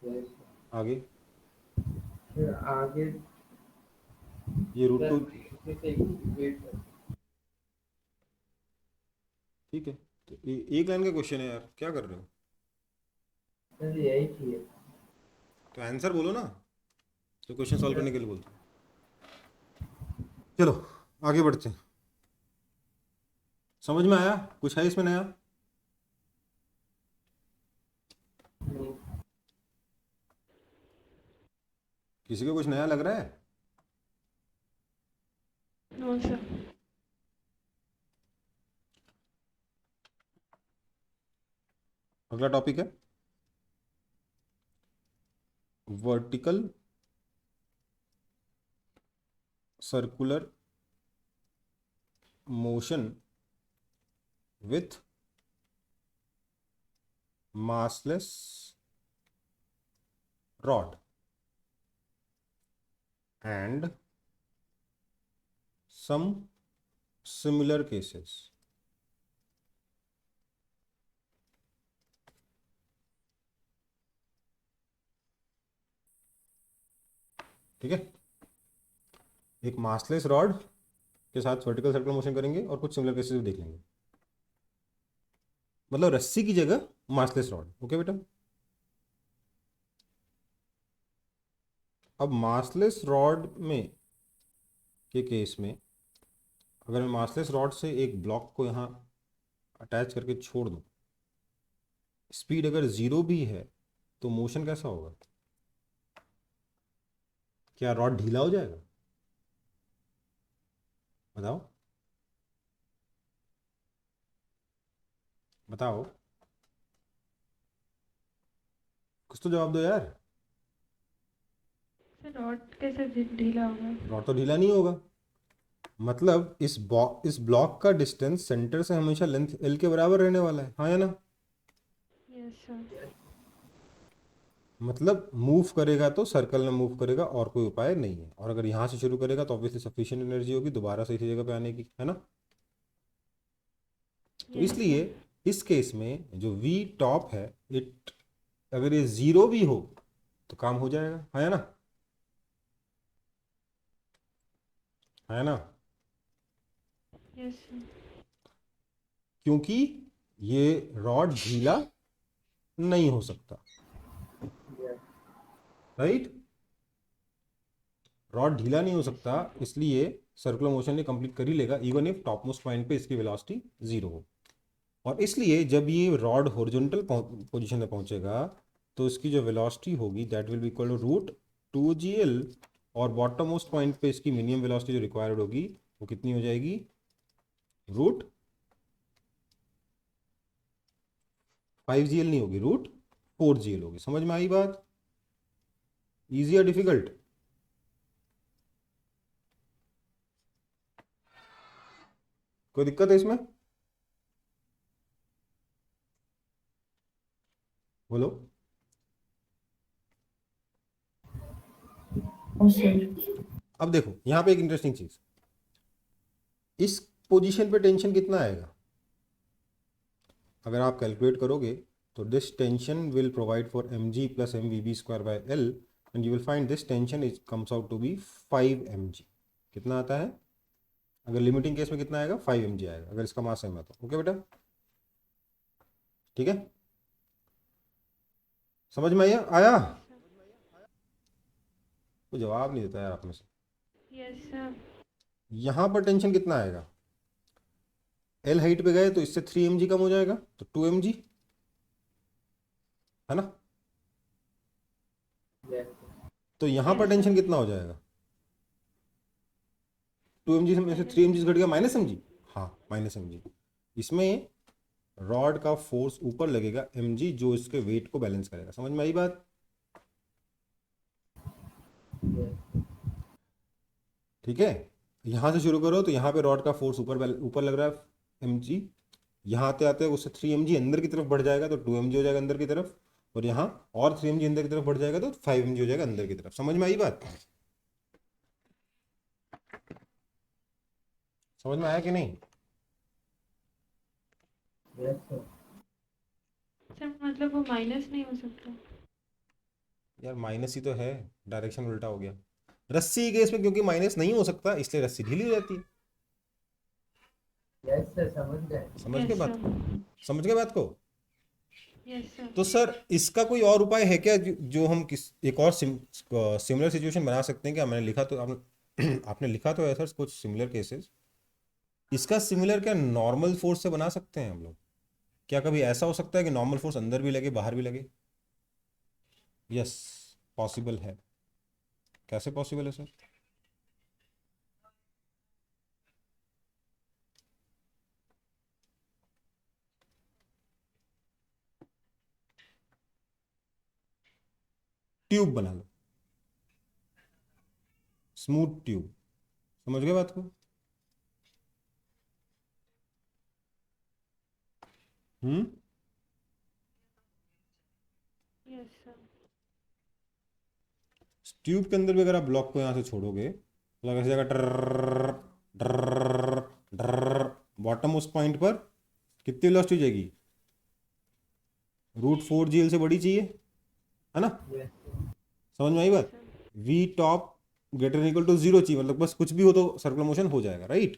Yes, आगे फिर आगे ये रूट सर टू उसमें से वेट कर। ठीक है। तो एक लाइन का क्वेश्चन है यार, क्या कर रहे हो? सर यही चाहिए। तो आंसर बोलो ना, तो क्वेश्चन सॉल्व सर करने के लिए बोलते हैं। चलो आगे बढ़ते हैं। समझ में आया? कुछ है इसमें नया? नहीं किसी को कुछ नया लग रहा है? No sir. अगला टॉपिक है vertical circular motion with massless rod and some similar cases. ठीक है, एक मासलेस रॉड के साथ वर्टिकल सर्कुलर मोशन करेंगे और कुछ सिमिलर केसेस भी देख लेंगे। मतलब रस्सी की जगह मासलेस रॉड। ओके बेटा, अब मासलेस रॉड में के केस में अगर मैं मासलेस रॉड से एक ब्लॉक को यहाँ अटैच करके छोड़ दूँ, स्पीड अगर 0 भी है तो मोशन कैसा होगा? क्या रॉड ढीला हो जाएगा? बताओ बताओ, कुछ तो जवाब दो यार। सर रॉड कैसे ढीला होगा? रॉड तो ढीला नहीं होगा। मतलब इस ब्लॉक का डिस्टेंस सेंटर से हमेशा लेंथ एल के बराबर रहने वाला है, हाँ या ना? Yes sir. मतलब मूव करेगा तो सर्कल में मूव करेगा, और कोई उपाय नहीं है। और अगर यहाँ से शुरू करेगा तो ऑब्वियसली सफिशिएंट एनर्जी होगी दोबारा से इसी जगह पे आने की, है ना? तो यस इसलिए सर। इस केस में जो वी टॉप है, इट अगर ये 0 भी हो तो काम हो जाएगा, है ना? है ना? Yes sir. क्योंकि ये रॉड ढीला नहीं हो सकता, राइट? रॉड ढीला नहीं हो सकता, इसलिए सर्कुलर मोशन ये कंप्लीट कर ही लेगा even if top most point पे इसकी वेलोसिटी 0 हो। और इसलिए जब ये रॉड हॉरिजॉन्टल पोजीशन में पहुंचेगा तो इसकी जो वेलोसिटी होगी that will be equal to √2gl, और बॉटम मोस्ट पॉइंट पे इसकी मिनिमम वेलोसिटी जो रिक्वायर्ड होगी वो कितनी हो जाएगी? √5gl नहीं होगी, √4gl होगी। समझ में आई बात? इजी या डिफिकल्ट? कोई दिक्कत है इसमें? बोलो। अब देखो यहाँ पे एक इंटरेस्टिंग चीज, इस पोजीशन पे टेंशन कितना आएगा? अगर आप कैलकुलेट करोगे तो this tension will provide for mg plus mvv²/L and you will find this tension is comes out to be 5 mg। कितना आता है? अगर लिमिटिंग केस में कितना आएगा? 5 mg आएगा, अगर इसका मास सेम है तो। ओके बेटा, ठीक है। समझ में आया? सर। कोई जवाब नहीं देता यार आप में से। Yes sir. यहाँ पर टेंशन कितना आएगा? एल हाइट पे गए तो इससे 3 mg कम हो जाएगा, तो 2 mg है ना। यस तो यहाँ पर यस टेंशन सर। कितना हो जाएगा? 2 mg में से माइनस 3 mg घट गया, -mg। हाँ, -mg। इसमें रॉड का फोर्स ऊपर लगेगा mg, जो इसके वेट को बैलेंस करेगा। समझ में आई बात? यस ठीक है, यहाँ से शुरू करो तो यहाँ पे रॉड का फोर्स ऊपर ऊपर लग रहा है mg। यहाँ आते आते उससे 3 mg अंदर की तरफ बढ़ जाएगा तो 2 mg हो जाएगा अंदर की तरफ, और यहाँ और 3 mg अंदर की तरफ बढ़ जाएगा तो 5 mg हो जाएगा अंदर की तरफ। समझ में आई बात? समझ में आया कि नहीं? Yes sir. सर मतलब वो माइनस नहीं हो सकता? यार माइनस ही तो है, डायरेक्शन उल्टा हो गया। रस्सी के केस में क्योंकि माइनस नहीं हो सकता इसलिए रस्सी ढीली हो जाती है। यस सर, समझ गए। समझ के यस बात सर। समझ के बात को। Yes sir. तो सर इसका कोई और उपाय है क्या, जो हम किस एक और सिमिलर सिचुएशन बना सकते हैं क्या? मैंने लिखा तो आपने आपने लिखा तो है सर कुछ सिमिलर केसेस। इसका सिमिलर क्या नॉर्मल फोर्स से बना सकते हैं हम लोग? क्या कभी ऐसा हो सकता है कि नॉर्मल फोर्स अंदर भी लगे बाहर भी लगे? यस, पॉसिबल है। कैसे पॉसिबल है सर? ट्यूब बना लो, स्मूथ ट्यूब। समझ गए बात को? हम्म। Yes sir. ट्यूब के अंदर भी अगर आप ब्लॉक को यहाँ से छोड़ोगे तो ऐसी जगह डर डर डर, बॉटम उस पॉइंट पर कितनी वेलोसिटी हो जाएगी? √4 GL से बड़ी चाहिए, है ना। यस समझ में आई यस बात? Sir. V top greater equal to 0 चाहिए, मतलब बस कुछ भी हो तो सर्कुलर मोशन हो जाएगा, राइट।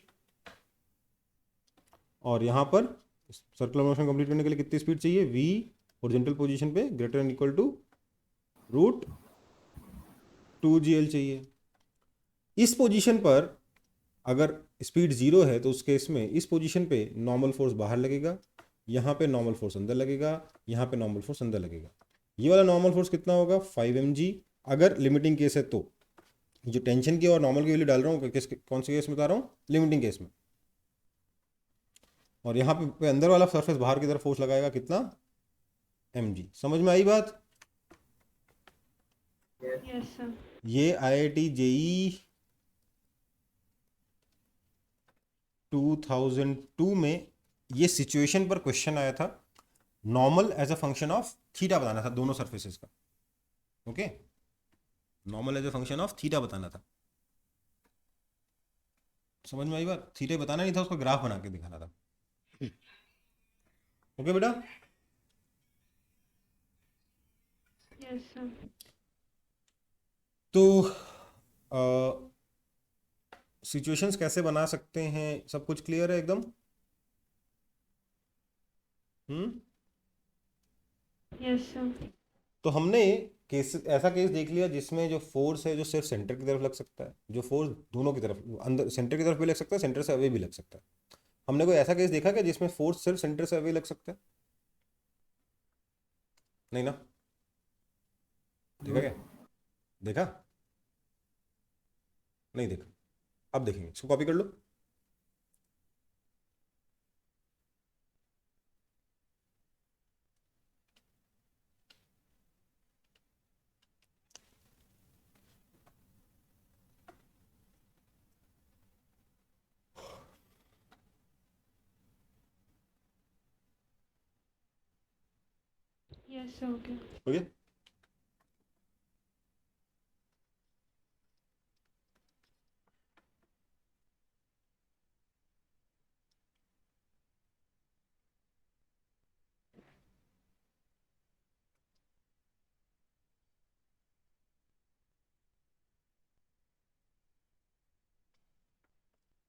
और यहाँ पर सर्कुलर मोशन कंप्लीट करने के लिए कितनी स्पीड चाहिए? वी ओरिजेंटल पोजीशन पे greater and equal to √2 GL चाहिए। इस पोजीशन पर अगर स्पीड 0 है तो उस केस में इस पोजीशन पे नॉर्मल फोर्स बाहर लगेगा, यहाँ पे नॉर्मल फोर्स अंदर लगेगा, यहाँ पे नॉर्मल फोर्स अंदर लगेगा। ये वाला नॉर्मल फोर्स कितना होगा? 5 mg। अगर लिमिटिंग केस है तो जो टेंशन की और नॉर्मल की वैल्यू डाल रहा हूँ कौन से केस में बता रहा हूँ? लिमिटिंग केस में। और यहाँ पे अंदर वाला सरफेस बाहर की तरफ फोर्स लगाएगा कितना? mg। समझ में आई बात? Yes sir. ये IIT JEE 2002 में ये सिचुएशन पर क्वेश्चन आया था। Normal as a function of theta बताना था दोनों सरफेसेस का। Okay, normal as a function of theta बताना था। समझ में आई बात? थीटा बताना नहीं था, उसका ग्राफ बना के दिखाना था। ओके बेटा। Yes sir. तो सिचुएशंस कैसे बना सकते हैं, सब कुछ क्लियर है एकदम? Yes sir. तो हमने ऐसा केस देख लिया जिसमें जो फोर्स है जो सिर्फ सेंटर की तरफ लग सकता है, जो फोर्स दोनों की तरफ अंदर सेंटर की तरफ भी लग सकता है, सेंटर से अवे भी लग सकता है। हमने कोई ऐसा केस देखा क्या जिसमें फोर्स सिर्फ सेंटर से अवे लग सकता है? नहीं ना। देखा क्या? देखा नहीं देखा? अब देखेंगे, इसको कॉपी कर लो। Yes sir. ओके। ओके,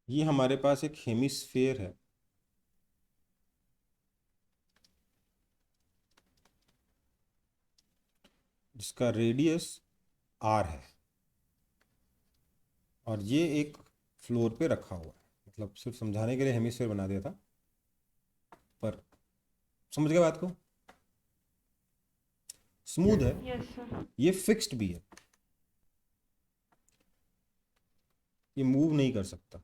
ये हमारे पास एक हेमिस्फेयर है। जिसका रेडियस r है और ये एक फ्लोर पे रखा हुआ है। मतलब सिर्फ समझाने के लिए हेमिस्फीयर बना दिया था, पर समझ गए बात को? स्मूथ है, यस सर। ये फिक्स्ड भी है, ये मूव नहीं कर सकता।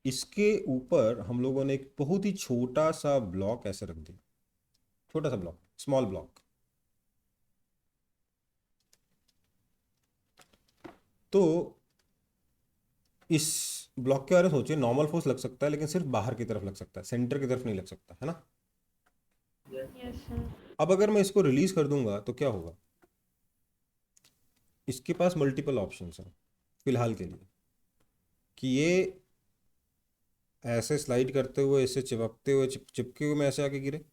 इसके ऊपर हम लोगों ने एक बहुत ही छोटा सा ब्लॉक ऐसे रख दिया, छोटा सा ब्लॉक, स्मॉल ब्लॉक। तो इस ब्लॉक के बारे में सोचिए, नॉर्मल फोर्स लग सकता है लेकिन सिर्फ बाहर की तरफ लग सकता है, सेंटर की तरफ नहीं लग सकता, है ना? Yes sir. अब अगर मैं इसको रिलीज कर दूंगा तो क्या होगा? इसके पास मल्टीपल ऑप्शंस हैं फिलहाल के लिए, कि ये ऐसे स्लाइड करते हुए, ऐसे चिपकते हुए, चिपके हुए में ऐसे आके गिरे,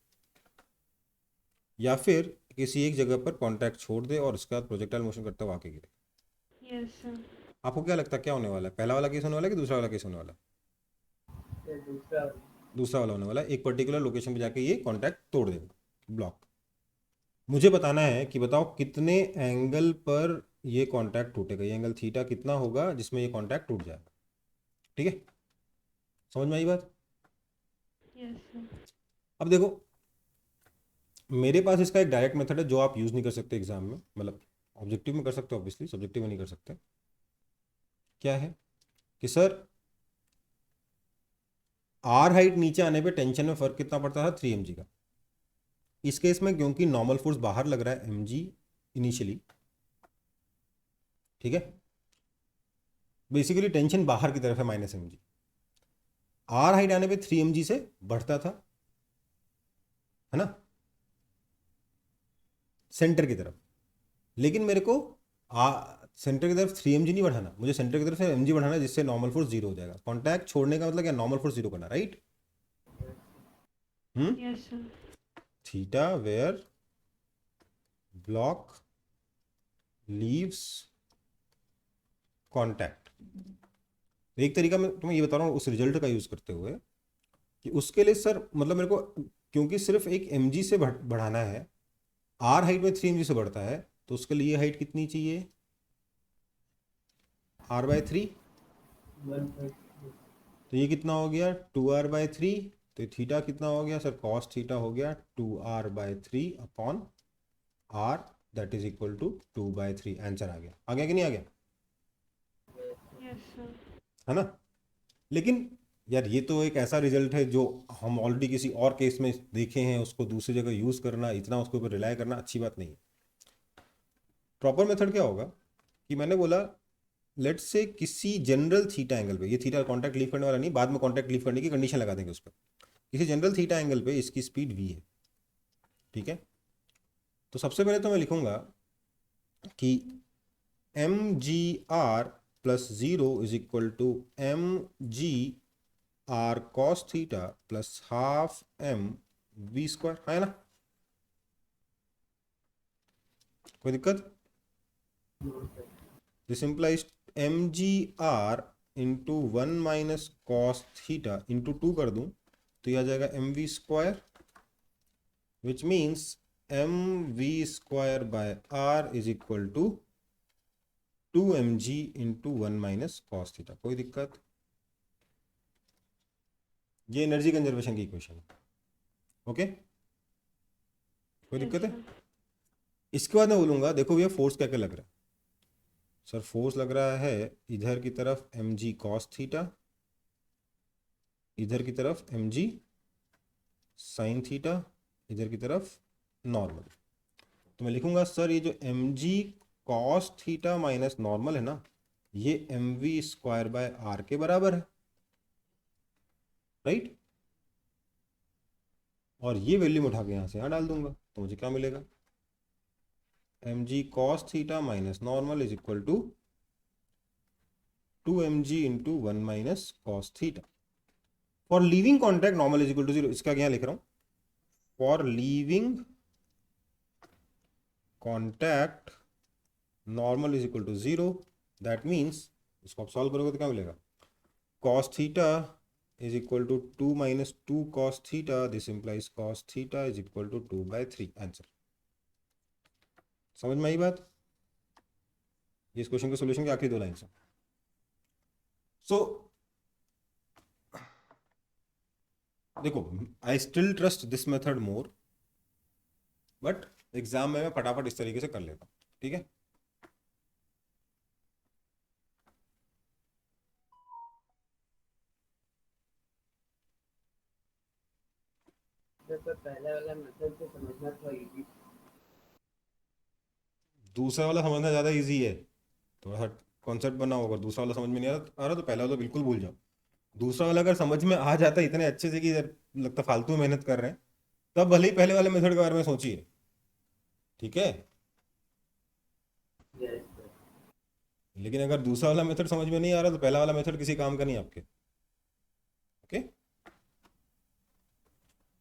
या फिर किसी एक जगह पर कांटेक्ट छोड़ दे और उसके बाद प्रोजेक्टाइल मोशन करते हुए आके गिरे। Yes sir. आपको क्या लगता है क्या होने वाला है? पहला वाला केस होने वाला है कि दूसरा वाला केस होने वाला है? ये दूसरा दूसरा वाला होने वाला है। एक पर्टिकुलर लोकेशन पे जाके ये कांटेक्ट तोड़ देगा, ब्लॉक। मुझे बताना है कि बताओ कितने एंगल पर ये कांटेक्ट टूटेगा, ये एंगल थीटा कितना होगा जिसमें ये कांटेक्ट टूट जाएगा। ठीक है, समझ में आई बात? Yes sir. अब देखो, मेरे पास इसका एक डायरेक्ट मेथड है जो आप यूज नहीं कर सकते एग्जाम में, मतलब ऑब्जेक्टिव में कर सकते हो ऑब्वियसली, सब्जेक्टिव में नहीं कर सकते। क्या है कि सर आर हाइट नीचे आने पे टेंशन में फर्क कितना पड़ता था? 3 mg का। इस केस में क्योंकि नॉर्मल फोर्स बाहर लग रहा है mg इनिशियली, ठीक है, बेसिकली टेंशन बाहर की तरफ है -mg। आर हाइट आने पे 3 mg से बढ़ता था, है ना, सेंटर की तरफ। लेकिन मेरे को सेंटर की तरफ 3 mg नहीं बढ़ाना, मुझे सेंटर की तरफ से mg बढ़ाना, जिससे नॉर्मल फोर्स 0 हो जाएगा। कॉन्टैक्ट छोड़ने का मतलब क्या? नॉर्मल फोर्स 0 करना, right? Yes sir. Theta where block leaves contact. एक तरीका मैं तुम्हें ये बता रहा हूँ उस रिजल्ट का यूज करते हुए, कि उसके लिए सर मतलब मेरे को क्योंकि सिर्फ एक mg से बढ़ाना है, आर हाइट में 3 mg से बढ़ता है, तो उसके लिए हाइट कितनी चाहिए? r/3। 1/3 तो ये कितना हो गया? 2r/3। तो थीटा कितना हो गया सर? कॉस थीटा हो गया 2r/3 upon r, that is equal to 2/3। Answer आ गया कि नहीं आ गया? Yes sir. है ना? लेकिन यार ये तो एक ऐसा रिजल्ट है जो हम ऑलरेडी किसी और केस में देखे हैं, उसको दूसरी जगह यूज करना, इतना उसके ऊपर रिलाय करना अच्छी बात नहीं है। प्रॉपर मेथड क्या होगा कि मैंने बोला लेट से किसी जनरल थीटा एंगल पे, ये थीटा कांटेक्ट लीव करने वाला नहीं, बाद में कांटेक्ट लीव करने की कंडीशन लगा देंगे उस पर। किसी जनरल थीटा एंगल पे इसकी स्पीड v है, ठीक है? तो सबसे पहले तो मैं लिखूंगा कि mgr plus 0 is equal to mgr cos theta plus half mv², है ना? कोई दिक्कत? This implies mgr into 1 minus cos theta into 2 कर दूं तो यह आ जाएगा mv², which means mv²/r is equal to 2mg into 1 minus cos theta. कोई दिक्कत? ये एनर्जी कंजर्वेशन की इक्वेशन है, ओके? कोई यस दिक्कत है? सर। इसके बाद मैं बोलूंगा देखो भैया फोर्स क्या क्या लग रहा है। सर फोर्स लग रहा है इधर की तरफ mg cos थीटा, इधर की तरफ mg sin थीटा, इधर की तरफ नॉर्मल। तो मैं लिखूंगा सर ये जो mg cos theta minus normal है ना, ये mv²/r के बराबर है, राइट? और ये वैल्यू मैं उठा के यहाँ से यहाँ डाल दूंगा तो मुझे क्या मिलेगा? mg cos theta minus normal is equal to 2mg into 1 minus cos theta. For leaving contact normal is equal to 0। इसका यहाँ लिख रहा हूँ, for leaving contact normal is equal to 0। That means इसको आप सॉल्व करोगे तो क्या मिलेगा? Cos theta is equal to 2 minus 2 cos theta. This implies cos theta is equal to 2/3। Answer समझ में आई बात? ये इस क्वेश्चन के सॉल्यूशन की आखिरी 2 लाइन है। सो देखो, I still trust this method more, but exam में मैं फटाफट इस तरीके से कर लेता हूँ, ठीक है? सर पर पहले वाला मेथड से समझना थोड़ा इजी। दूसरा वाला समझना ज़्यादा इजी है, थोड़ा सा कॉन्सेप्ट बना होगा। दूसरा वाला समझ में नहीं आ रहा तो पहला वाला बिल्कुल भूल जाओ। दूसरा वाला अगर समझ में आ जाता इतने अच्छे से कि लगता फालतू मेहनत कर रहे हैं, तब भले ही पहले वाले मेथड के बारे में सोचिए, ठीक है? Yes sir. लेकिन अगर दूसरा वाला मेथड समझ में नहीं आ रहा तो पहला वाला मेथड किसी काम का नहीं आपके, ओके?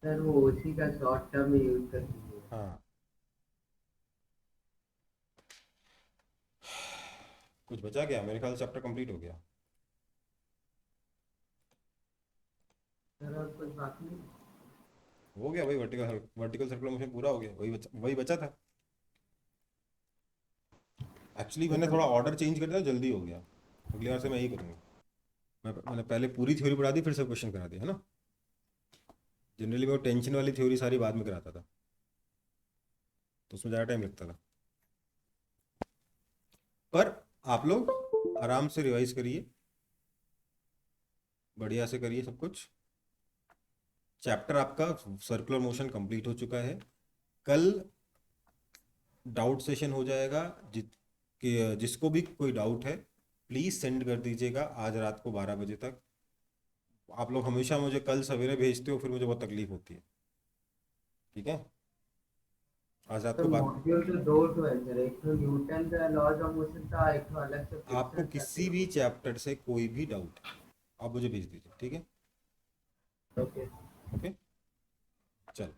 सर वो उसी का शॉर्ट टर्म में यूज कर लीजिए। हाँ, कुछ बचा क्या? मेरे ख्याल से चैप्टर कंप्लीट हो गया। सर और कुछ बाकी नहीं? हो गया, वही वर्टिकल सर्कुलर मोशन पूरा हो गया, वही बचा था। एक्चुअली मैंने थोड़ा ऑर्डर चेंज कर दिया, जल्दी हो गया। अगली बार से मैं यही करूँगा। मैंने पहले पूरी थ्योरी पढ़ा दी, फिर से क्वेश्चन करा दिया, है ना? जनरली मैं टेंशन वाली थ्योरी सारी बाद में कराता था, तो उसमें ज़्यादा टाइम लगता था। पर आप लोग आराम से रिवाइज करिए, बढ़िया से करिए सब कुछ। चैप्टर आपका सर्कुलर मोशन कंप्लीट हो चुका है। कल डाउट सेशन हो जाएगा, जिसको भी कोई डाउट है प्लीज़ सेंड कर दीजिएगा आज रात को 12 बजे तक। आप लोग हमेशा मुझे कल सवेरे भेजते हो, फिर मुझे बहुत तकलीफ होती है, ठीक है? आज रात तो को बात, मॉड्यूल तो दो तो है सर, एक तो न्यूटन का लॉज ऑफ मोशन था, एक तो अलग से आपको फ्रिक्शन किसी भी चैप्टर से कोई भी डाउट है आप मुझे भेज दीजिए, ठीक है? ओके। ओके, चलो।